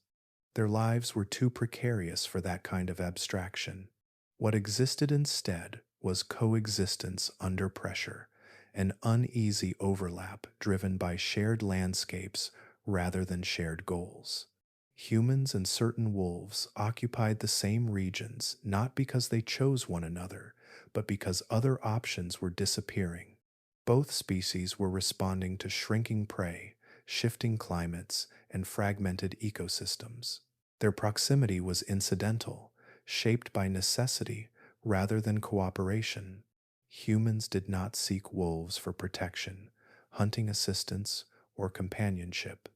[SPEAKER 1] Their lives were too precarious for that kind of abstraction. What existed instead was coexistence under pressure, an uneasy overlap driven by shared landscapes rather than shared goals. Humans and certain wolves occupied the same regions not because they chose one another, but because other options were disappearing. Both species were responding to shrinking prey, shifting climates, and fragmented ecosystems. Their proximity was incidental, shaped by necessity rather than cooperation. Humans did not seek wolves for protection, hunting assistance, or companionship.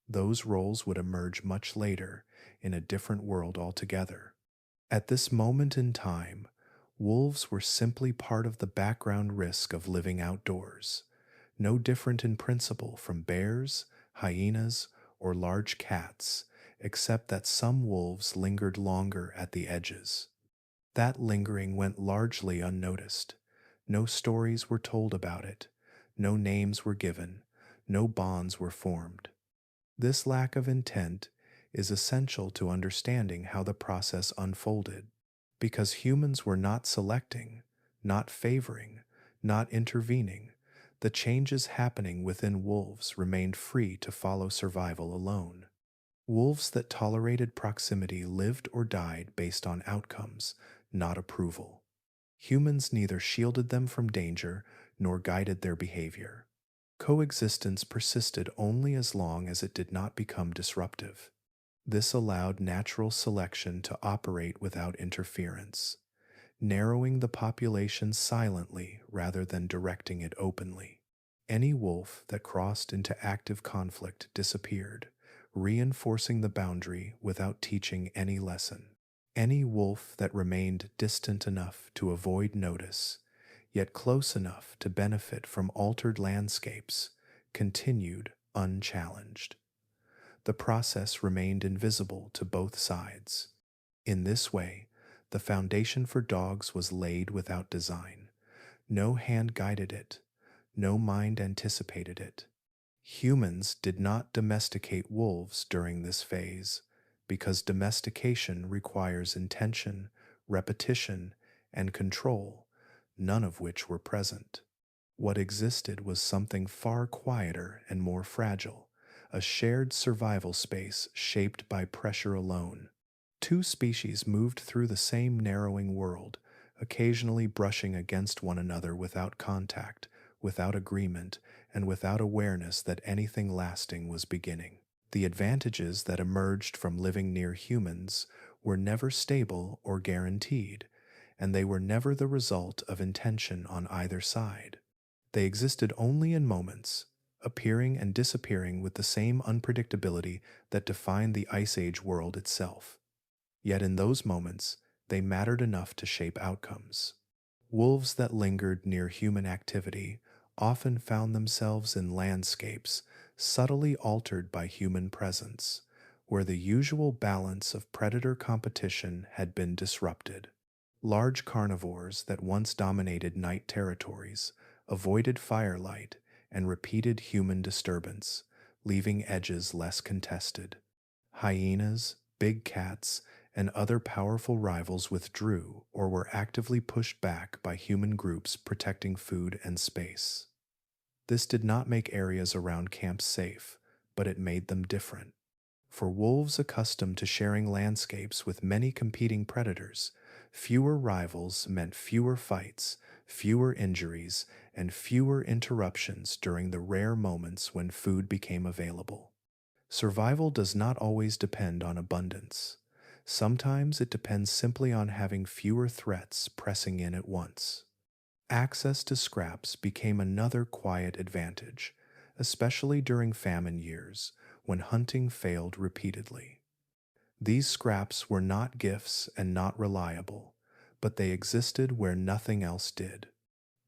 [SPEAKER 1] Those roles would emerge much later in a different world altogether. At this moment in time, wolves were simply part of the background risk of living outdoors, no different in principle from bears, hyenas, or large cats, except that some wolves lingered longer at the edges. That lingering went largely unnoticed. No stories were told about it, no names were given, no bonds were formed. This lack of intent is essential to understanding how the process unfolded, because humans were not selecting, not favoring, not intervening. The changes happening within wolves remained free to follow survival alone. Wolves that tolerated proximity lived or died based on outcomes, not approval. Humans neither shielded them from danger nor guided their behavior. Coexistence persisted only as long as it did not become disruptive. This allowed natural selection to operate without interference, narrowing the population silently rather than directing it openly. Any wolf that crossed into active conflict disappeared, reinforcing the boundary without teaching any lesson. Any wolf that remained distant enough to avoid notice, yet close enough to benefit from altered landscapes, continued unchallenged. The process remained invisible to both sides. In this way, the foundation for dogs was laid without design. No hand guided it, no mind anticipated it. Humans did not domesticate wolves during this phase, because domestication requires intention, repetition, and control, none of which were present. What existed was something far quieter and more fragile, a shared survival space shaped by pressure alone. Two species moved through the same narrowing world, occasionally brushing against one another without contact, without agreement, and without awareness that anything lasting was beginning. The advantages that emerged from living near humans were never stable or guaranteed, and they were never the result of intention on either side. They existed only in moments, appearing and disappearing with the same unpredictability that defined the Ice Age world itself. Yet in those moments, they mattered enough to shape outcomes. Wolves that lingered near human activity often found themselves in landscapes subtly altered by human presence, where the usual balance of predator competition had been disrupted. Large carnivores that once dominated night territories avoided firelight and repeated human disturbance, leaving edges less contested. Hyenas, big cats, and other powerful rivals withdrew or were actively pushed back by human groups protecting food and space. This did not make areas around camps safe, but it made them different. For wolves accustomed to sharing landscapes with many competing predators, fewer rivals meant fewer fights, fewer injuries, and fewer interruptions during the rare moments when food became available. Survival does not always depend on abundance. Sometimes it depends simply on having fewer threats pressing in at once. Access to scraps became another quiet advantage, especially during famine years when hunting failed repeatedly. These scraps were not gifts and not reliable, but they existed where nothing else did.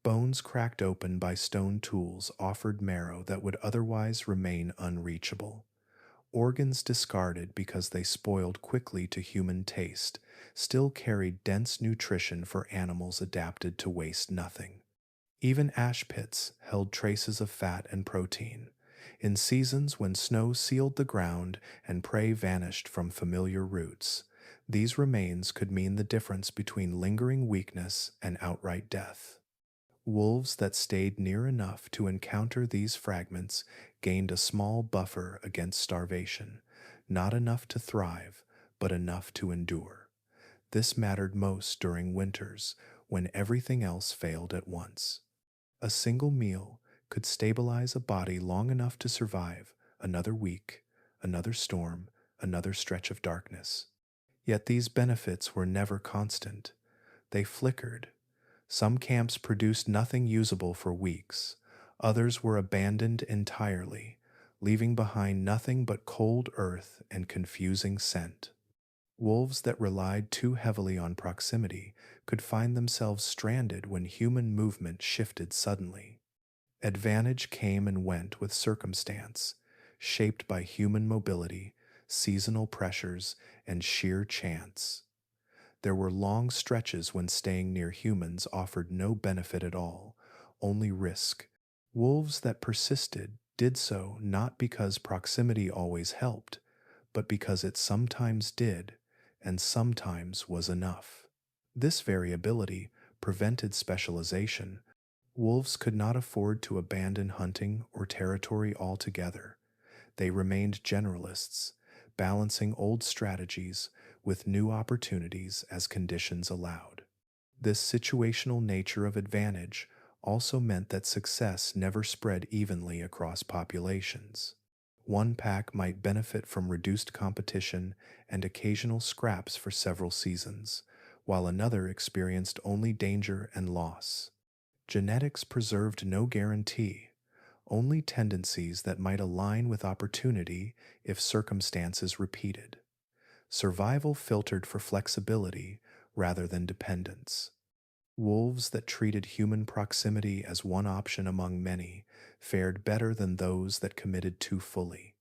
[SPEAKER 1] Bones cracked open by stone tools offered marrow that would otherwise remain unreachable. Organs discarded because they spoiled quickly to human taste still carried dense nutrition for animals adapted to waste nothing. Even ash pits held traces of fat and protein. In seasons when snow sealed the ground and prey vanished from familiar routes, these remains could mean the difference between lingering weakness and outright death. Wolves that stayed near enough to encounter these fragments gained a small buffer against starvation, not enough to thrive, but enough to endure. This mattered most during winters, when everything else failed at once. A single meal could stabilize a body long enough to survive another week, another storm, another stretch of darkness. Yet these benefits were never constant. They flickered. Some camps produced nothing usable for weeks. Others were abandoned entirely, leaving behind nothing but cold earth and confusing scent. Wolves that relied too heavily on proximity could find themselves stranded when human movement shifted suddenly. Advantage came and went with circumstance, shaped by human mobility, seasonal pressures, and sheer chance. There were long stretches when staying near humans offered no benefit at all, only risk. Wolves that persisted did so not because proximity always helped, but because it sometimes did, and sometimes was enough. This variability prevented specialization. Wolves could not afford to abandon hunting or territory altogether. They remained generalists, balancing old strategies with new opportunities as conditions allowed. This situational nature of advantage also meant that success never spread evenly across populations. One pack might benefit from reduced competition and occasional scraps for several seasons, while another experienced only danger and loss. Genetics preserved no guarantee, only tendencies that might align with opportunity if circumstances repeated. Survival filtered for flexibility rather than dependence. Wolves that treated human proximity as one option among many fared better than those that committed too fully.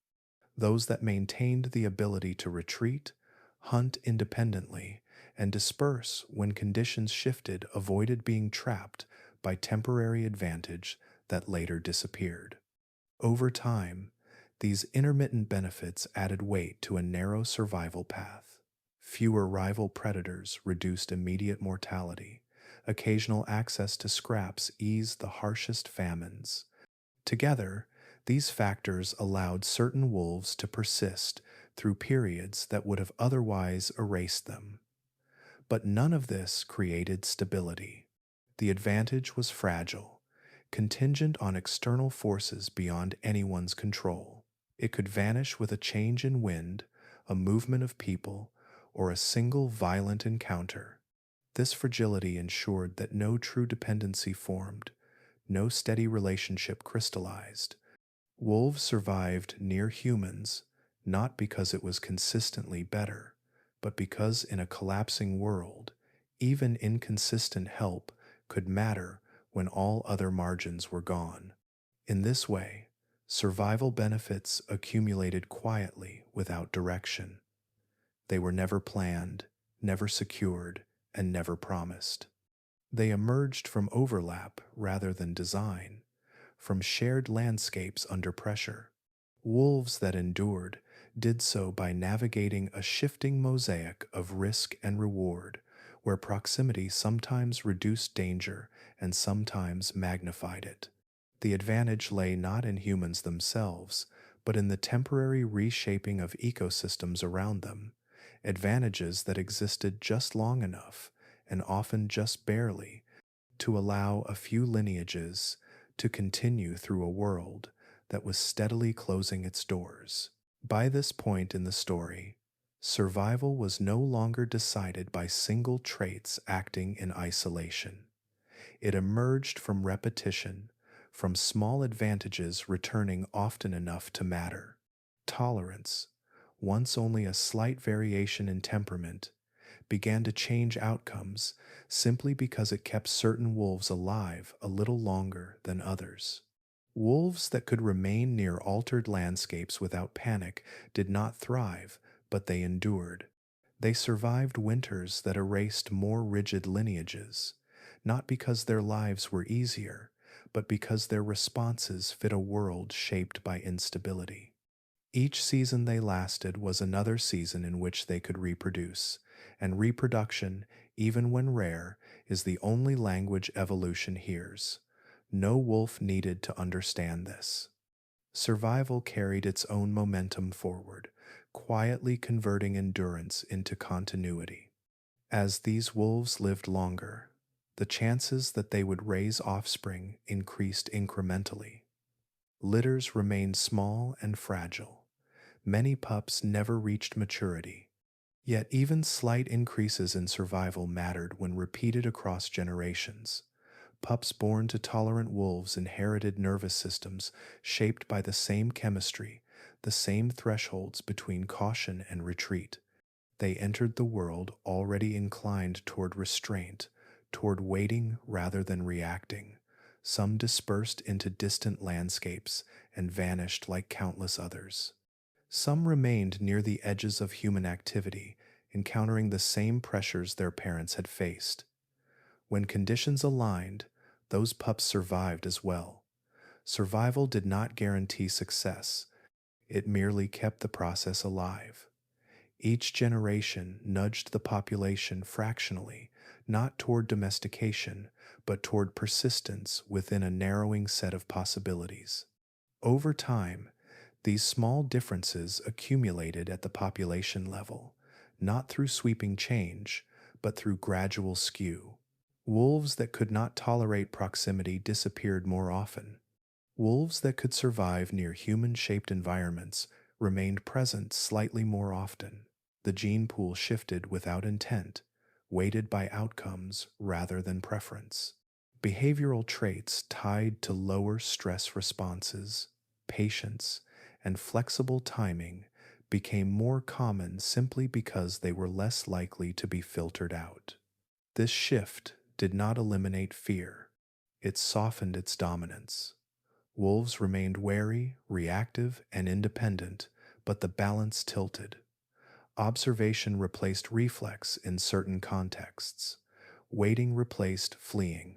[SPEAKER 1] Those that maintained the ability to retreat, hunt independently, and disperse when conditions shifted avoided being trapped by temporary advantage that later disappeared. Over time, these intermittent benefits added weight to a narrow survival path. Fewer rival predators reduced immediate mortality. Occasional access to scraps eased the harshest famines. Together, These factors allowed certain wolves to persist through periods that would have otherwise erased them. But none of this created stability. The advantage was fragile, contingent on external forces beyond anyone's control. It could vanish with a change in wind, a movement of people, or a single violent encounter. This fragility ensured that no true dependency formed, no steady relationship crystallized. Wolves survived near humans not because it was consistently better, but because in a collapsing world, even inconsistent help could matter when all other margins were gone. In this way, survival benefits accumulated quietly without direction. They were never planned, never secured, and never promised. They emerged from overlap rather than design, from shared landscapes under pressure. Wolves that endured did so by navigating a shifting mosaic of risk and reward, where proximity sometimes reduced danger and sometimes magnified it. The advantage lay not in humans themselves, but in the temporary reshaping of ecosystems around them, advantages that existed just long enough, and often just barely, to allow a few lineages to continue through a world that was steadily closing its doors. By this point in the story, survival was no longer decided by single traits acting in isolation. It emerged from repetition, from small advantages returning often enough to matter. Tolerance, once only a slight variation in temperament, began to change outcomes simply because it kept certain wolves alive a little longer than others. Wolves that could remain near altered landscapes without panic did not thrive, but they endured. They survived winters that erased more rigid lineages, not because their lives were easier, but because their responses fit a world shaped by instability. Each season they lasted was another season in which they could reproduce, and reproduction, even when rare, is the only language evolution hears. No wolf needed to understand this. Survival carried its own momentum forward, quietly converting endurance into continuity. As these wolves lived longer, the chances that they would raise offspring increased incrementally. Litters remained small and fragile. Many pups never reached maturity. Yet even slight increases in survival mattered when repeated across generations. Pups born to tolerant wolves inherited nervous systems shaped by the same chemistry, the same thresholds between caution and retreat. They entered the world already inclined toward restraint, toward waiting rather than reacting. Some dispersed into distant landscapes and vanished like countless others. Some remained near the edges of human activity, encountering the same pressures their parents had faced. When conditions aligned, those pups survived as well. Survival did not guarantee success, it merely kept the process alive. Each generation nudged the population fractionally, not toward domestication, but toward persistence within a narrowing set of possibilities. Over time, these small differences accumulated at the population level, not through sweeping change, but through gradual skew. Wolves that could not tolerate proximity disappeared more often. Wolves that could survive near human-shaped environments remained present slightly more often. The gene pool shifted without intent, weighted by outcomes rather than preference. Behavioral traits tied to lower stress responses, patience, and flexible timing became more common simply because they were less likely to be filtered out. This shift did not eliminate fear, it softened its dominance. Wolves remained wary, reactive, and independent, but the balance tilted. Observation replaced reflex in certain contexts. Waiting replaced fleeing.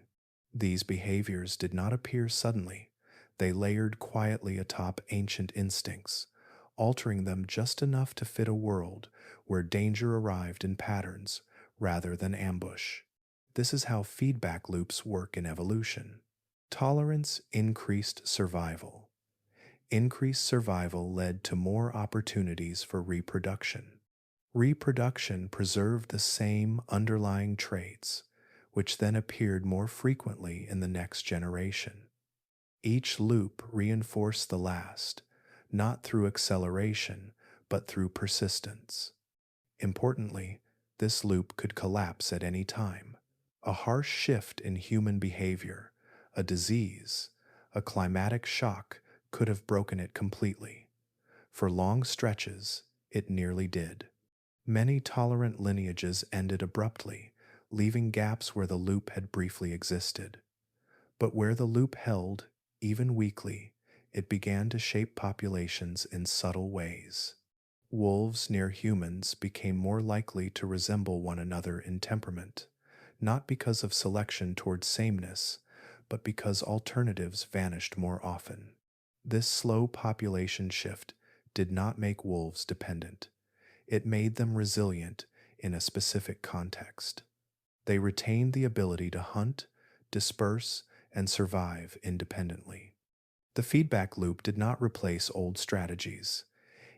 [SPEAKER 1] These behaviors did not appear suddenly. They layered quietly atop ancient instincts, altering them just enough to fit a world where danger arrived in patterns rather than ambush. This is how feedback loops work in evolution. Tolerance increased survival. Increased survival led to more opportunities for reproduction. Reproduction preserved the same underlying traits, which then appeared more frequently in the next generation. Each loop reinforced the last, not through acceleration, but through persistence. Importantly, this loop could collapse at any time. A harsh shift in human behavior, a disease, a climatic shock could have broken it completely. For long stretches, it nearly did. Many tolerant lineages ended abruptly, leaving gaps where the loop had briefly existed. But where the loop held, even weakly, it began to shape populations in subtle ways. Wolves near humans became more likely to resemble one another in temperament, not because of selection toward sameness, but because alternatives vanished more often. This slow population shift did not make wolves dependent. It made them resilient in a specific context. They retained the ability to hunt, disperse, and survive independently. The feedback loop did not replace old strategies.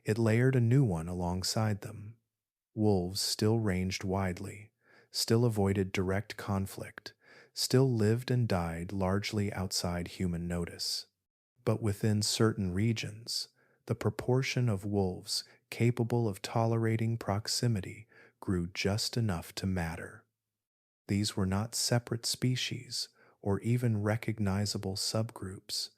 [SPEAKER 1] It layered a new one alongside them. Wolves still ranged widely, still avoided direct conflict, still lived and died largely outside human notice. But within certain regions, the proportion of wolves capable of tolerating proximity grew just enough to matter. These were not separate species or even recognizable subgroups.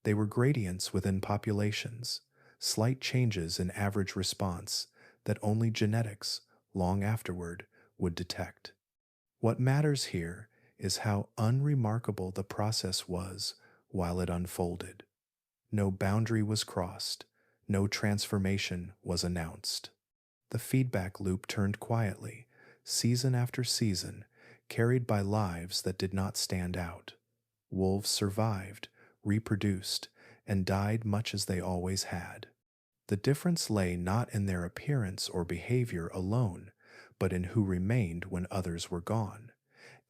[SPEAKER 1] They were gradients within populations, slight changes in average response that only genetics, long afterward, would detect. What matters here is how unremarkable the process was while it unfolded. No boundary was crossed, no transformation was announced. The feedback loop turned quietly, season after season, carried by lives that did not stand out. Wolves survived, reproduced, and died much as they always had. The difference lay not in their appearance or behavior alone, but in who remained when others were gone.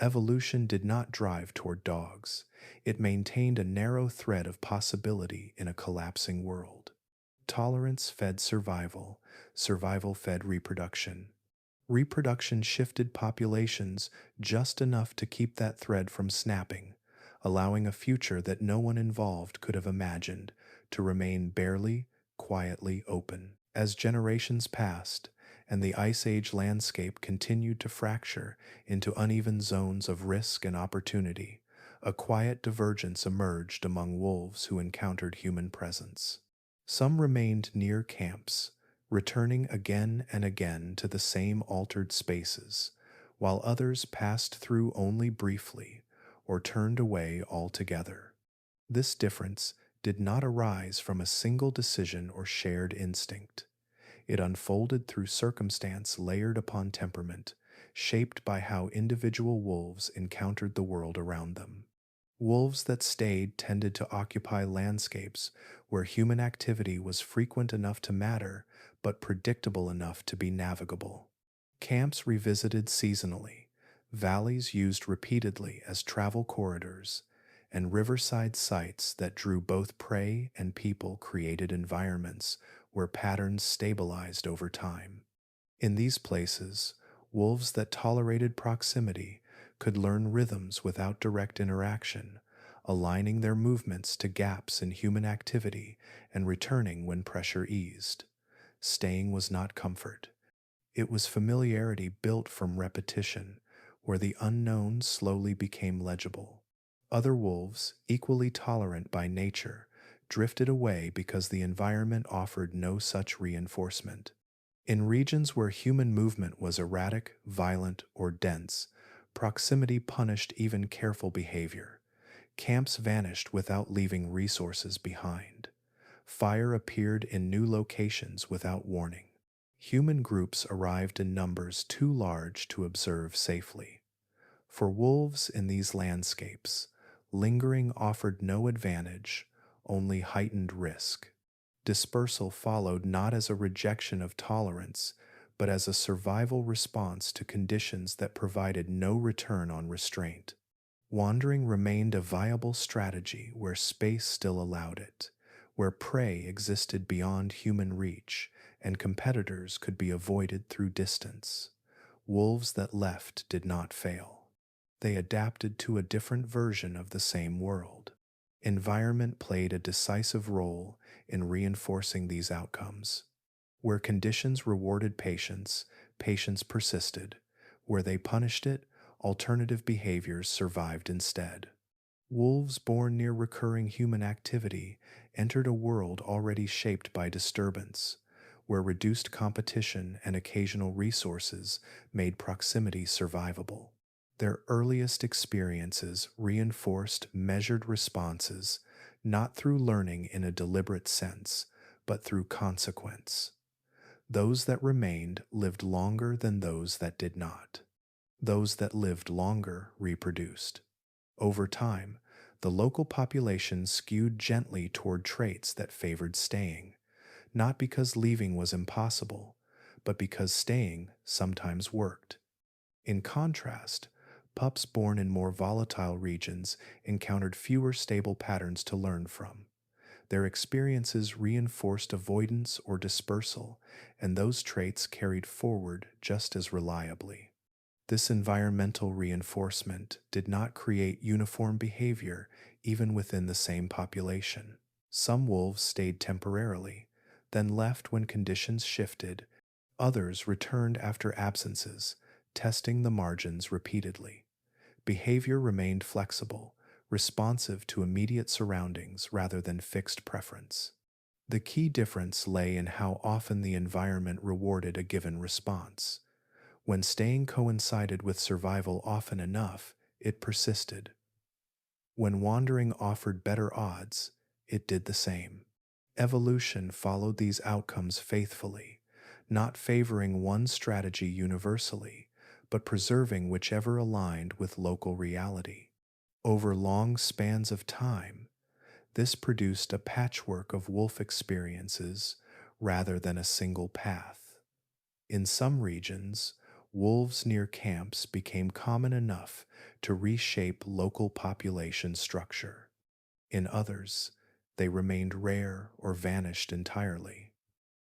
[SPEAKER 1] Evolution did not drive toward dogs. It maintained a narrow thread of possibility in a collapsing world. Tolerance fed survival, survival fed reproduction. Reproduction shifted populations just enough to keep that thread from snapping, allowing a future that no one involved could have imagined to remain barely, quietly open. As generations passed, and the Ice Age landscape continued to fracture into uneven zones of risk and opportunity, a quiet divergence emerged among wolves who encountered human presence. Some remained near camps, returning again and again to the same altered spaces, while others passed through only briefly or turned away altogether. This difference did not arise from a single decision or shared instinct. It unfolded through circumstance layered upon temperament, shaped by how individual wolves encountered the world around them. Wolves that stayed tended to occupy landscapes where human activity was frequent enough to matter, but predictable enough to be navigable. Camps revisited seasonally, valleys used repeatedly as travel corridors, and riverside sites that drew both prey and people created environments where patterns stabilized over time. In these places, wolves that tolerated proximity could learn rhythms without direct interaction, aligning their movements to gaps in human activity and returning when pressure eased. Staying was not comfort. It was familiarity built from repetition, where the unknown slowly became legible. Other wolves, equally tolerant by nature, drifted away because the environment offered no such reinforcement. In regions where human movement was erratic, violent, or dense, proximity punished even careful behavior. Camps vanished without leaving resources behind. Fire appeared in new locations without warning. Human groups arrived in numbers too large to observe safely. For wolves in these landscapes, lingering offered no advantage, only heightened risk. Dispersal followed not as a rejection of tolerance, but as a survival response to conditions that provided no return on restraint. Wandering remained a viable strategy where space still allowed it, where prey existed beyond human reach and competitors could be avoided through distance. Wolves that left did not fail. They adapted to a different version of the same world. Environment played a decisive role in reinforcing these outcomes. Where conditions rewarded patience, patience persisted. Where they punished it, alternative behaviors survived instead. Wolves born near recurring human activity entered a world already shaped by disturbance, where reduced competition and occasional resources made proximity survivable. Their earliest experiences reinforced measured responses, not through learning in a deliberate sense, but through consequence. Those that remained lived longer than those that did not. Those that lived longer reproduced. Over time, the local population skewed gently toward traits that favored staying, not because leaving was impossible, but because staying sometimes worked. In contrast, pups born in more volatile regions encountered fewer stable patterns to learn from. Their experiences reinforced avoidance or dispersal, and those traits carried forward just as reliably. This environmental reinforcement did not create uniform behavior even within the same population. Some wolves stayed temporarily, then left when conditions shifted. Others returned after absences, testing the margins repeatedly. Behavior remained flexible, responsive to immediate surroundings rather than fixed preference. The key difference lay in how often the environment rewarded a given response. When staying coincided with survival often enough, it persisted. When wandering offered better odds, it did the same. Evolution followed these outcomes faithfully, not favoring one strategy universally, but preserving whichever aligned with local reality. Over long spans of time, this produced a patchwork of wolf experiences rather than a single path. In some regions, wolves near camps became common enough to reshape local population structure. In others, they remained rare or vanished entirely.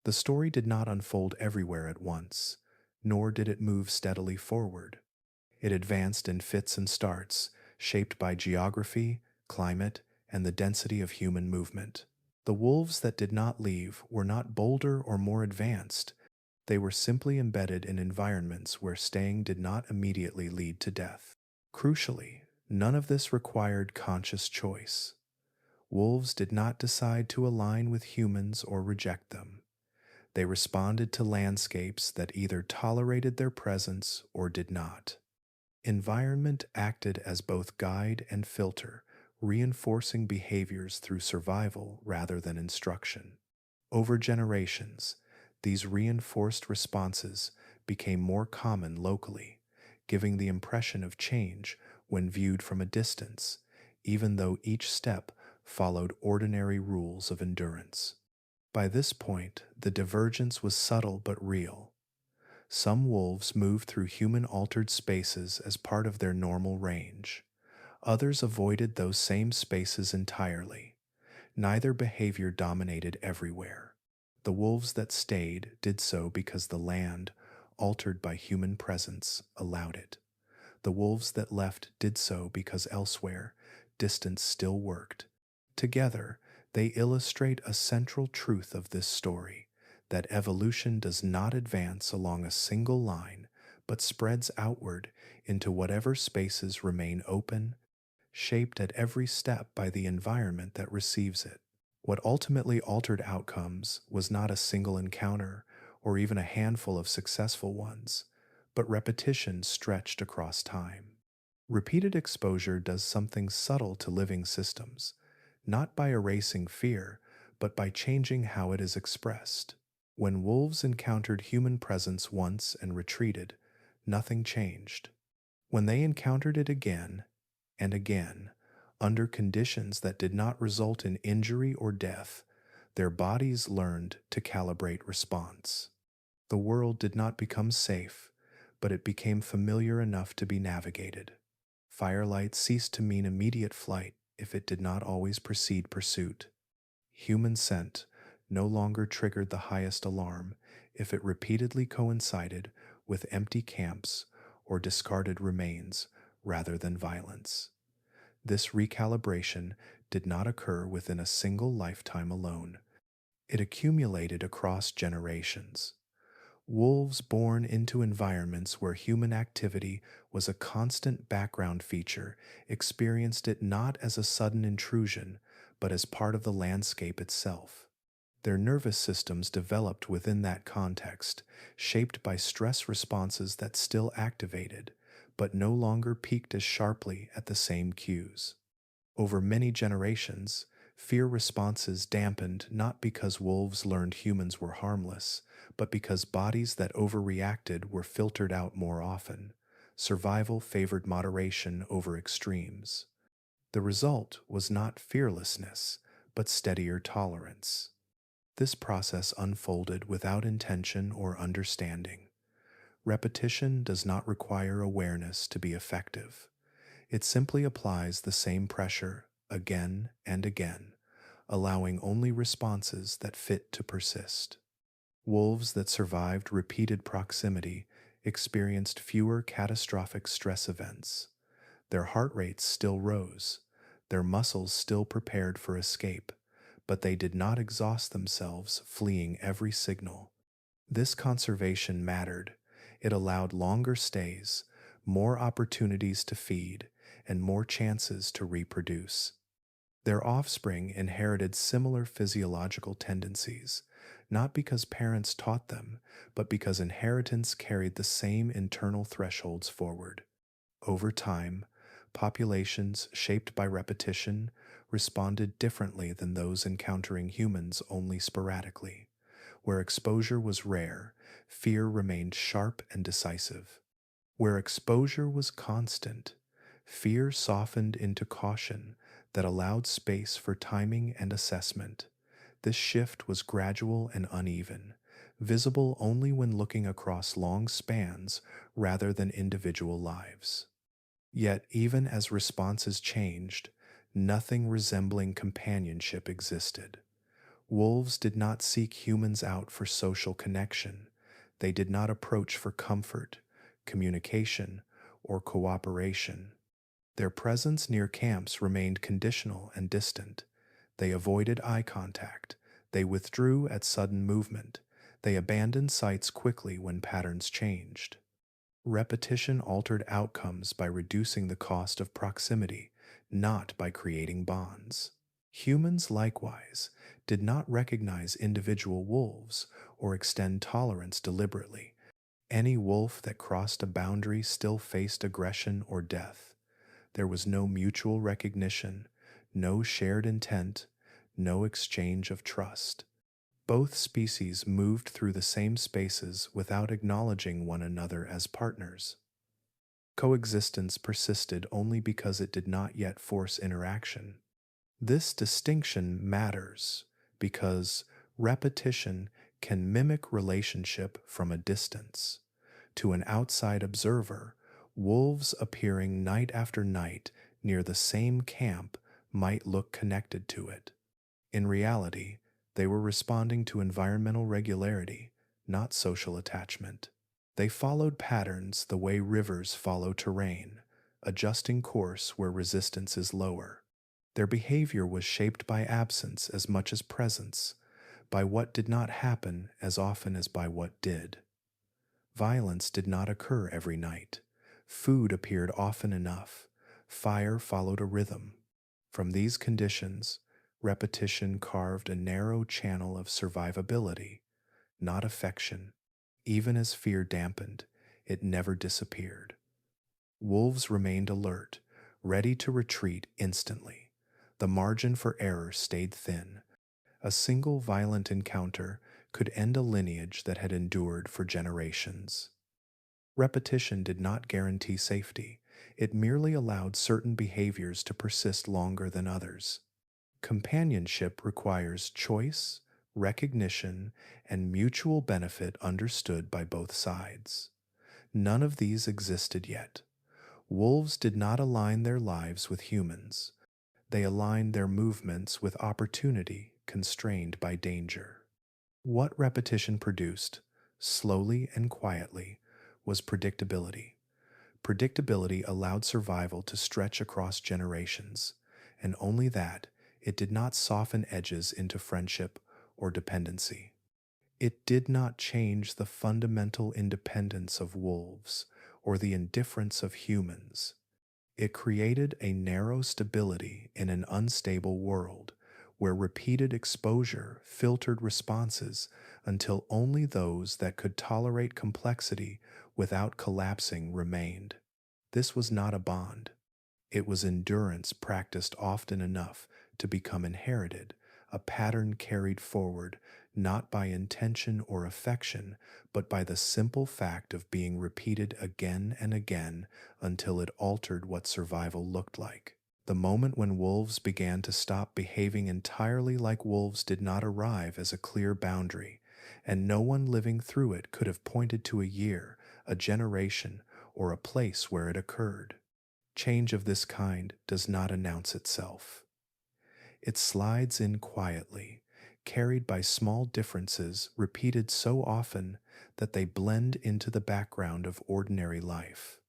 [SPEAKER 1] The story did not unfold everywhere at once, nor did it move steadily forward. It advanced in fits and starts, shaped by geography, climate, and the density of human movement. The wolves that did not leave were not bolder or more advanced. They were simply embedded in environments where staying did not immediately lead to death. Crucially, none of this required conscious choice. Wolves did not decide to align with humans or reject them. They responded to landscapes that either tolerated their presence or did not. Environment acted as both guide and filter, reinforcing behaviors through survival rather than instruction. Over generations, these reinforced responses became more common locally, giving the impression of change when viewed from a distance, even though each step followed ordinary rules of endurance. By this point, the divergence was subtle but real. Some wolves moved through human-altered spaces as part of their normal range. Others avoided those same spaces entirely. Neither behavior dominated everywhere. The wolves that stayed did so because the land, altered by human presence, allowed it. The wolves that left did so because elsewhere, distance still worked. Together, they illustrate a central truth of this story, that evolution does not advance along a single line, but spreads outward into whatever spaces remain open, shaped at every step by the environment that receives it. What ultimately altered outcomes was not a single encounter or even a handful of successful ones, but repetition stretched across time. Repeated exposure does something subtle to living systems, not by erasing fear, but by changing how it is expressed. When wolves encountered human presence once and retreated, nothing changed. When they encountered it again and again, under conditions that did not result in injury or death, their bodies learned to calibrate response. The world did not become safe, but it became familiar enough to be navigated. Firelight ceased to mean immediate flight if it did not always precede pursuit. Human scent no longer triggered the highest alarm if it repeatedly coincided with empty camps or discarded remains rather than violence. This recalibration did not occur within a single lifetime alone. It accumulated across generations. Wolves born into environments where human activity was a constant background feature experienced it not as a sudden intrusion, but as part of the landscape itself. Their nervous systems developed within that context, shaped by stress responses that still activated, but no longer peaked as sharply at the same cues. Over many generations, fear responses dampened not because wolves learned humans were harmless, but because bodies that overreacted were filtered out more often. Survival favored moderation over extremes. The result was not fearlessness, but steadier tolerance. This process unfolded without intention or understanding. Repetition does not require awareness to be effective. It simply applies the same pressure again and again, allowing only responses that fit to persist. Wolves that survived repeated proximity experienced fewer catastrophic stress events. Their heart rates still rose, their muscles still prepared for escape, but they did not exhaust themselves fleeing every signal. This conservation mattered. It allowed longer stays, more opportunities to feed, and more chances to reproduce. Their offspring inherited similar physiological tendencies, not because parents taught them, but because inheritance carried the same internal thresholds forward. Over time, populations shaped by repetition responded differently than those encountering humans only sporadically. Where exposure was rare, fear remained sharp and decisive. Where exposure was constant, fear softened into caution that allowed space for timing and assessment. This shift was gradual and uneven, visible only when looking across long spans rather than individual lives. Yet, even as responses changed, nothing resembling companionship existed. Wolves did not seek humans out for social connection. They did not approach for comfort, communication, or cooperation. Their presence near camps remained conditional and distant. They avoided eye contact. They withdrew at sudden movement. They abandoned sites quickly when patterns changed. Repetition altered outcomes by reducing the cost of proximity, not by creating bonds. Humans, likewise, did not recognize individual wolves or extend tolerance deliberately. Any wolf that crossed a boundary still faced aggression or death. There was no mutual recognition, no shared intent, no exchange of trust. Both species moved through the same spaces without acknowledging one another as partners. Coexistence persisted only because it did not yet force interaction. This distinction matters because repetition can mimic relationship from a distance. To an outside observer, wolves appearing night after night near the same camp might look connected to it. In reality, they were responding to environmental regularity, not social attachment. They followed patterns the way rivers follow terrain, adjusting course where resistance is lower. Their behavior was shaped by absence as much as presence, by what did not happen as often as by what did. Violence did not occur every night. Food appeared often enough. Fire followed a rhythm. From these conditions, repetition carved a narrow channel of survivability, not affection. Even as fear dampened, it never disappeared. Wolves remained alert, ready to retreat instantly. The margin for error stayed thin. A single violent encounter could end a lineage that had endured for generations. Repetition did not guarantee safety. It merely allowed certain behaviors to persist longer than others. Companionship requires choice, recognition, and mutual benefit understood by both sides. None of these existed yet. Wolves did not align their lives with humans. They aligned their movements with opportunity, constrained by danger. What repetition produced, slowly and quietly, was predictability. Predictability allowed survival to stretch across generations, and only that, it did not soften edges into friendship or dependency. It did not change the fundamental independence of wolves or the indifference of humans. It created a narrow stability in an unstable world where repeated exposure filtered responses until only those that could tolerate complexity without collapsing remained. This was not a bond. It was endurance practiced often enough to become inherited, a pattern carried forward not by intention or affection, but by the simple fact of being repeated again and again until it altered what survival looked like. The moment when wolves began to stop behaving entirely like wolves did not arrive as a clear boundary, and no one living through it could have pointed to a year, a generation, or a place where it occurred. Change of this kind does not announce itself. It slides in quietly, carried by small differences repeated so often that they blend into the background of ordinary life.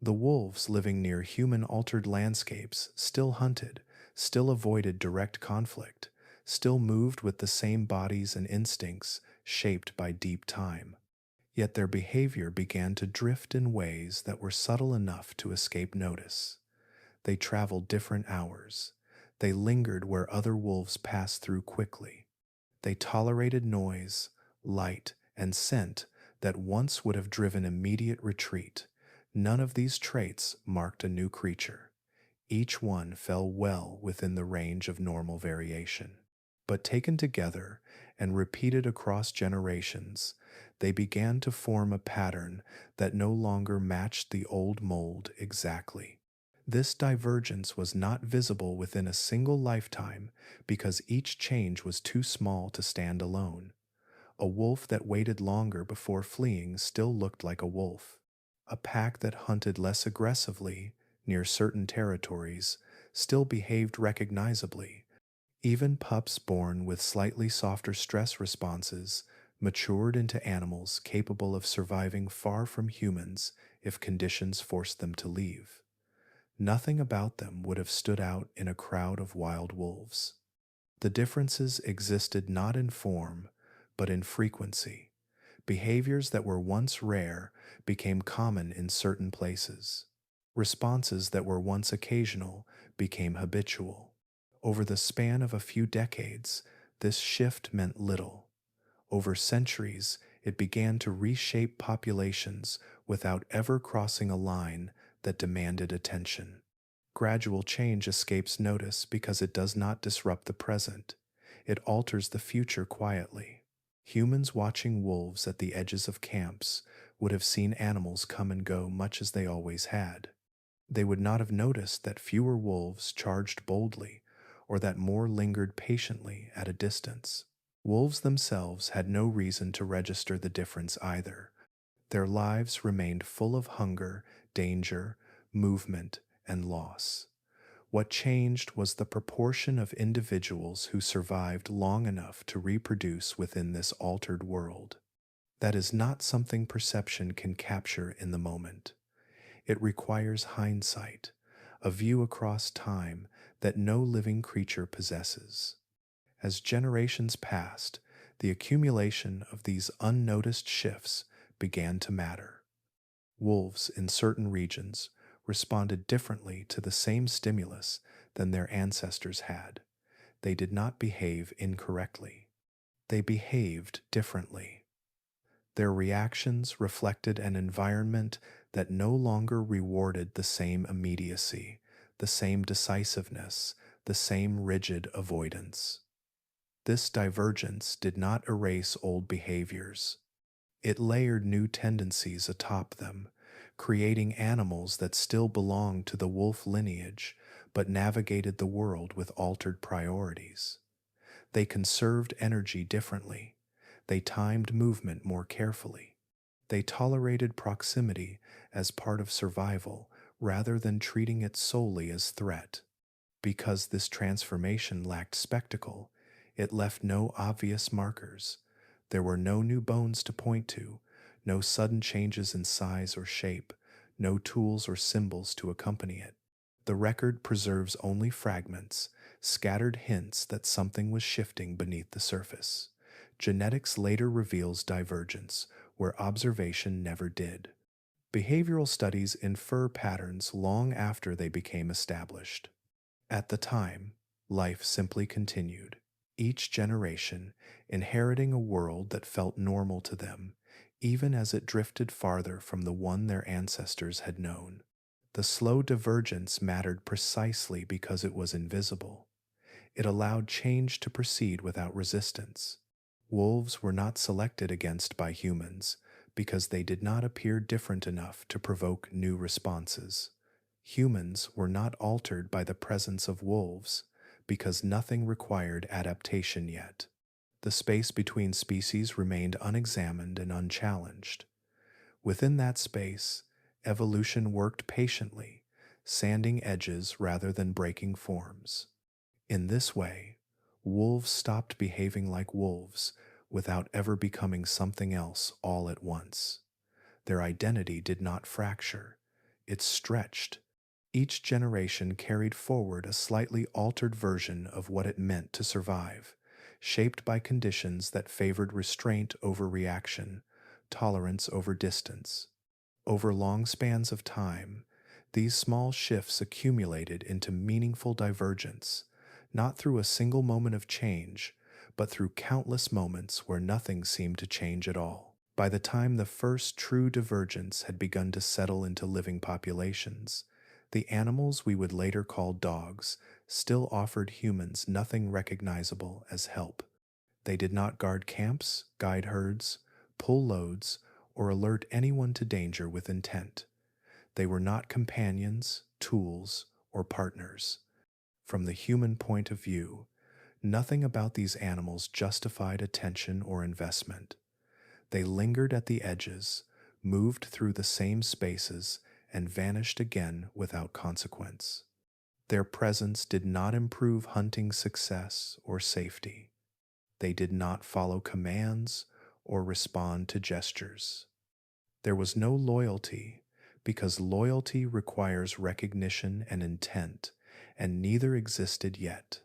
[SPEAKER 1] The wolves living near human-altered landscapes still hunted, still avoided direct conflict, still moved with the same bodies and instincts shaped by deep time. Yet their behavior began to drift in ways that were subtle enough to escape notice. They traveled different hours. They lingered where other wolves passed through quickly. They tolerated noise, light, and scent that once would have driven immediate retreat. None of these traits marked a new creature. Each one fell well within the range of normal variation. But taken together and repeated across generations, they began to form a pattern that no longer matched the old mold exactly. This divergence was not visible within a single lifetime because each change was too small to stand alone. A wolf that waited longer before fleeing still looked like a wolf. A pack that hunted less aggressively near certain territories still behaved recognizably. Even pups born with slightly softer stress responses matured into animals capable of surviving far from humans if conditions forced them to leave. Nothing about them would have stood out in a crowd of wild wolves. The differences existed not in form, but in frequency. Behaviors that were once rare became common in certain places. Responses that were once occasional became habitual. Over the span of a few decades, this shift meant little. Over centuries, it began to reshape populations without ever crossing a line that demanded attention. Gradual change escapes notice because it does not disrupt the present. It alters the future quietly. Humans watching wolves at the edges of camps would have seen animals come and go much as they always had. They would not have noticed that fewer wolves charged boldly or that more lingered patiently at a distance. Wolves themselves had no reason to register the difference either. Their lives remained full of hunger, danger, movement, and loss. What changed was the proportion of individuals who survived long enough to reproduce within this altered world. That is not something perception can capture in the moment. It requires hindsight, a view across time that no living creature possesses. As generations passed, the accumulation of these unnoticed shifts began to matter. Wolves in certain regions responded differently to the same stimulus than their ancestors had. They did not behave incorrectly. They behaved differently. Their reactions reflected an environment that no longer rewarded the same immediacy, the same decisiveness, the same rigid avoidance. This divergence did not erase old behaviors. It layered new tendencies atop them, creating animals that still belonged to the wolf lineage but navigated the world with altered priorities. They conserved energy differently. They timed movement more carefully. They tolerated proximity as part of survival rather than treating it solely as threat. Because this transformation lacked spectacle, It left no obvious markers. There were no new bones to point to, no sudden changes in size or shape, no tools or symbols to accompany it. The record preserves only fragments, scattered hints that something was shifting beneath the surface. Genetics later reveals divergence, where observation never did. Behavioral studies infer patterns long after they became established. At the time, life simply continued, each generation inheriting a world that felt normal to them, even as it drifted farther from the one their ancestors had known. The slow divergence mattered precisely because it was invisible. It allowed change to proceed without resistance. Wolves were not selected against by humans because they did not appear different enough to provoke new responses. Humans were not altered by the presence of wolves because nothing required adaptation yet. The space between species remained unexamined and unchallenged. Within that space, evolution worked patiently, sanding edges rather than breaking forms. In this way, wolves stopped behaving like wolves without ever becoming something else all at once. Their identity did not fracture, it stretched. Each generation carried forward a slightly altered version of what it meant to survive, shaped by conditions that favored restraint over reaction, tolerance over distance. Over long spans of time, these small shifts accumulated into meaningful divergence, not through a single moment of change, but through countless moments where nothing seemed to change at all. By the time the first true divergence had begun to settle into living populations, the animals we would later call dogs still offered humans nothing recognizable as help. They did not guard camps, guide herds, pull loads, or alert anyone to danger with intent. They were not companions, tools, or partners. From the human point of view, nothing about these animals justified attention or investment. They lingered at the edges, moved through the same spaces, and vanished again without consequence. Their presence did not improve hunting success or safety. They did not follow commands or respond to gestures. There was no loyalty, because loyalty requires recognition and intent, and neither existed yet.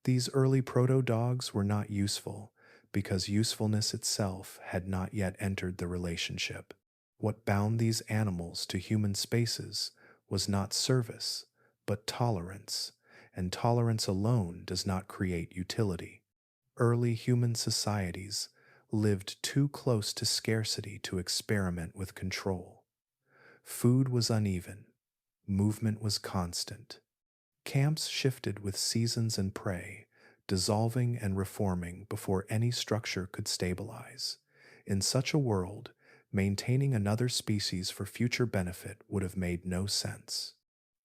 [SPEAKER 1] These early proto-dogs were not useful, because usefulness itself had not yet entered the relationship. What bound these animals to human spaces was not service, but tolerance, and tolerance alone does not create utility. Early human societies lived too close to scarcity to experiment with control. Food was uneven, movement was constant. Camps shifted with seasons and prey, dissolving and reforming before any structure could stabilize. In such a world, maintaining another species for future benefit would have made no sense.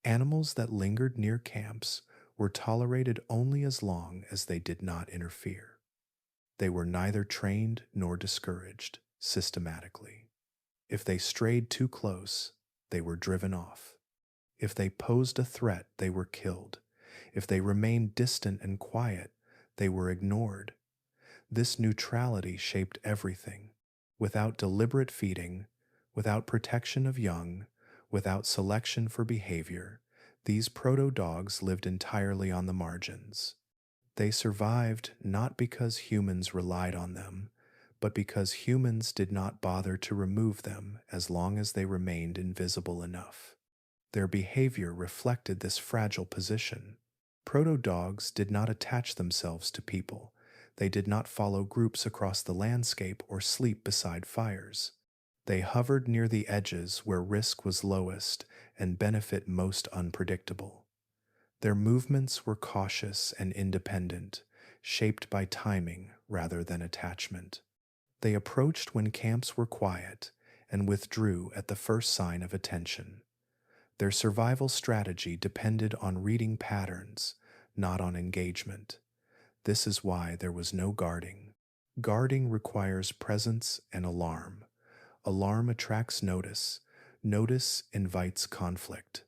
[SPEAKER 1] Animals that lingered near camps were tolerated only as long as they did not interfere. They were neither trained nor discouraged systematically. If they strayed too close, they were driven off. If they posed a threat, they were killed. If they remained distant and quiet, they were ignored. This neutrality shaped everything. Without deliberate feeding, without protection of young, without selection for behavior, these proto-dogs lived entirely on the margins. They survived not because humans relied on them, but because humans did not bother to remove them as long as they remained invisible enough. Their behavior reflected this fragile position. Proto-dogs did not attach themselves to people. They did not follow groups across the landscape or sleep beside fires. They hovered near the edges where risk was lowest and benefit most unpredictable. Their movements were cautious and independent, shaped by timing rather than attachment. They approached when camps were quiet and withdrew at the first sign of attention. Their survival strategy depended on reading patterns, not on engagement. This is why there was no guarding. Guarding requires presence and alarm. Alarm attracts notice. Notice invites conflict.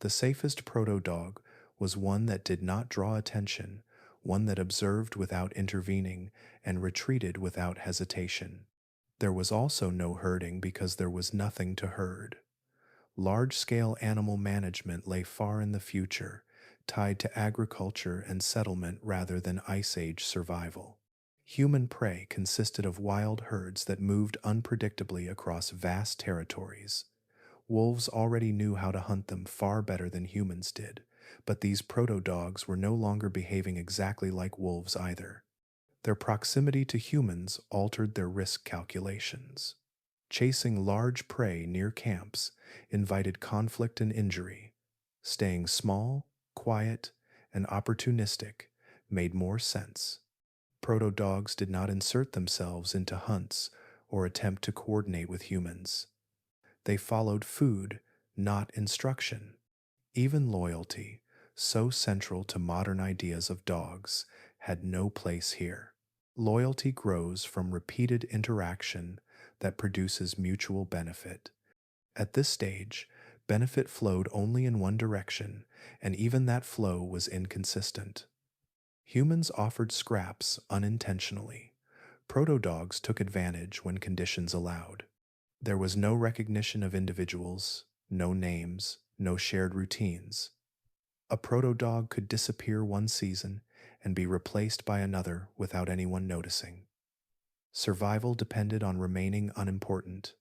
[SPEAKER 1] The safest proto-dog was one that did not draw attention, one that observed without intervening and retreated without hesitation. There was also no herding because there was nothing to herd. Large-scale animal management lay far in the future, tied to agriculture and settlement rather than Ice Age survival. Human prey consisted of wild herds that moved unpredictably across vast territories. Wolves already knew how to hunt them far better than humans did, but these proto-dogs were no longer behaving exactly like wolves either. Their proximity to humans altered their risk calculations. Chasing large prey near camps invited conflict and injury. Staying small, quiet, and opportunistic made more sense. Proto-dogs did not insert themselves into hunts or attempt to coordinate with humans. They followed food, not instruction. Even loyalty, so central to modern ideas of dogs, had no place here. Loyalty grows from repeated interaction that produces mutual benefit. At this stage, benefit flowed only in one direction, and even that flow was inconsistent. Humans offered scraps unintentionally. Proto-dogs took advantage when conditions allowed. There was no recognition of individuals, no names, no shared routines. A proto-dog could disappear one season and be replaced by another without anyone noticing. Survival depended on remaining unimportant.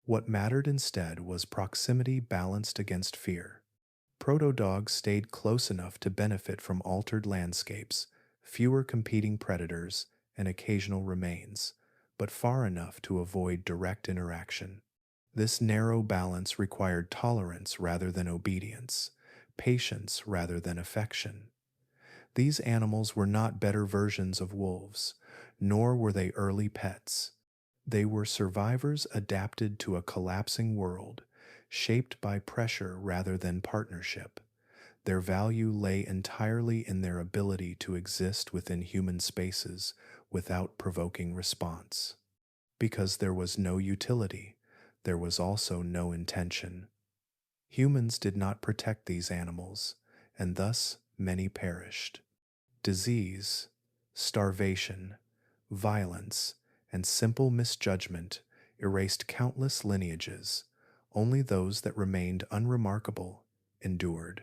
[SPEAKER 1] What mattered instead was proximity balanced against fear. Proto-dogs stayed close enough to benefit from altered landscapes, fewer competing predators, and occasional remains, but far enough to avoid direct interaction. This narrow balance required tolerance rather than obedience, patience rather than affection. These animals were not better versions of wolves, nor were they early pets. They were survivors adapted to a collapsing world, shaped by pressure rather than partnership. Their value lay entirely in their ability to exist within human spaces without provoking response. Because there was no utility, there was also no intention. Humans did not protect these animals, and thus many perished. Disease, starvation, violence, and simple misjudgment erased countless lineages. Only those that remained unremarkable endured.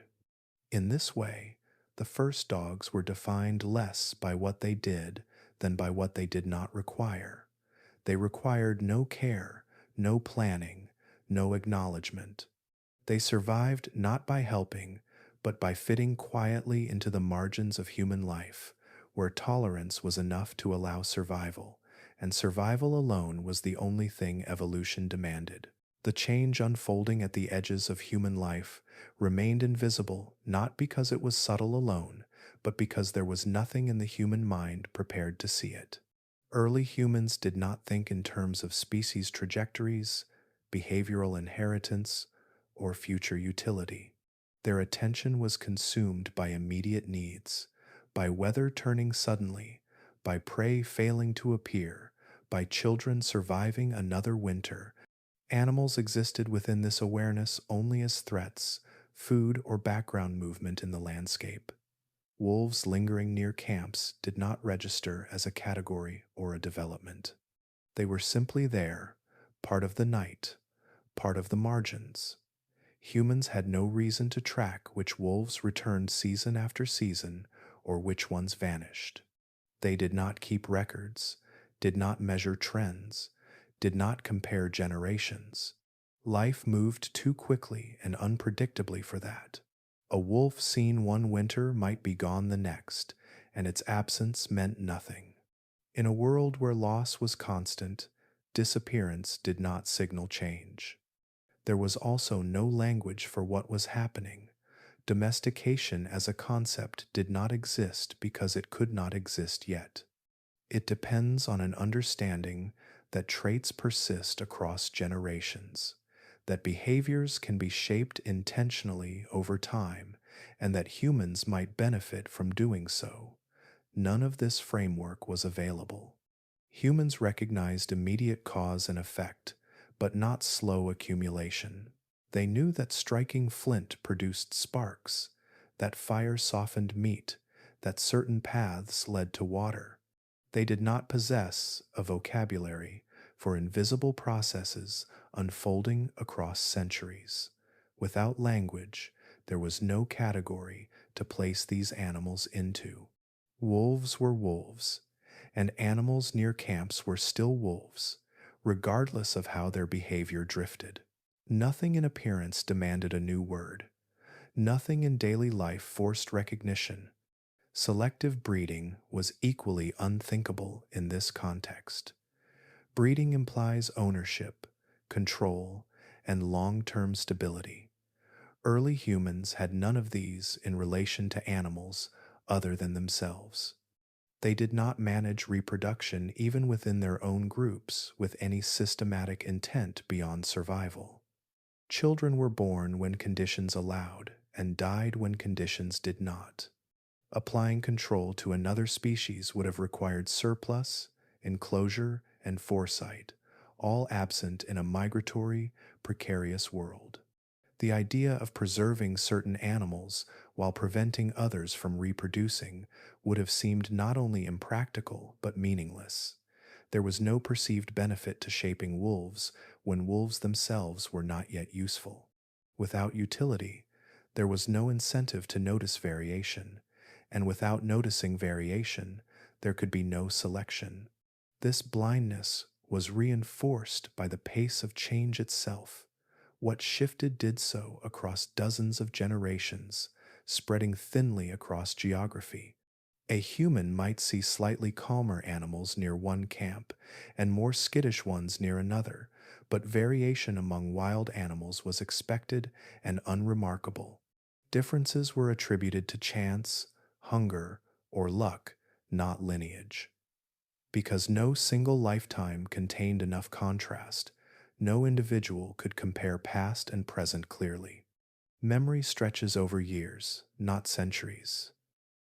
[SPEAKER 1] In this way, the first dogs were defined less by what they did than by what they did not require. They required no care, no planning, no acknowledgement. They survived not by helping, but by fitting quietly into the margins of human life, where tolerance was enough to allow survival, and survival alone was the only thing evolution demanded. The change unfolding at the edges of human life remained invisible not because it was subtle alone, but because there was nothing in the human mind prepared to see it. Early humans did not think in terms of species trajectories, behavioral inheritance, or future utility. Their attention was consumed by immediate needs, by weather turning suddenly, by prey failing to appear, by children surviving another winter. Animals existed within this awareness only as threats, food, or background movement in the landscape. Wolves lingering near camps did not register as a category or a development. They were simply there, part of the night, part of the margins. Humans had no reason to track which wolves returned season after season or which ones vanished. They did not keep records, did not measure trends, did not compare generations. Life moved too quickly and unpredictably for that. A wolf seen one winter might be gone the next, and its absence meant nothing. In a world where loss was constant, disappearance did not signal change. There was also no language for what was happening. Domestication as a concept did not exist because it could not exist yet. It depends on an understanding that traits persist across generations, that behaviors can be shaped intentionally over time, and that humans might benefit from doing so. None of this framework was available. Humans recognized immediate cause and effect, but not slow accumulation. They knew that striking flint produced sparks, that fire softened meat, that certain paths led to water. They did not possess a vocabulary for invisible processes unfolding across centuries. Without language, there was no category to place these animals into. Wolves were wolves, and animals near camps were still wolves, regardless of how their behavior drifted. Nothing in appearance demanded a new word. Nothing in daily life forced recognition. Selective breeding was equally unthinkable in this context. Breeding implies ownership, control, and long-term stability. Early humans had none of these in relation to animals other than themselves. They did not manage reproduction even within their own groups with any systematic intent beyond survival. Children were born when conditions allowed and died when conditions did not. Applying control to another species would have required surplus, enclosure, and foresight, all absent in a migratory, precarious world. The idea of preserving certain animals while preventing others from reproducing would have seemed not only impractical but meaningless. There was no perceived benefit to shaping wolves when wolves themselves were not yet useful. Without utility, there was no incentive to notice variation, and without noticing variation, there could be no selection. This blindness was reinforced by the pace of change itself. What shifted did so across dozens of generations, spreading thinly across geography. A human might see slightly calmer animals near one camp and more skittish ones near another, but variation among wild animals was expected and unremarkable. Differences were attributed to chance, hunger, or luck, not lineage. Because no single lifetime contained enough contrast, no individual could compare past and present clearly. Memory stretches over years, not centuries.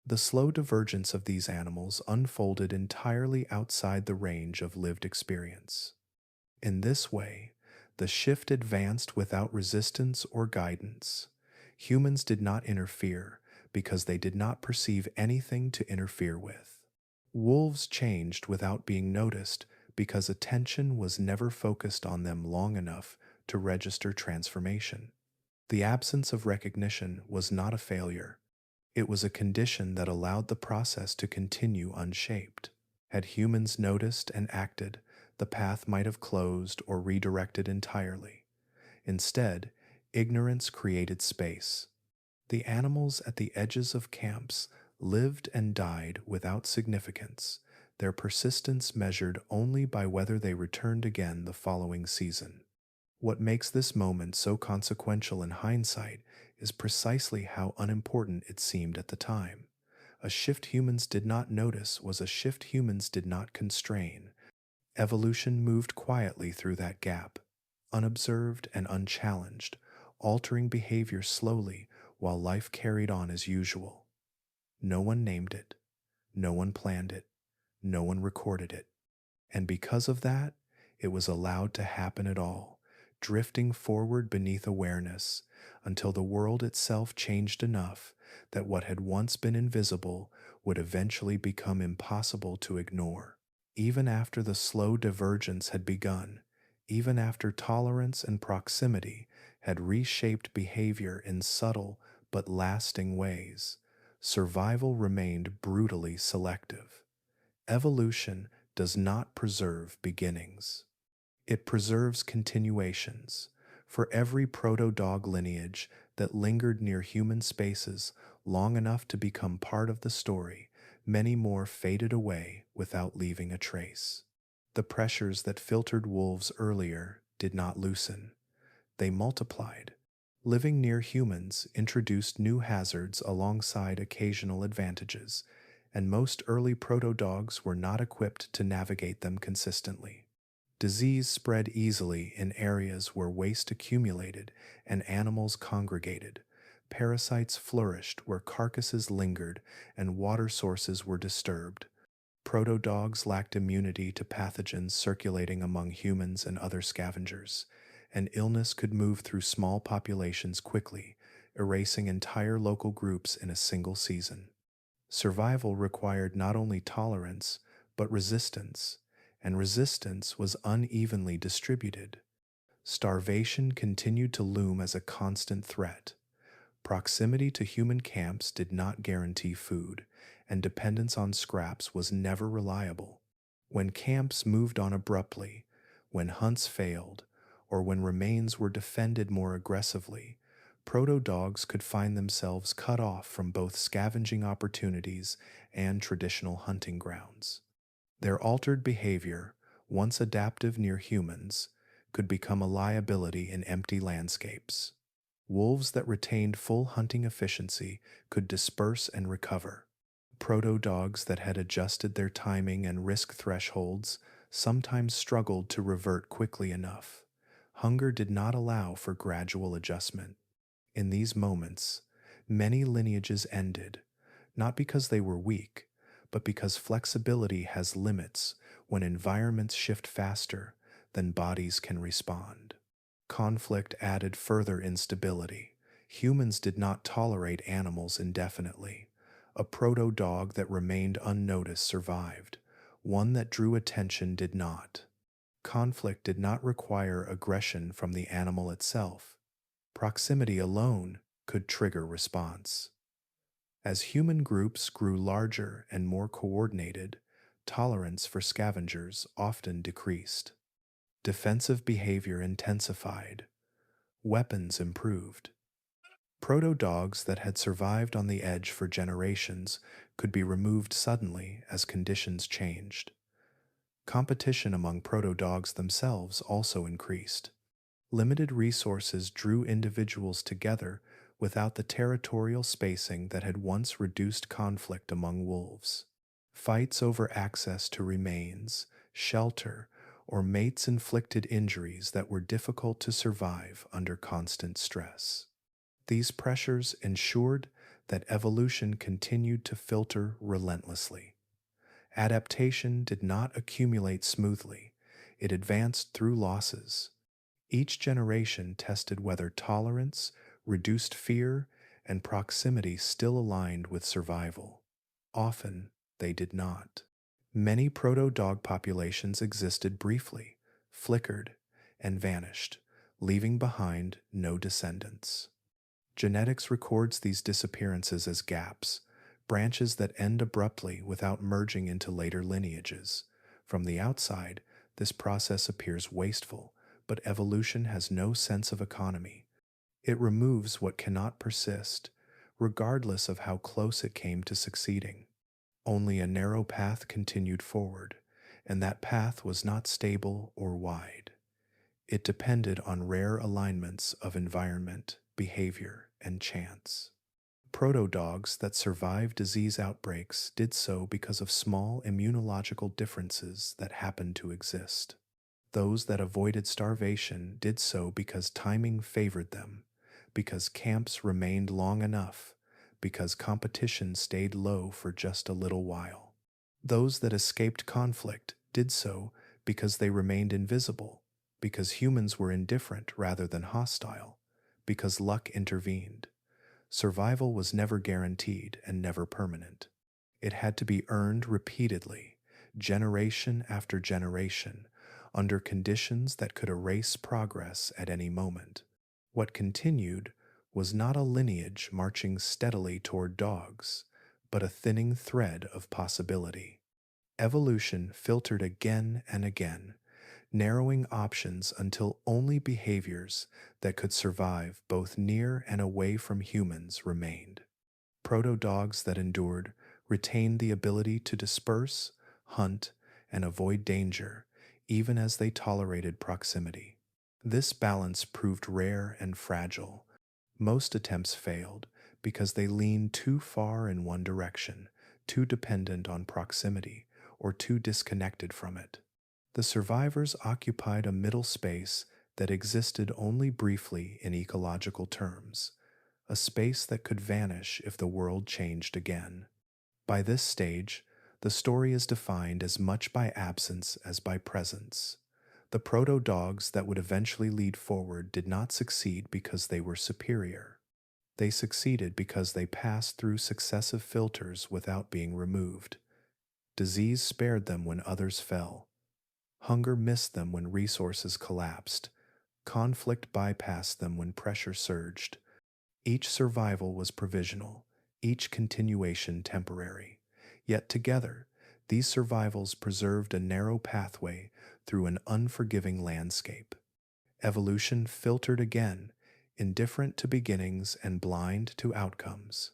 [SPEAKER 1] The slow divergence of these animals unfolded entirely outside the range of lived experience. In this way, the shift advanced without resistance or guidance. Humans did not interfere because they did not perceive anything to interfere with. Wolves changed without being noticed because attention was never focused on them long enough to register transformation. The absence of recognition was not a failure. It was a condition that allowed the process to continue unshaped. Had humans noticed and acted, the path might have closed or redirected entirely. Instead, ignorance created space. The animals at the edges of camps lived and died without significance, their persistence measured only by whether they returned again the following season. What makes this moment so consequential in hindsight is precisely how unimportant it seemed at the time. A shift humans did not notice was a shift humans did not constrain. Evolution moved quietly through that gap, unobserved and unchallenged, altering behavior slowly while life carried on as usual. No one named it, no one planned it, no one recorded it. And because of that, it was allowed to happen at all, drifting forward beneath awareness until the world itself changed enough that what had once been invisible would eventually become impossible to ignore. Even after the slow divergence had begun, even after tolerance and proximity had reshaped behavior in subtle but lasting ways, survival remained brutally selective. Evolution does not preserve beginnings. It preserves continuations. For every proto-dog lineage that lingered near human spaces long enough to become part of the story, many more faded away without leaving a trace. The pressures that filtered wolves earlier did not loosen. They multiplied. Living near humans introduced new hazards alongside occasional advantages, and most early proto-dogs were not equipped to navigate them consistently. Disease spread easily in areas where waste accumulated and animals congregated. Parasites flourished where carcasses lingered and water sources were disturbed. Proto-dogs lacked immunity to pathogens circulating among humans and other scavengers, and illness could move through small populations quickly, erasing entire local groups in a single season. Survival required not only tolerance, but resistance, and resistance was unevenly distributed. Starvation continued to loom as a constant threat. Proximity to human camps did not guarantee food, and dependence on scraps was never reliable. When camps moved on abruptly, when hunts failed, or when remains were defended more aggressively, proto-dogs could find themselves cut off from both scavenging opportunities and traditional hunting grounds. Their altered behavior, once adaptive near humans, could become a liability in empty landscapes. Wolves that retained full hunting efficiency could disperse and recover. Proto-dogs that had adjusted their timing and risk thresholds sometimes struggled to revert quickly enough. Hunger did not allow for gradual adjustment. In these moments, many lineages ended, not because they were weak, but because flexibility has limits when environments shift faster than bodies can respond. Conflict added further instability. Humans did not tolerate animals indefinitely. A proto-dog that remained unnoticed survived. One that drew attention did not. Conflict did not require aggression from the animal itself. Proximity alone could trigger response. As human groups grew larger and more coordinated, tolerance for scavengers often decreased. Defensive behavior intensified. Weapons improved. Proto-dogs that had survived on the edge for generations could be removed suddenly as conditions changed. Competition among proto-dogs themselves also increased. Limited resources drew individuals together without the territorial spacing that had once reduced conflict among wolves. Fights over access to remains, shelter, or mates inflicted injuries that were difficult to survive under constant stress. These pressures ensured that evolution continued to filter relentlessly. Adaptation did not accumulate smoothly, it advanced through losses. Each generation tested whether tolerance, reduced fear, and proximity still aligned with survival. Often, they did not. Many proto-dog populations existed briefly, flickered, and vanished, leaving behind no descendants. Genetics records these disappearances as gaps, branches that end abruptly without merging into later lineages. From the outside, this process appears wasteful, but evolution has no sense of economy. It removes what cannot persist, regardless of how close it came to succeeding. Only a narrow path continued forward, and that path was not stable or wide. It depended on rare alignments of environment, behavior, and chance. Proto-dogs that survived disease outbreaks did so because of small immunological differences that happened to exist. Those that avoided starvation did so because timing favored them, because camps remained long enough, because competition stayed low for just a little while. Those that escaped conflict did so because they remained invisible, because humans were indifferent rather than hostile, because luck intervened. Survival was never guaranteed and never permanent. It had to be earned repeatedly, generation after generation, under conditions that could erase progress at any moment. What continued was not a lineage marching steadily toward dogs, but a thinning thread of possibility. Evolution filtered again and again, narrowing options until only behaviors that could survive both near and away from humans remained. Proto-dogs that endured retained the ability to disperse, hunt, and avoid danger, even as they tolerated proximity. This balance proved rare and fragile. Most attempts failed because they leaned too far in one direction, too dependent on proximity, or too disconnected from it. The survivors occupied a middle space that existed only briefly in ecological terms, a space that could vanish if the world changed again. By this stage, the story is defined as much by absence as by presence. The proto-dogs that would eventually lead forward did not succeed because they were superior. They succeeded because they passed through successive filters without being removed. Disease spared them when others fell. Hunger missed them when resources collapsed. Conflict bypassed them when pressure surged. Each survival was provisional, each continuation temporary. Yet together, these survivals preserved a narrow pathway through an unforgiving landscape. Evolution filtered again, indifferent to beginnings and blind to outcomes.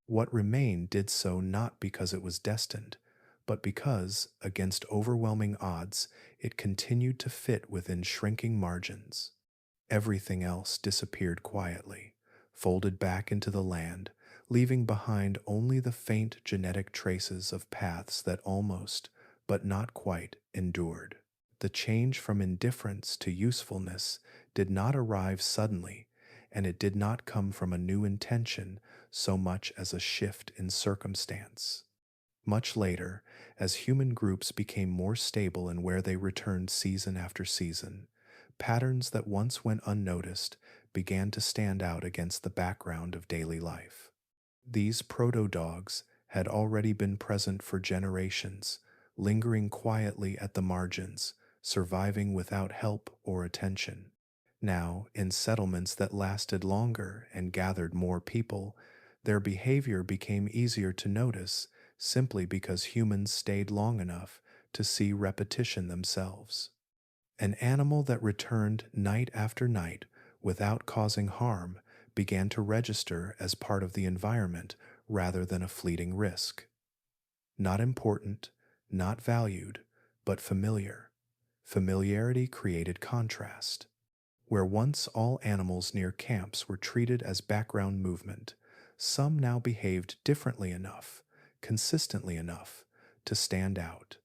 [SPEAKER 1] What remained did so not because it was destined, but because, against overwhelming odds, it continued to fit within shrinking margins. Everything else disappeared quietly, folded back into the land, leaving behind only the faint genetic traces of paths that almost, but not quite, endured. The change from indifference to usefulness did not arrive suddenly, and it did not come from a new intention so much as a shift in circumstance. Much later, as human groups became more stable in where they returned season after season, patterns that once went unnoticed began to stand out against the background of daily life. These proto-dogs had already been present for generations, lingering quietly at the margins, surviving without help or attention. Now, in settlements that lasted longer and gathered more people, their behavior became easier to notice simply because humans stayed long enough to see repetition themselves. An animal that returned night after night without causing harm began to register as part of the environment rather than a fleeting risk. Not important, not valued, but familiar. Familiarity created contrast. Where once all animals near camps were treated as background movement, some now behaved differently enough, consistently enough, to stand out.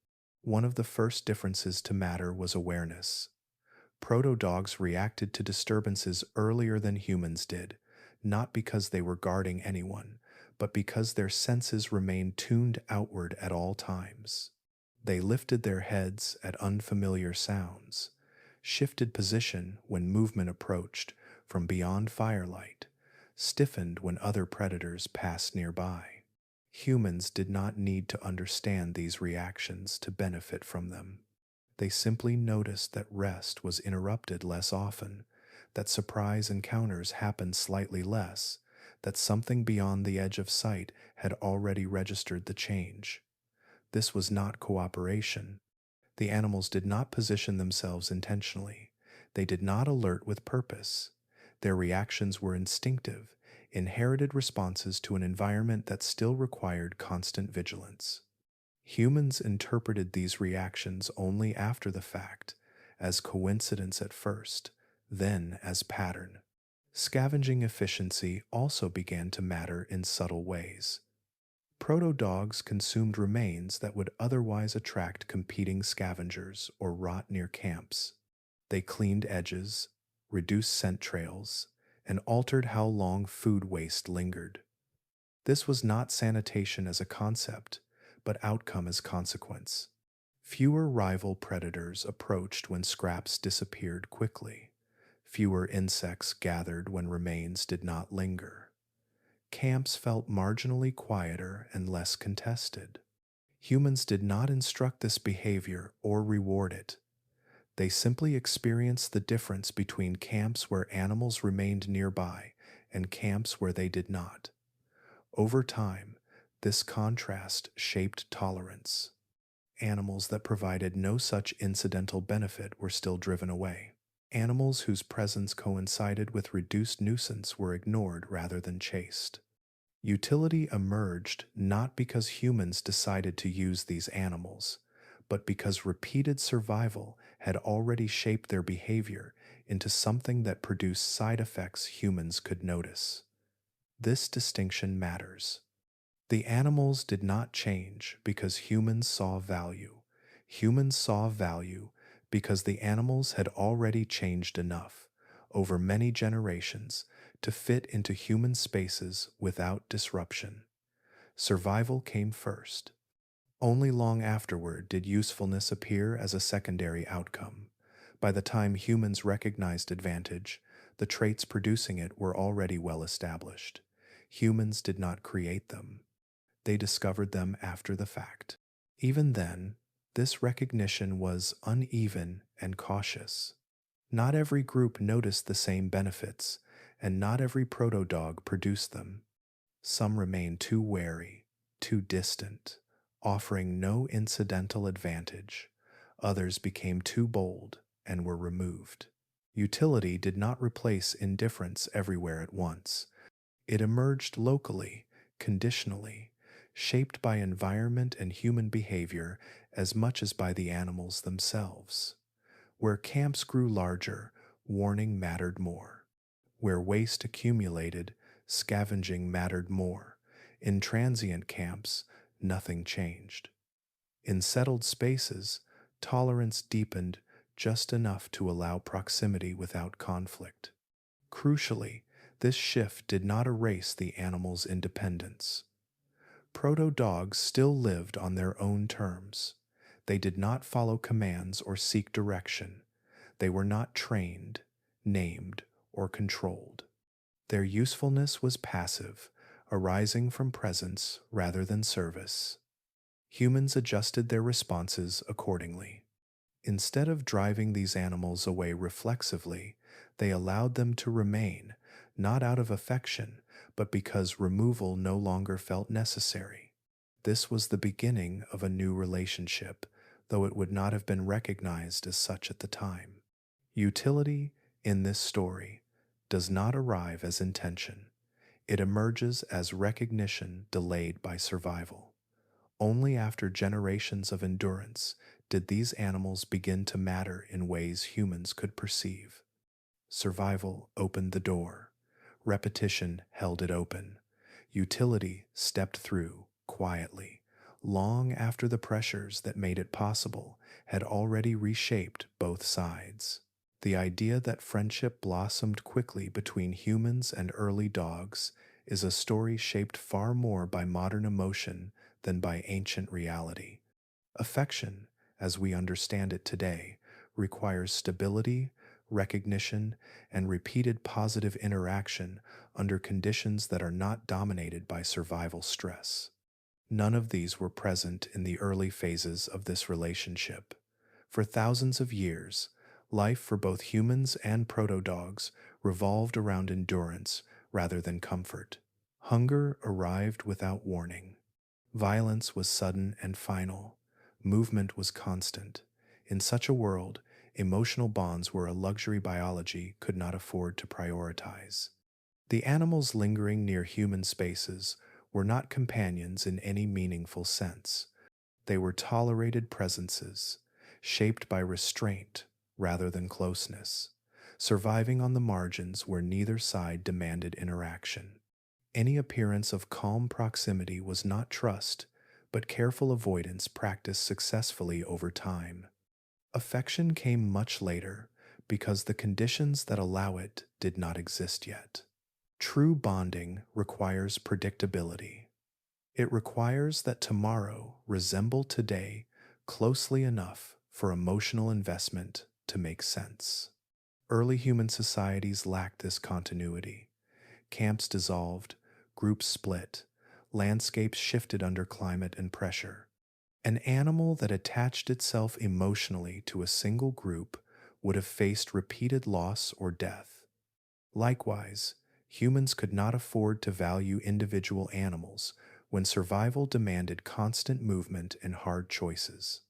[SPEAKER 1] One of the first differences to matter was awareness. Proto-dogs reacted to disturbances earlier than humans did, not because they were guarding anyone, but because their senses remained tuned outward at all times. They lifted their heads at unfamiliar sounds, shifted position when movement approached from beyond firelight, stiffened when other predators passed nearby. Humans did not need to understand these reactions to benefit from them. They simply noticed that rest was interrupted less often, that surprise encounters happened slightly less, that something beyond the edge of sight had already registered the change. This was not cooperation. The animals did not position themselves intentionally. They did not alert with purpose. Their reactions were instinctive, inherited responses to an environment that still required constant vigilance. Humans interpreted these reactions only after the fact, as coincidence at first, then as pattern. Scavenging efficiency also began to matter in subtle ways. Proto-dogs consumed remains that would otherwise attract competing scavengers or rot near camps. They cleaned edges, reduced scent trails, and altered how long food waste lingered. This was not sanitation as a concept, but outcome as consequence. Fewer rival predators approached when scraps disappeared quickly. Fewer insects gathered when remains did not linger. Camps felt marginally quieter and less contested. Humans did not instruct this behavior or reward it. They simply experienced the difference between camps where animals remained nearby and camps where they did not. Over time, this contrast shaped tolerance. Animals that provided no such incidental benefit were still driven away. Animals whose presence coincided with reduced nuisance were ignored rather than chased. Utility emerged not because humans decided to use these animals, but because repeated survival had already shaped their behavior into something that produced side effects humans could notice. This distinction matters. The animals did not change because humans saw value. Humans saw value because the animals had already changed enough, over many generations, to fit into human spaces without disruption. Survival came first. Only long afterward did usefulness appear as a secondary outcome. By the time humans recognized advantage, The traits producing it were already well established. Humans did not create them, they discovered them after the fact. Even then, this recognition was uneven and cautious. Not every group noticed the same benefits, and not every proto-dog produced them. Some remained too wary, too distant, offering no incidental advantage. Others became too bold and were removed. Utility did not replace indifference everywhere at once. It emerged locally, conditionally, shaped by environment and human behavior as much as by the animals themselves. Where camps grew larger, warning mattered more. Where waste accumulated, scavenging mattered more. In transient camps, nothing changed. In settled spaces, tolerance deepened just enough to allow proximity without conflict. Crucially, this shift did not erase the animal's independence. Proto-dogs still lived on their own terms. They did not follow commands or seek direction. They were not trained, named, or controlled. Their usefulness was passive, arising from presence rather than service. Humans adjusted their responses accordingly. Instead of driving these animals away reflexively, they allowed them to remain, not out of affection, but because removal no longer felt necessary. This was the beginning of a new relationship, though it would not have been recognized as such at the time. Utility, in this story, does not arrive as intention. It emerges as recognition delayed by survival. Only after generations of endurance did these animals begin to matter in ways humans could perceive. Survival opened the door. Repetition held it open. Utility stepped through quietly, long after the pressures that made it possible had already reshaped both sides. The idea that friendship blossomed quickly between humans and early dogs is a story shaped far more by modern emotion than by ancient reality. Affection, as we understand it today, requires stability, recognition, and repeated positive interaction under conditions that are not dominated by survival stress. None of these were present in the early phases of this relationship. For thousands of years, life for both humans and proto-dogs revolved around endurance rather than comfort. Hunger arrived without warning. Violence was sudden and final. Movement was constant. In such a world, emotional bonds were a luxury biology could not afford to prioritize. The animals lingering near human spaces were not companions in any meaningful sense. They were tolerated presences, shaped by restraint rather than closeness, surviving on the margins where neither side demanded interaction. Any appearance of calm proximity was not trust, but careful avoidance practiced successfully over time. Affection came much later because the conditions that allow it did not exist yet. True bonding requires predictability. It requires that tomorrow resemble today closely enough for emotional investment to make sense. Early human societies lacked this continuity. Camps dissolved, groups split, landscapes shifted under climate and pressure. An animal that attached itself emotionally to a single group would have faced repeated loss or death. Likewise, humans could not afford to value individual animals when survival demanded constant movement and hard choices.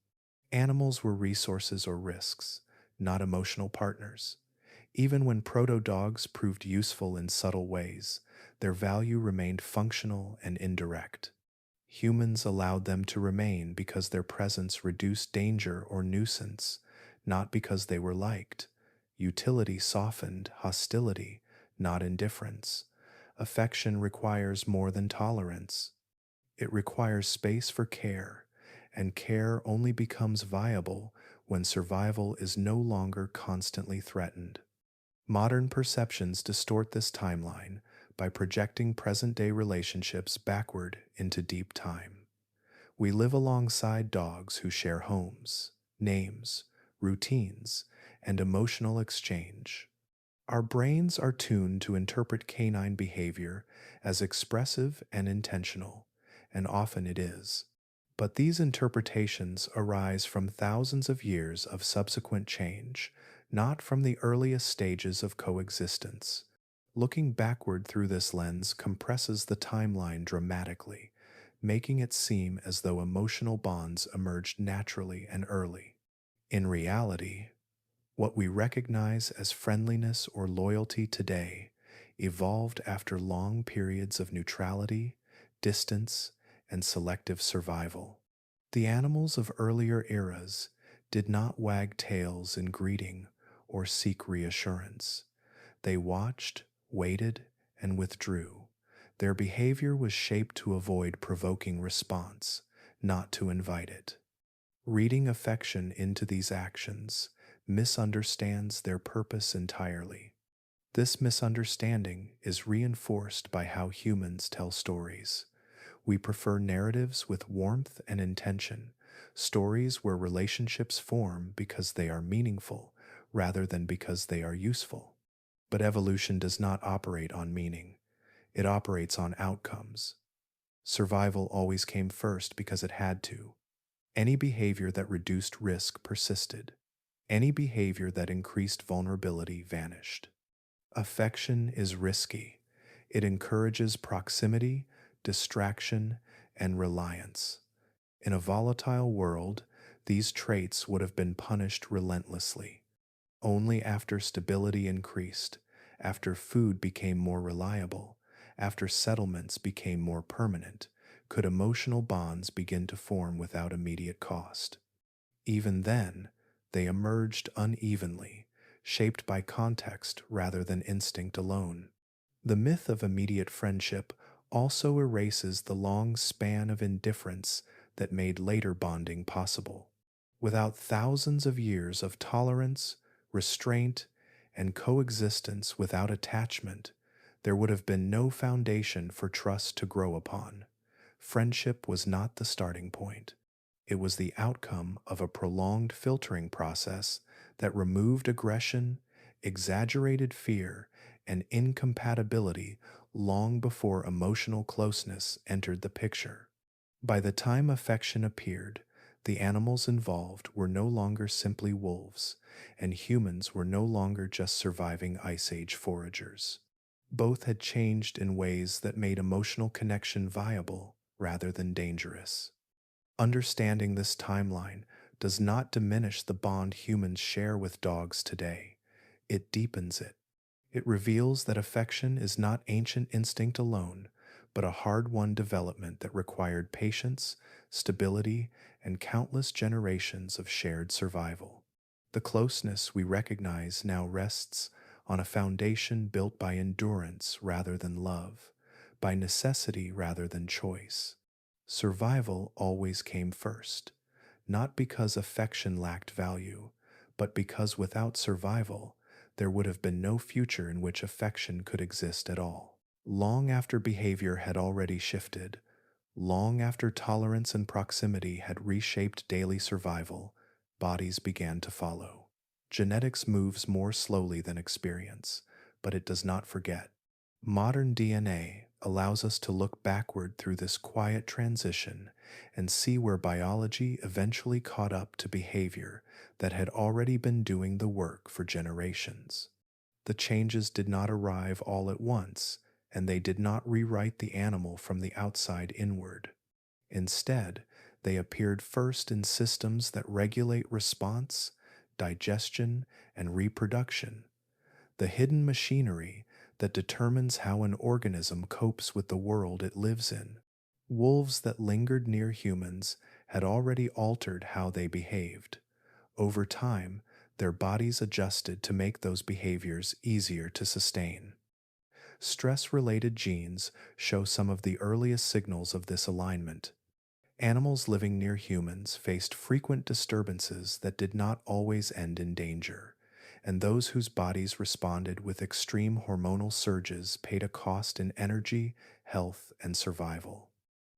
[SPEAKER 1] Animals were resources or risks, not emotional partners. Even when proto-dogs proved useful in subtle ways, their value remained functional and indirect. Humans allowed them to remain because their presence reduced danger or nuisance, not because they were liked. Utility softened hostility, not indifference. Affection requires more than tolerance. It requires space for care, and care only becomes viable when survival is no longer constantly threatened. Modern perceptions distort this timeline by projecting present-day relationships backward into deep time. We live alongside dogs who share homes, names, routines, and emotional exchange. Our brains are tuned to interpret canine behavior as expressive and intentional, and often it is. But these interpretations arise from thousands of years of subsequent change, not from the earliest stages of coexistence. Looking backward through this lens compresses the timeline dramatically, making it seem as though emotional bonds emerged naturally and early. In reality, what we recognize as friendliness or loyalty today evolved after long periods of neutrality, distance, and selective survival. The animals of earlier eras did not wag tails in greeting or seek reassurance. They watched, waited, and withdrew. Their behavior was shaped to avoid provoking response, not to invite it. Reading affection into these actions misunderstands their purpose entirely. This misunderstanding is reinforced by how humans tell stories. We prefer narratives with warmth and intention, stories where relationships form because they are meaningful rather than because they are useful. But evolution does not operate on meaning, it operates on outcomes. Survival always came first because it had to. Any behavior that reduced risk persisted. Any behavior that increased vulnerability vanished. Affection is risky. It encourages proximity, distraction, and reliance. In a volatile world, these traits would have been punished relentlessly. Only after stability increased, after food became more reliable, after settlements became more permanent, could emotional bonds begin to form without immediate cost. Even then, they emerged unevenly, shaped by context rather than instinct alone. The myth of immediate friendship also erases the long span of indifference that made later bonding possible. Without thousands of years of tolerance, restraint, and coexistence without attachment, there would have been no foundation for trust to grow upon. Friendship was not the starting point. It was the outcome of a prolonged filtering process that removed aggression, exaggerated fear, and incompatibility long before emotional closeness entered the picture. By the time affection appeared, the animals involved were no longer simply wolves, and humans were no longer just surviving Ice Age foragers. Both had changed in ways that made emotional connection viable rather than dangerous. Understanding this timeline does not diminish the bond humans share with dogs today. It deepens it. It reveals that affection is not ancient instinct alone, but a hard-won development that required patience, stability, and countless generations of shared survival. The closeness we recognize now rests on a foundation built by endurance rather than love, by necessity rather than choice. Survival always came first, not because affection lacked value, but because without survival, there would have been no future in which affection could exist at all. Long after behavior had already shifted, long after tolerance and proximity had reshaped daily survival, bodies began to follow. Genetics moves more slowly than experience, but it does not forget. Modern DNA allows us to look backward through this quiet transition and see where biology eventually caught up to behavior that had already been doing the work for generations. The changes did not arrive all at once, and they did not rewrite the animal from the outside inward. Instead, they appeared first in systems that regulate response, digestion, and reproduction, the hidden machinery that determines how an organism copes with the world it lives in. Wolves that lingered near humans had already altered how they behaved. Over time, their bodies adjusted to make those behaviors easier to sustain. Stress-related genes show some of the earliest signals of this alignment. Animals living near humans faced frequent disturbances that did not always end in danger, and those whose bodies responded with extreme hormonal surges paid a cost in energy, health, and survival.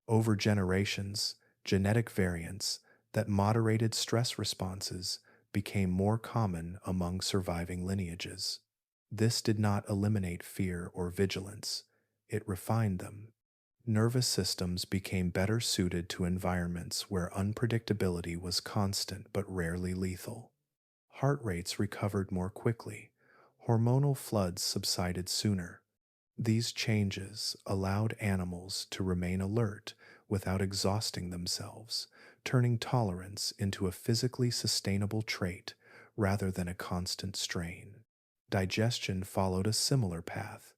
[SPEAKER 1] Over generations, genetic variants that moderated stress responses became more common among surviving lineages. This did not eliminate fear or vigilance, it refined them. Nervous systems became better suited to environments where unpredictability was constant but rarely lethal. Heart rates recovered more quickly. Hormonal floods subsided sooner. These changes allowed animals to remain alert without exhausting themselves, turning tolerance into a physically sustainable trait rather than a constant strain. Digestion followed a similar path.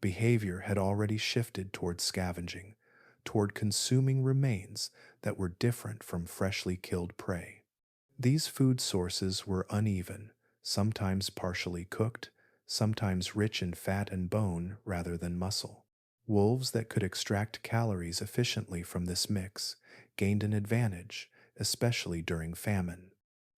[SPEAKER 1] Behavior had already shifted toward scavenging, toward consuming remains that were different from freshly killed prey. These food sources were uneven, sometimes partially cooked, sometimes rich in fat and bone rather than muscle. Wolves that could extract calories efficiently from this mix gained an advantage, especially during famine.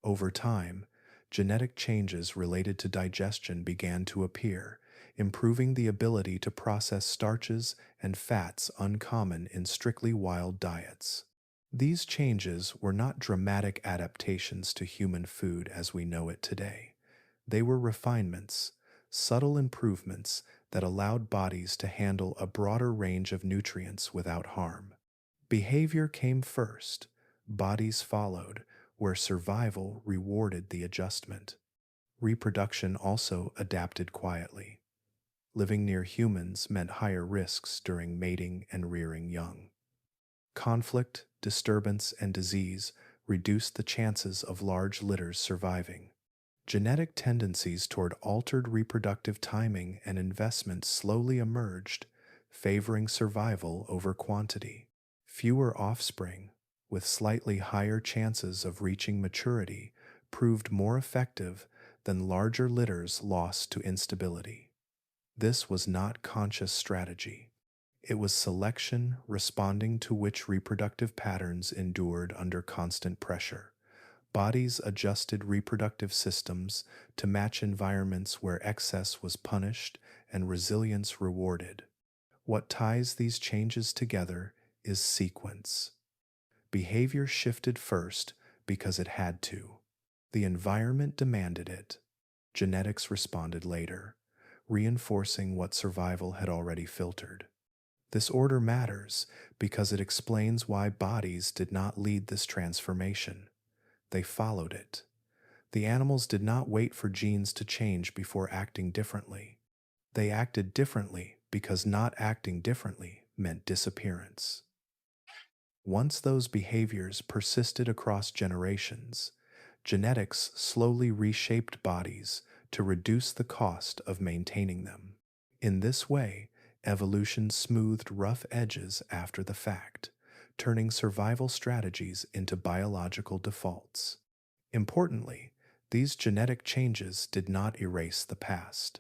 [SPEAKER 1] Over time, genetic changes related to digestion began to appear, improving the ability to process starches and fats uncommon in strictly wild diets. These changes were not dramatic adaptations to human food as we know it today. They were refinements, subtle improvements that allowed bodies to handle a broader range of nutrients without harm. Behavior came first, bodies followed, where survival rewarded the adjustment. Reproduction also adapted quietly. Living near humans meant higher risks during mating and rearing young. Conflict, disturbance, and disease reduced the chances of large litters surviving. Genetic tendencies toward altered reproductive timing and investment slowly emerged, favoring survival over quantity. Fewer offspring, with slightly higher chances of reaching maturity, proved more effective than larger litters lost to instability. This was not conscious strategy. It was selection responding to which reproductive patterns endured under constant pressure. Bodies adjusted reproductive systems to match environments where excess was punished and resilience rewarded. What ties these changes together is sequence. Behavior shifted first because it had to. The environment demanded it. Genetics responded later, reinforcing what survival had already filtered. This order matters because it explains why bodies did not lead this transformation. They followed it. The animals did not wait for genes to change before acting differently. They acted differently because not acting differently meant disappearance. Once those behaviors persisted across generations, genetics slowly reshaped bodies to reduce the cost of maintaining them. In this way, evolution smoothed rough edges after the fact, turning survival strategies into biological defaults. Importantly, these genetic changes did not erase the past.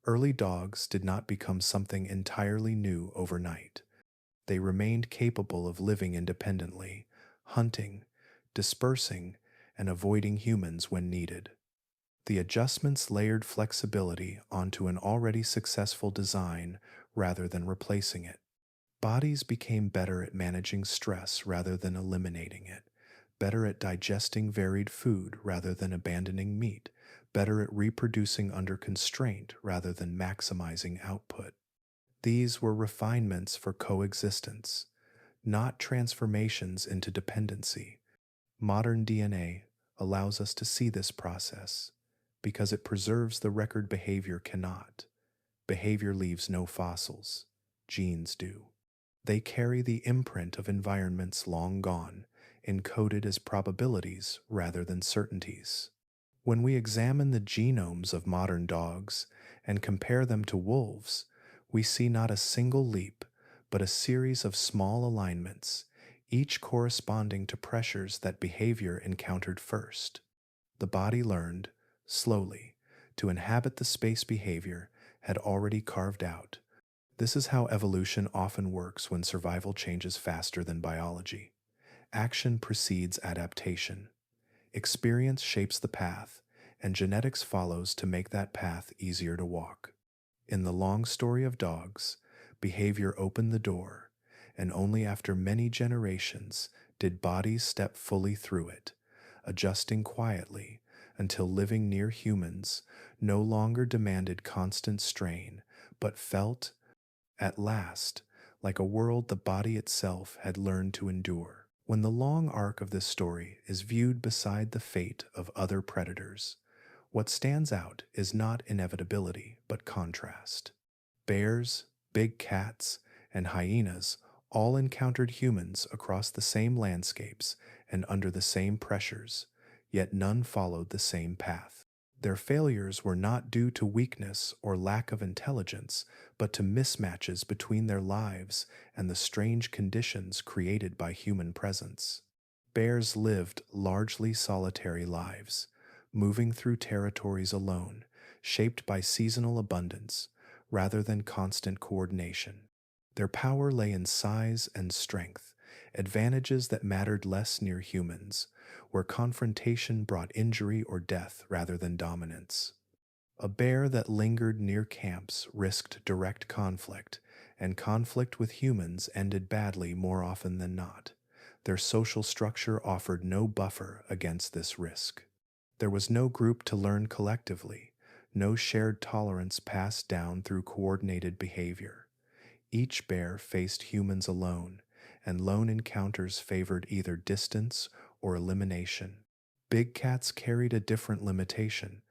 [SPEAKER 1] Early dogs did not become something entirely new overnight. They remained capable of living independently, hunting, dispersing, and avoiding humans when needed. The adjustments layered flexibility onto an already successful design rather than replacing it. Bodies became better at managing stress rather than eliminating it, better at digesting varied food rather than abandoning meat, better at reproducing under constraint rather than maximizing output. These were refinements for coexistence, not transformations into dependency. Modern DNA allows us to see this process because it preserves the record behavior cannot. Behavior leaves no fossils, genes do. They carry the imprint of environments long gone, encoded as probabilities rather than certainties. When we examine the genomes of modern dogs and compare them to wolves, we see not a single leap, but a series of small alignments, each corresponding to pressures that behavior encountered first. The body learned, slowly, to inhabit the space behavior had already carved out. This is how evolution often works when survival changes faster than biology. Action precedes adaptation. Experience shapes the path, and genetics follows to make that path easier to walk. In the long story of dogs, behavior opened the door, and only after many generations did bodies step fully through it, adjusting quietly, until living near humans no longer demanded constant strain, but felt, at last, like a world the body itself had learned to endure. When the long arc of this story is viewed beside the fate of other predators, what stands out is not inevitability, but contrast. Bears, big cats, and hyenas all encountered humans across the same landscapes and under the same pressures, yet none followed the same path. Their failures were not due to weakness or lack of intelligence, but to mismatches between their lives and the strange conditions created by human presence. Bears lived largely solitary lives, moving through territories alone, shaped by seasonal abundance rather than constant coordination. Their power lay in size and strength, advantages that mattered less near humans, where confrontation brought injury or death rather than dominance. A bear that lingered near camps risked direct conflict, and conflict with humans ended badly more often than not. Their social structure offered no buffer against this risk. There was no group to learn collectively, no shared tolerance passed down through coordinated behavior. Each bear faced humans alone, and lone encounters favored either distance or elimination. Big cats carried a different limitation.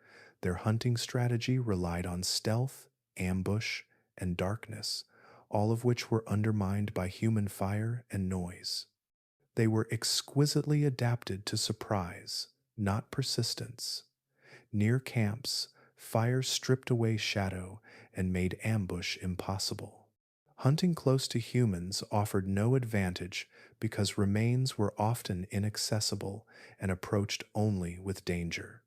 [SPEAKER 1] Their hunting strategy relied on stealth, ambush, and darkness, all of which were undermined by human fire and noise. They were exquisitely adapted to surprise, not persistence. Near camps, fire stripped away shadow and made ambush impossible. Hunting close to humans offered no advantage because remains were often inaccessible and approached only with danger.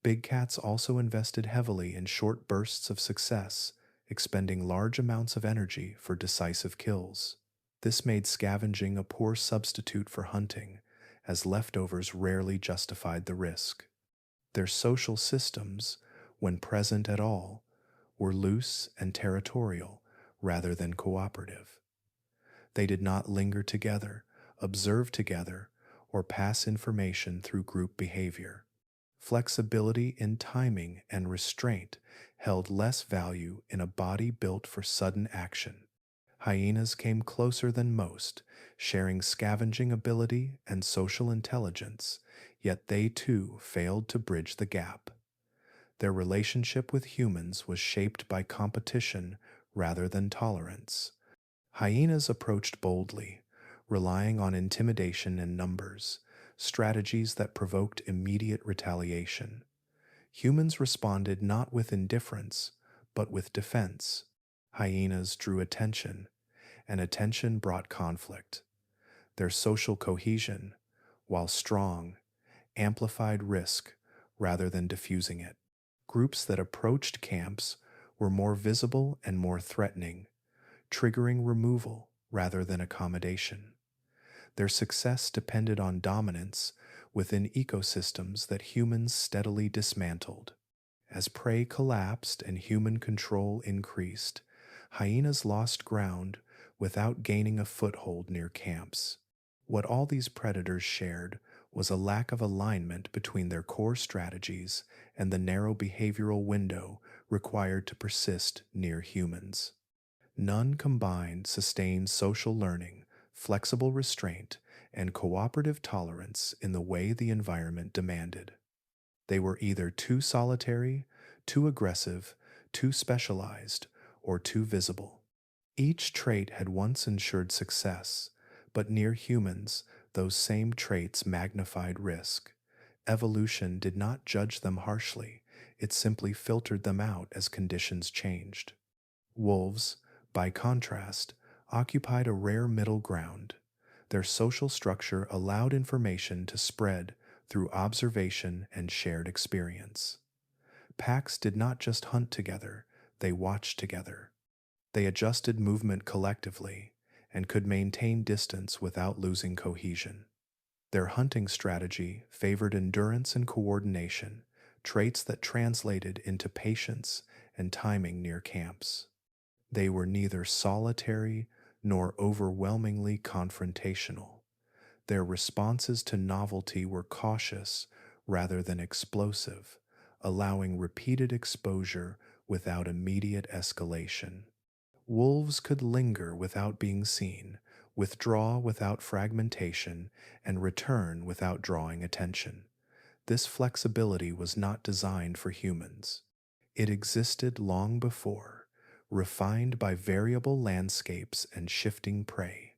[SPEAKER 1] Big cats also invested heavily in short bursts of success, expending large amounts of energy for decisive kills. This made scavenging a poor substitute for hunting, as leftovers rarely justified the risk. Their social systems, when present at all, were loose and territorial rather than cooperative. They did not linger together, observe together, or pass information through group behavior. Flexibility in timing and restraint held less value in a body built for sudden action. Hyenas came closer than most, sharing scavenging ability and social intelligence, yet they too failed to bridge the gap. Their relationship with humans was shaped by competition rather than tolerance. Hyenas approached boldly, relying on intimidation and numbers, strategies that provoked immediate retaliation. Humans responded not with indifference, but with defense. Hyenas drew attention, and attention brought conflict. Their social cohesion, while strong, amplified risk rather than diffusing it. Groups that approached camps were more visible and more threatening, triggering removal rather than accommodation. Their success depended on dominance within ecosystems that humans steadily dismantled. As prey collapsed and human control increased, hyenas lost ground without gaining a foothold near camps. What all these predators shared was a lack of alignment between their core strategies and the narrow behavioral window required to persist near humans. None combined sustained social learning, flexible restraint, and cooperative tolerance in the way the environment demanded. They were either too solitary, too aggressive, too specialized, or too visible. Each trait had once ensured success, but near humans, those same traits magnified risk. Evolution did not judge them harshly, it simply filtered them out as conditions changed. Wolves, by contrast, occupied a rare middle ground. Their social structure allowed information to spread through observation and shared experience. Packs did not just hunt together, they watched together. They adjusted movement collectively and could maintain distance without losing cohesion. Their hunting strategy favored endurance and coordination, traits that translated into patience and timing near camps. They were neither solitary nor overwhelmingly confrontational. Their responses to novelty were cautious rather than explosive, allowing repeated exposure without immediate escalation. Wolves could linger without being seen, withdraw without fragmentation, and return without drawing attention. This flexibility was not designed for humans. It existed long before, refined by variable landscapes and shifting prey.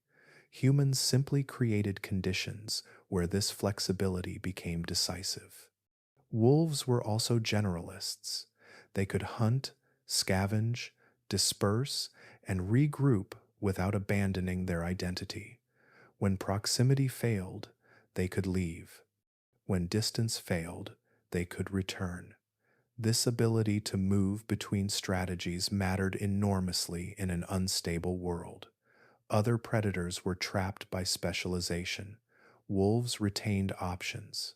[SPEAKER 1] Humans simply created conditions where this flexibility became decisive. Wolves were also generalists. They could hunt, scavenge, disperse, and regroup without abandoning their identity. When proximity failed, they could leave. When distance failed, they could return. This ability to move between strategies mattered enormously in an unstable world. Other predators were trapped by specialization. Wolves retained options.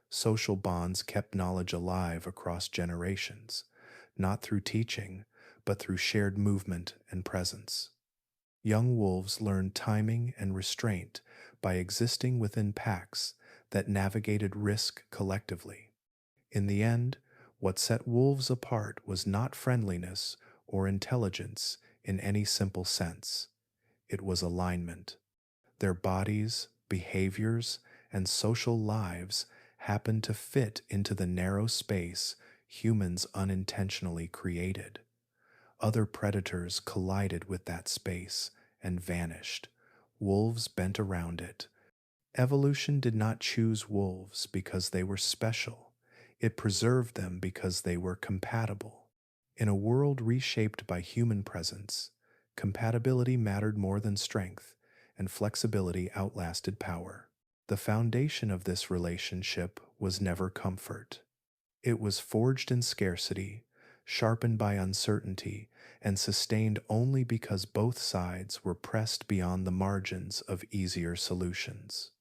[SPEAKER 1] Social bonds kept knowledge alive across generations, not through teaching, but through shared movement and presence. Young wolves learned timing and restraint by existing within packs that navigated risk collectively. In the end, what set wolves apart was not friendliness or intelligence in any simple sense. It was alignment. Their bodies, behaviors, and social lives happened to fit into the narrow space humans unintentionally created. Other predators collided with that space and vanished. Wolves bent around it. Evolution did not choose wolves because they were special. It preserved them because they were compatible. In a world reshaped by human presence, compatibility mattered more than strength, and flexibility outlasted power. The foundation of this relationship was never comfort. It was forged in scarcity, sharpened by uncertainty, and sustained only because both sides were pressed beyond the margins of easier solutions.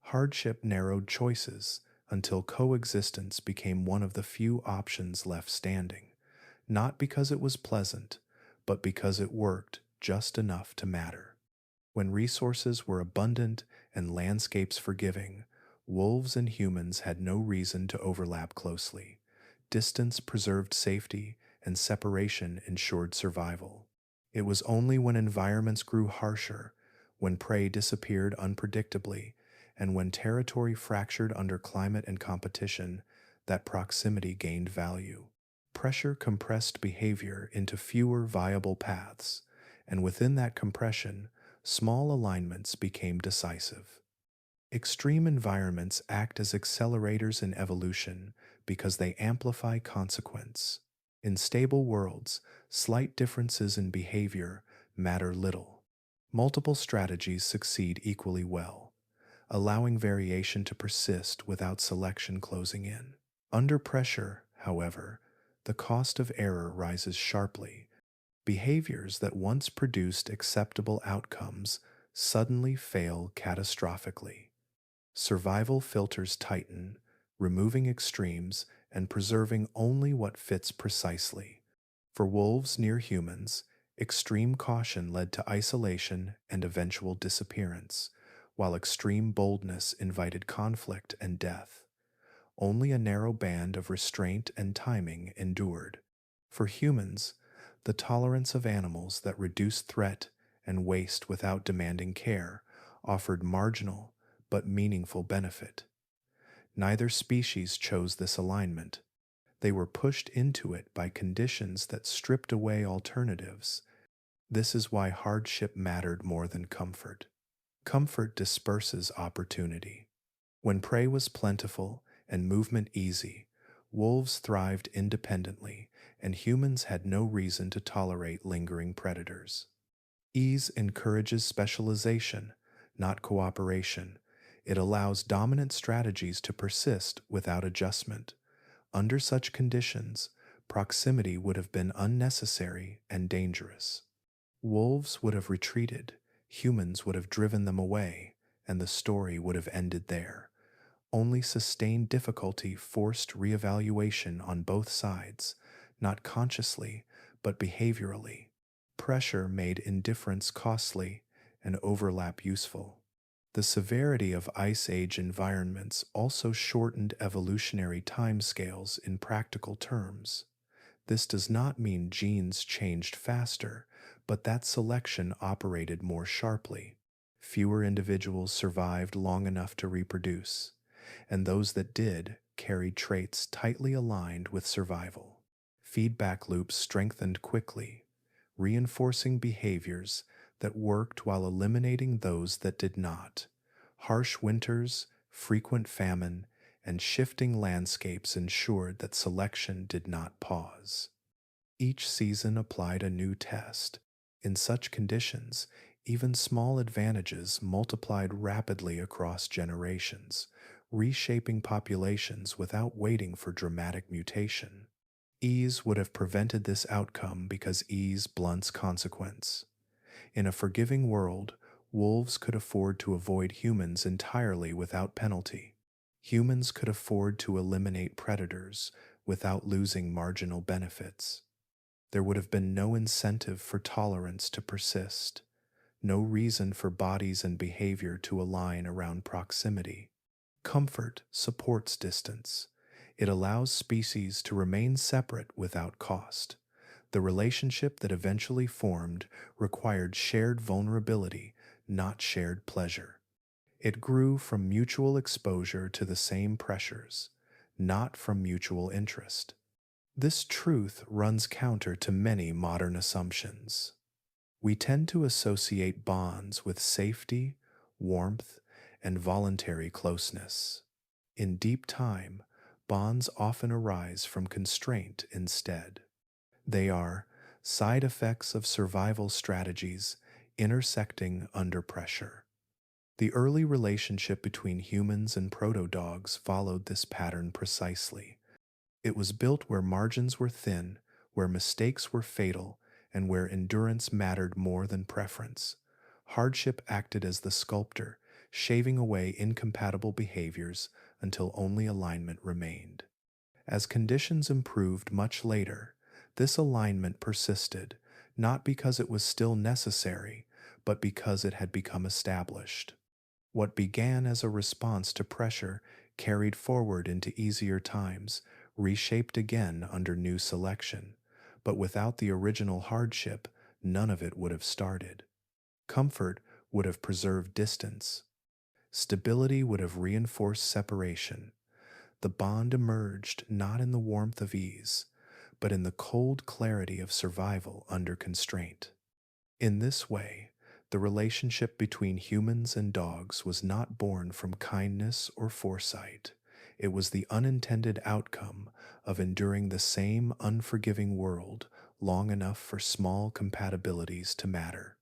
[SPEAKER 1] Hardship narrowed choices until coexistence became one of the few options left standing, not because it was pleasant, but because it worked just enough to matter. When resources were abundant and landscapes forgiving, wolves and humans had no reason to overlap closely. Distance preserved safety, and separation ensured survival. It was only when environments grew harsher, when prey disappeared unpredictably, and when territory fractured under climate and competition, that proximity gained value. Pressure compressed behavior into fewer viable paths, and within that compression, small alignments became decisive. Extreme environments act as accelerators in evolution because they amplify consequence. In stable worlds, slight differences in behavior matter little. Multiple strategies succeed equally well, allowing variation to persist without selection closing in. Under pressure, however, the cost of error rises sharply. Behaviors that once produced acceptable outcomes suddenly fail catastrophically. Survival filters tighten, removing extremes and preserving only what fits precisely. For wolves near humans, extreme caution led to isolation and eventual disappearance, while extreme boldness invited conflict and death. Only a narrow band of restraint and timing endured. For humans, the tolerance of animals that reduced threat and waste without demanding care offered marginal but meaningful benefit. Neither species chose this alignment. They were pushed into it by conditions that stripped away alternatives. This is why hardship mattered more than comfort. Comfort disperses opportunity. When prey was plentiful and movement easy, wolves thrived independently, and humans had no reason to tolerate lingering predators. Ease encourages specialization, not cooperation. It allows dominant strategies to persist without adjustment. Under such conditions, proximity would have been unnecessary and dangerous. Wolves would have retreated, humans would have driven them away, and the story would have ended there. Only sustained difficulty forced reevaluation on both sides, not consciously, but behaviorally. Pressure made indifference costly and overlap useful. The severity of Ice Age environments also shortened evolutionary timescales in practical terms. This does not mean genes changed faster, but that selection operated more sharply. Fewer individuals survived long enough to reproduce, and those that did carried traits tightly aligned with survival. Feedback loops strengthened quickly, reinforcing behaviors that worked while eliminating those that did not. Harsh winters, frequent famine, and shifting landscapes ensured that selection did not pause. Each season applied a new test. In such conditions, even small advantages multiplied rapidly across generations, reshaping populations without waiting for dramatic mutation. Ease would have prevented this outcome because ease blunts consequence. In a forgiving world, wolves could afford to avoid humans entirely without penalty. Humans could afford to eliminate predators without losing marginal benefits. There would have been no incentive for tolerance to persist, no reason for bodies and behavior to align around proximity. Comfort supports distance. It allows species to remain separate without cost. The relationship that eventually formed required shared vulnerability, not shared pleasure. It grew from mutual exposure to the same pressures, not from mutual interest. This truth runs counter to many modern assumptions. We tend to associate bonds with safety, warmth, and voluntary closeness. In deep time, bonds often arise from constraint instead. They are side effects of survival strategies intersecting under pressure. The early relationship between humans and proto-dogs followed this pattern precisely. It was built where margins were thin, where mistakes were fatal, and where endurance mattered more than preference. Hardship acted as the sculptor, shaving away incompatible behaviors until only alignment remained. As conditions improved much later, this alignment persisted, not because it was still necessary, but because it had become established. What began as a response to pressure carried forward into easier times, reshaped again under new selection. But without the original hardship, none of it would have started. Comfort would have preserved distance. Stability would have reinforced separation. The bond emerged not in the warmth of ease, but in the cold clarity of survival under constraint. In this way, the relationship between humans and dogs was not born from kindness or foresight. It was the unintended outcome of enduring the same unforgiving world long enough for small compatibilities to matter.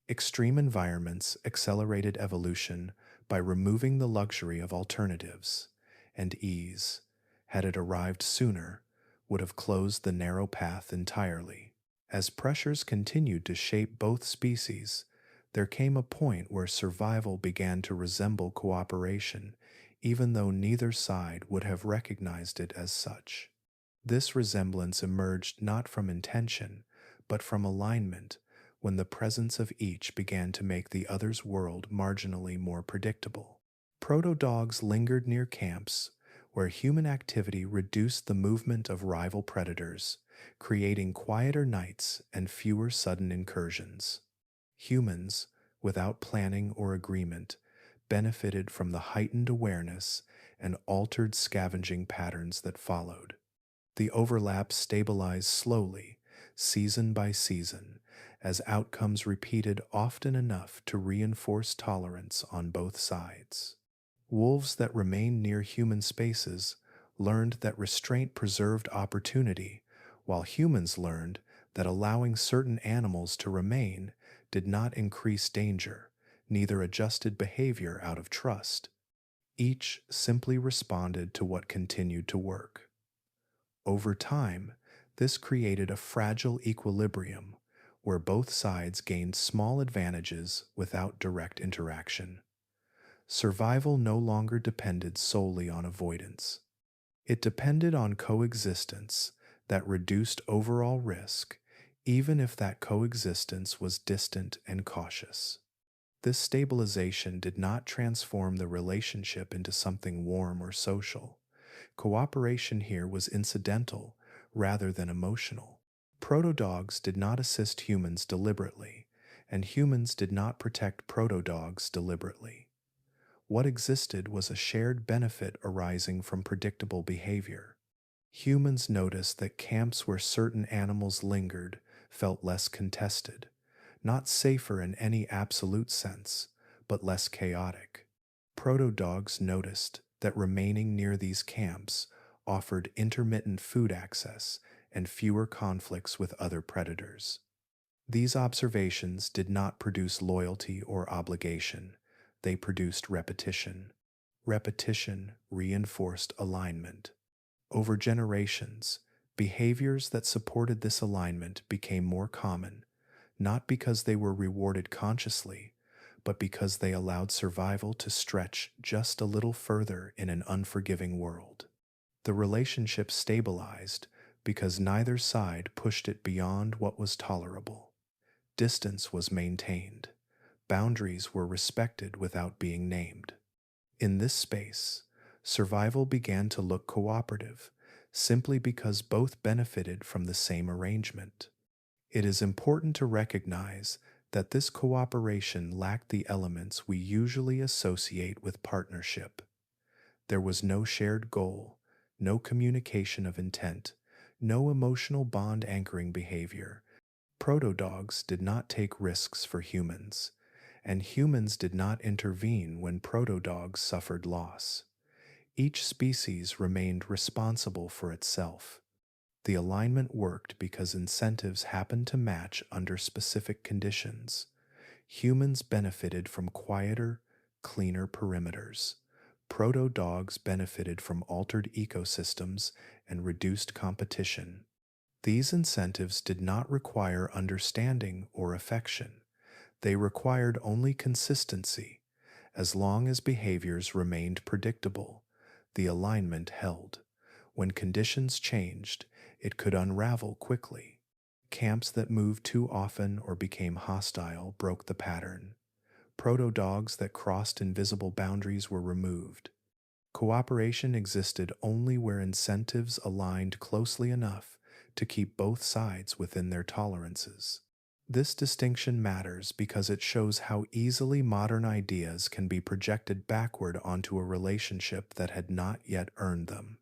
[SPEAKER 1] Extreme environments accelerated evolution by removing the luxury of alternatives, and ease, had it arrived sooner, would have closed the narrow path entirely. As pressures continued to shape both species, there came a point where survival began to resemble cooperation, even though neither side would have recognized it as such. This resemblance emerged not from intention, but from alignment, when the presence of each began to make the other's world marginally more predictable. Proto-dogs lingered near camps where human activity reduced the movement of rival predators, creating quieter nights and fewer sudden incursions. Humans, without planning or agreement, benefited from the heightened awareness and altered scavenging patterns that followed. The overlap stabilized slowly, season by season, as outcomes repeated often enough to reinforce tolerance on both sides. Wolves that remained near human spaces learned that restraint preserved opportunity, while humans learned that allowing certain animals to remain did not increase danger, neither adjusted behavior out of trust. Each simply responded to what continued to work. Over time, this created a fragile equilibrium where both sides gained small advantages without direct interaction. Survival no longer depended solely on avoidance. It depended on coexistence that reduced overall risk, even if that coexistence was distant and cautious. This stabilization did not transform the relationship into something warm or social. Cooperation here was incidental rather than emotional. Proto-dogs did not assist humans deliberately, and humans did not protect proto-dogs deliberately. What existed was a shared benefit arising from predictable behavior. Humans noticed that camps where certain animals lingered felt less contested, not safer in any absolute sense, but less chaotic. Proto-dogs noticed that remaining near these camps offered intermittent food access and fewer conflicts with other predators. These observations did not produce loyalty or obligation, they produced repetition. Repetition reinforced alignment. Over generations, behaviors that supported this alignment became more common, not because they were rewarded consciously, but because they allowed survival to stretch just a little further in an unforgiving world. The relationship stabilized because neither side pushed it beyond what was tolerable. Distance was maintained. Boundaries were respected without being named. In this space, survival began to look cooperative, simply because both benefited from the same arrangement. It is important to recognize that this cooperation lacked the elements we usually associate with partnership. There was no shared goal, no communication of intent, no emotional bond anchoring behavior. Proto-dogs did not take risks for humans, and humans did not intervene when proto-dogs suffered loss. Each species remained responsible for itself. The alignment worked because incentives happened to match under specific conditions. Humans benefited from quieter, cleaner perimeters. Proto-dogs benefited from altered ecosystems and reduced competition. These incentives did not require understanding or affection. They required only consistency. As long as behaviors remained predictable, the alignment held. When conditions changed, it could unravel quickly. Camps that moved too often or became hostile broke the pattern. Proto-dogs that crossed invisible boundaries were removed. Cooperation existed only where incentives aligned closely enough to keep both sides within their tolerances. This distinction matters because it shows how easily modern ideas can be projected backward onto a relationship that had not yet earned them.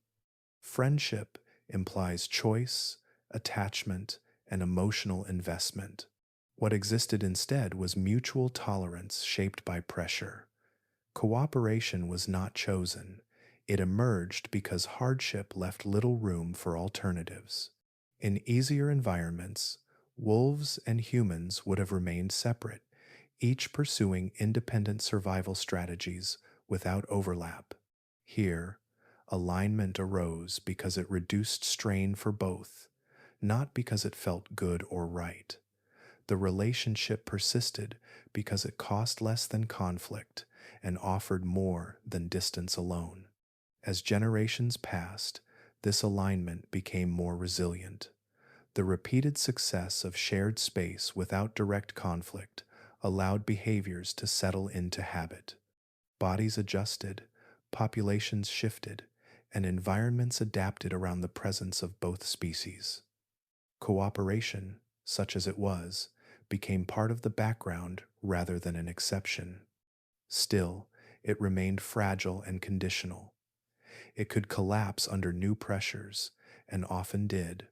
[SPEAKER 1] Friendship implies choice, attachment, and emotional investment. What existed instead was mutual tolerance shaped by pressure. Cooperation was not chosen. It emerged because hardship left little room for alternatives. In easier environments, wolves and humans would have remained separate, each pursuing independent survival strategies without overlap. Here, alignment arose because it reduced strain for both, not because it felt good or right. The relationship persisted because it cost less than conflict and offered more than distance alone. As generations passed, this alignment became more resilient. The repeated success of shared space without direct conflict allowed behaviors to settle into habit. Bodies adjusted, populations shifted, and environments adapted around the presence of both species. Cooperation, such as it was, became part of the background rather than an exception. Still, it remained fragile and conditional. It could collapse under new pressures, and often did.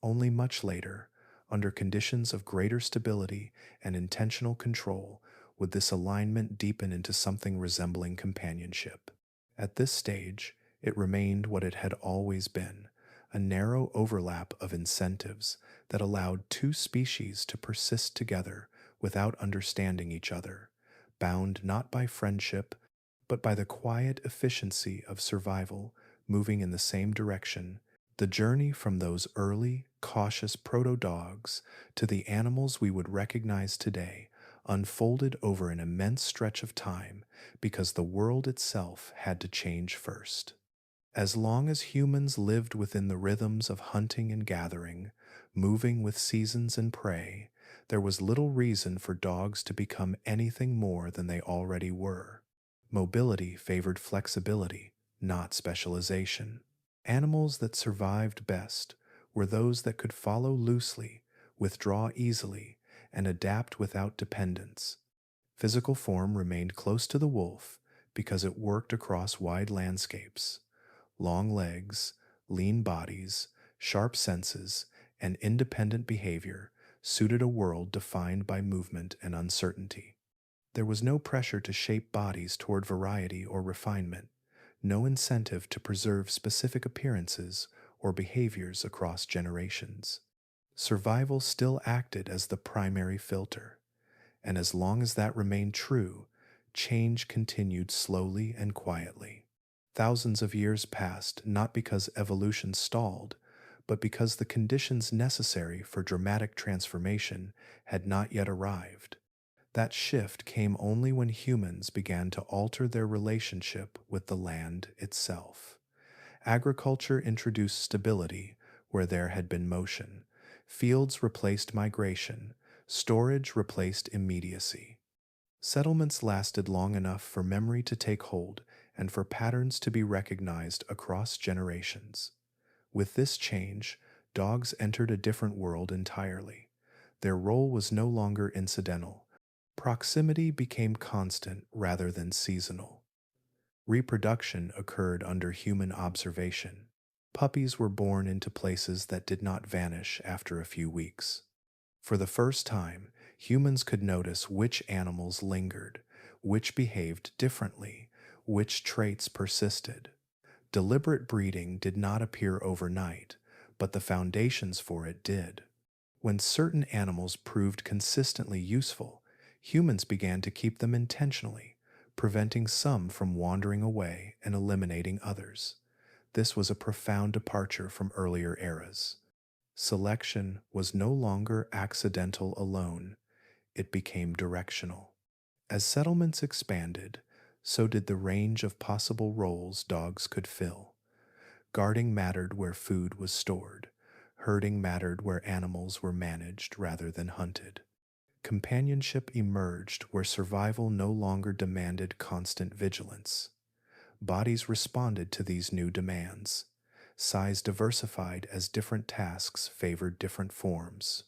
[SPEAKER 1] Only much later, under conditions of greater stability and intentional control, would this alignment deepen into something resembling companionship. At this stage, it remained what it had always been, a narrow overlap of incentives that allowed two species to persist together without understanding each other, bound not by friendship, but by the quiet efficiency of survival moving in the same direction. The journey from those early, cautious proto-dogs to the animals we would recognize today unfolded over an immense stretch of time because the world itself had to change first. As long as humans lived within the rhythms of hunting and gathering, moving with seasons and prey, there was little reason for dogs to become anything more than they already were. Mobility favored flexibility, not specialization. Animals that survived best were those that could follow loosely, withdraw easily, and adapt without dependence. Physical form remained close to the wolf because it worked across wide landscapes. Long legs, lean bodies, sharp senses, and independent behavior suited a world defined by movement and uncertainty. There was no pressure to shape bodies toward variety or refinement, no incentive to preserve specific appearances or behaviors across generations. Survival still acted as the primary filter, and as long as that remained true, change continued slowly and quietly. Thousands of years passed not because evolution stalled, but because the conditions necessary for dramatic transformation had not yet arrived. That shift came only when humans began to alter their relationship with the land itself. Agriculture introduced stability where there had been motion. Fields replaced migration. Storage replaced immediacy. Settlements lasted long enough for memory to take hold and for patterns to be recognized across generations. With this change, dogs entered a different world entirely. Their role was no longer incidental. Proximity became constant rather than seasonal. Reproduction occurred under human observation. Puppies were born into places that did not vanish after a few weeks. For the first time, humans could notice which animals lingered, which behaved differently, which traits persisted. Deliberate breeding did not appear overnight, but the foundations for it did. When certain animals proved consistently useful, humans began to keep them intentionally, preventing some from wandering away and eliminating others. This was a profound departure from earlier eras. Selection was no longer accidental alone, it became directional. As settlements expanded, so did the range of possible roles dogs could fill. Guarding mattered where food was stored. Herding mattered where animals were managed rather than hunted. Companionship emerged where survival no longer demanded constant vigilance. Bodies responded to these new demands. Size diversified as different tasks favored different forms.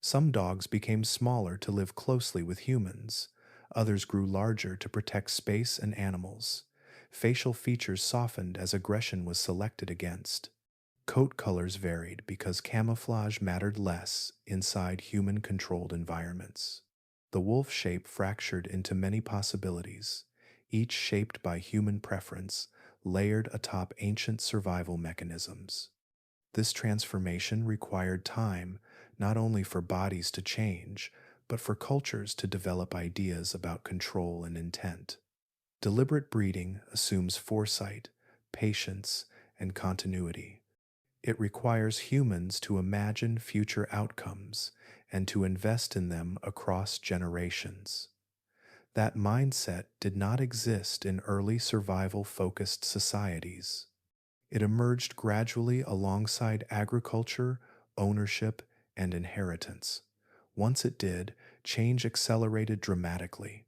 [SPEAKER 1] Some dogs became smaller to live closely with humans. Others grew larger to protect space and animals. Facial features softened as aggression was selected against. Coat colors varied because camouflage mattered less inside human-controlled environments. The wolf shape fractured into many possibilities, each shaped by human preference, layered atop ancient survival mechanisms. This transformation required time not only for bodies to change, but for cultures to develop ideas about control and intent. Deliberate breeding assumes foresight, patience, and continuity. It requires humans to imagine future outcomes and to invest in them across generations. That mindset did not exist in early survival-focused societies. It emerged gradually alongside agriculture, ownership, and inheritance. Once it did, change accelerated dramatically.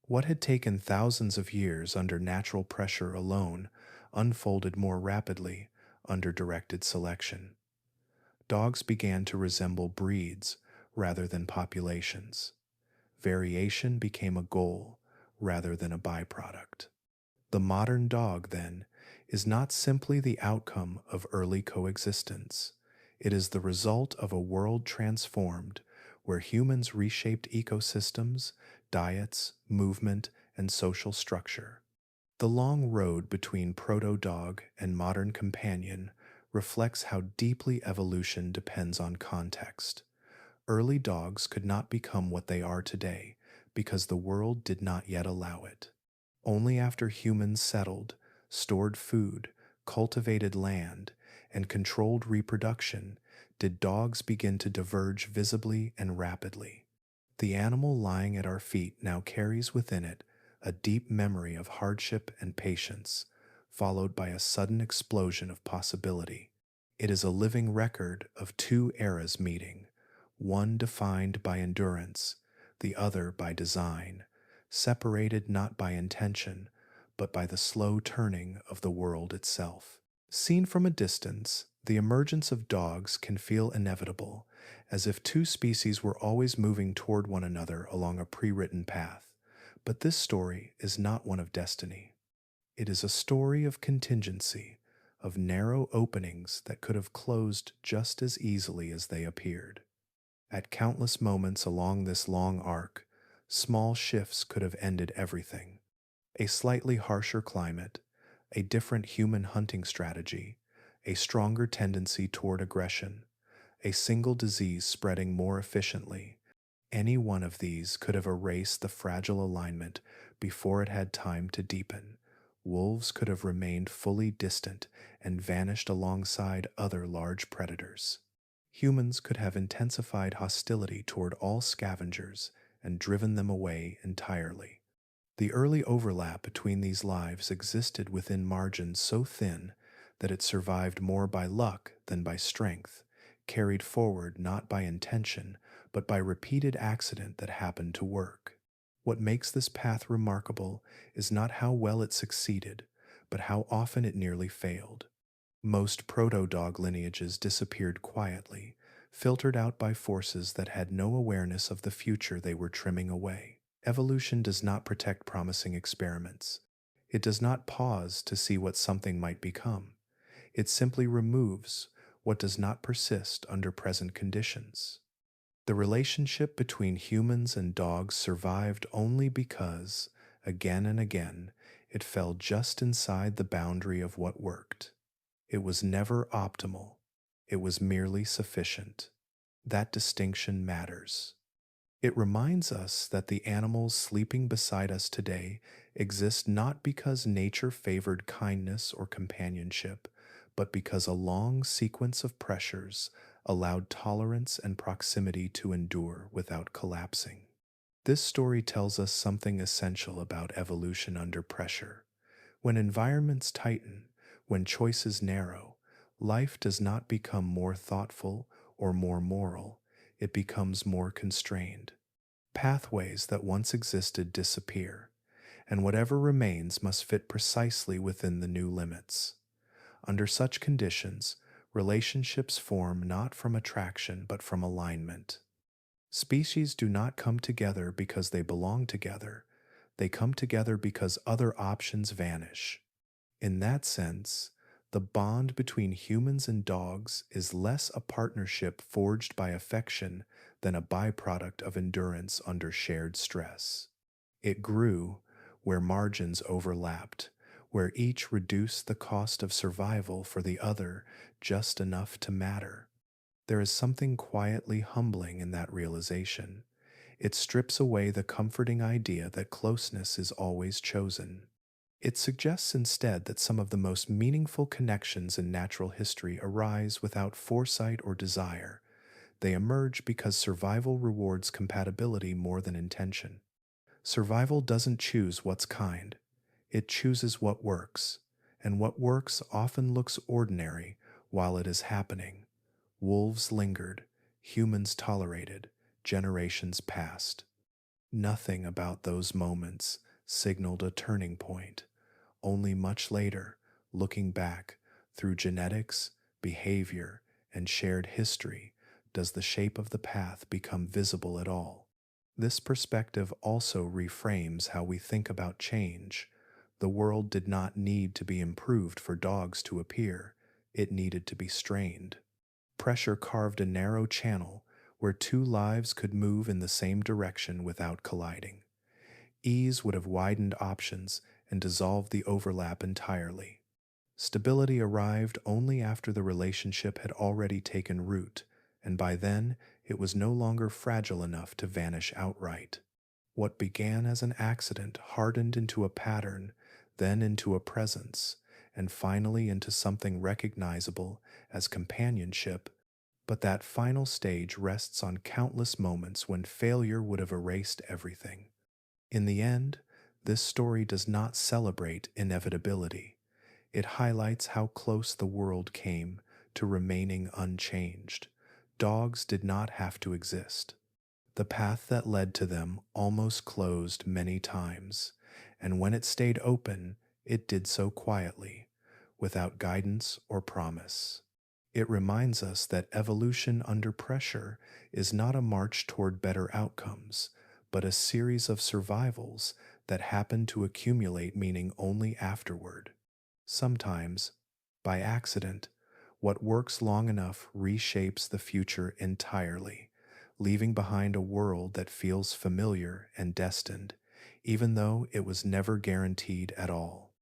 [SPEAKER 1] What had taken thousands of years under natural pressure alone unfolded more rapidly under directed selection. Dogs began to resemble breeds rather than populations. Variation became a goal rather than a byproduct. The modern dog, then, is not simply the outcome of early coexistence. It is the result of a world transformed where humans reshaped ecosystems, diets, movement, and social structure. The long road between proto-dog and modern companion reflects how deeply evolution depends on context. Early dogs could not become what they are today because the world did not yet allow it. Only after humans settled, stored food, cultivated land, and controlled reproduction did dogs begin to diverge visibly and rapidly. The animal lying at our feet now carries within it a deep memory of hardship and patience, followed by a sudden explosion of possibility. It is a living record of two eras meeting, one defined by endurance, the other by design, separated not by intention, but by the slow turning of the world itself. Seen from a distance, the emergence of dogs can feel inevitable, as if two species were always moving toward one another along a pre-written path. But this story is not one of destiny. It is a story of contingency, of narrow openings that could have closed just as easily as they appeared. At countless moments along this long arc, small shifts could have ended everything. A slightly harsher climate, a different human hunting strategy, a stronger tendency toward aggression, a single disease spreading more efficiently. Any one of these could have erased the fragile alignment before it had time to deepen. Wolves could have remained fully distant and vanished alongside other large predators. Humans could have intensified hostility toward all scavengers and driven them away entirely. The early overlap between these lives existed within margins so thin that it survived more by luck than by strength, carried forward not by intention, but by repeated accident that happened to work. What makes this path remarkable is not how well it succeeded, but how often it nearly failed. Most proto-dog lineages disappeared quietly, filtered out by forces that had no awareness of the future they were trimming away. Evolution does not protect promising experiments. It does not pause to see what something might become. It simply removes what does not persist under present conditions. The relationship between humans and dogs survived only because, again and again, it fell just inside the boundary of what worked. It was never optimal. It was merely sufficient. That distinction matters. It reminds us that the animals sleeping beside us today exist not because nature favored kindness or companionship, but because a long sequence of pressures allowed tolerance and proximity to endure without collapsing. This story tells us something essential about evolution under pressure. When environments tighten, when choices narrow, life does not become more thoughtful or more moral, it becomes more constrained. Pathways that once existed disappear, and whatever remains must fit precisely within the new limits. Under such conditions, relationships form not from attraction but from alignment. Species do not come together because they belong together, they come together because other options vanish. In that sense, the bond between humans and dogs is less a partnership forged by affection than a byproduct of endurance under shared stress. It grew where margins overlapped, where each reduced the cost of survival for the other just enough to matter. There is something quietly humbling in that realization. It strips away the comforting idea that closeness is always chosen. It suggests instead that some of the most meaningful connections in natural history arise without foresight or desire. They emerge because survival rewards compatibility more than intention. Survival doesn't choose what's kind, it chooses what works, and what works often looks ordinary while it is happening. Wolves lingered, humans tolerated, generations passed. Nothing about those moments signaled a turning point. Only much later, looking back through genetics, behavior, and shared history, does the shape of the path become visible at all. This perspective also reframes how we think about change. The world did not need to be improved for dogs to appear, it needed to be strained. Pressure carved a narrow channel where two lives could move in the same direction without colliding. Ease would have widened options and dissolved the overlap entirely. Stability arrived only after the relationship had already taken root, and by then it was no longer fragile enough to vanish outright. What began as an accident hardened into a pattern, then into a presence, and finally into something recognizable as companionship. But that final stage rests on countless moments when failure would have erased everything. In the end, this story does not celebrate inevitability. It highlights how close the world came to remaining unchanged. Dogs did not have to exist. The path that led to them almost closed many times, and when it stayed open, it did so quietly, without guidance or promise. It reminds us that evolution under pressure is not a march toward better outcomes, but a series of survivals that happen to accumulate meaning only afterward. Sometimes, by accident, what works long enough reshapes the future entirely, leaving behind a world that feels familiar and destined, even though it was never guaranteed at all.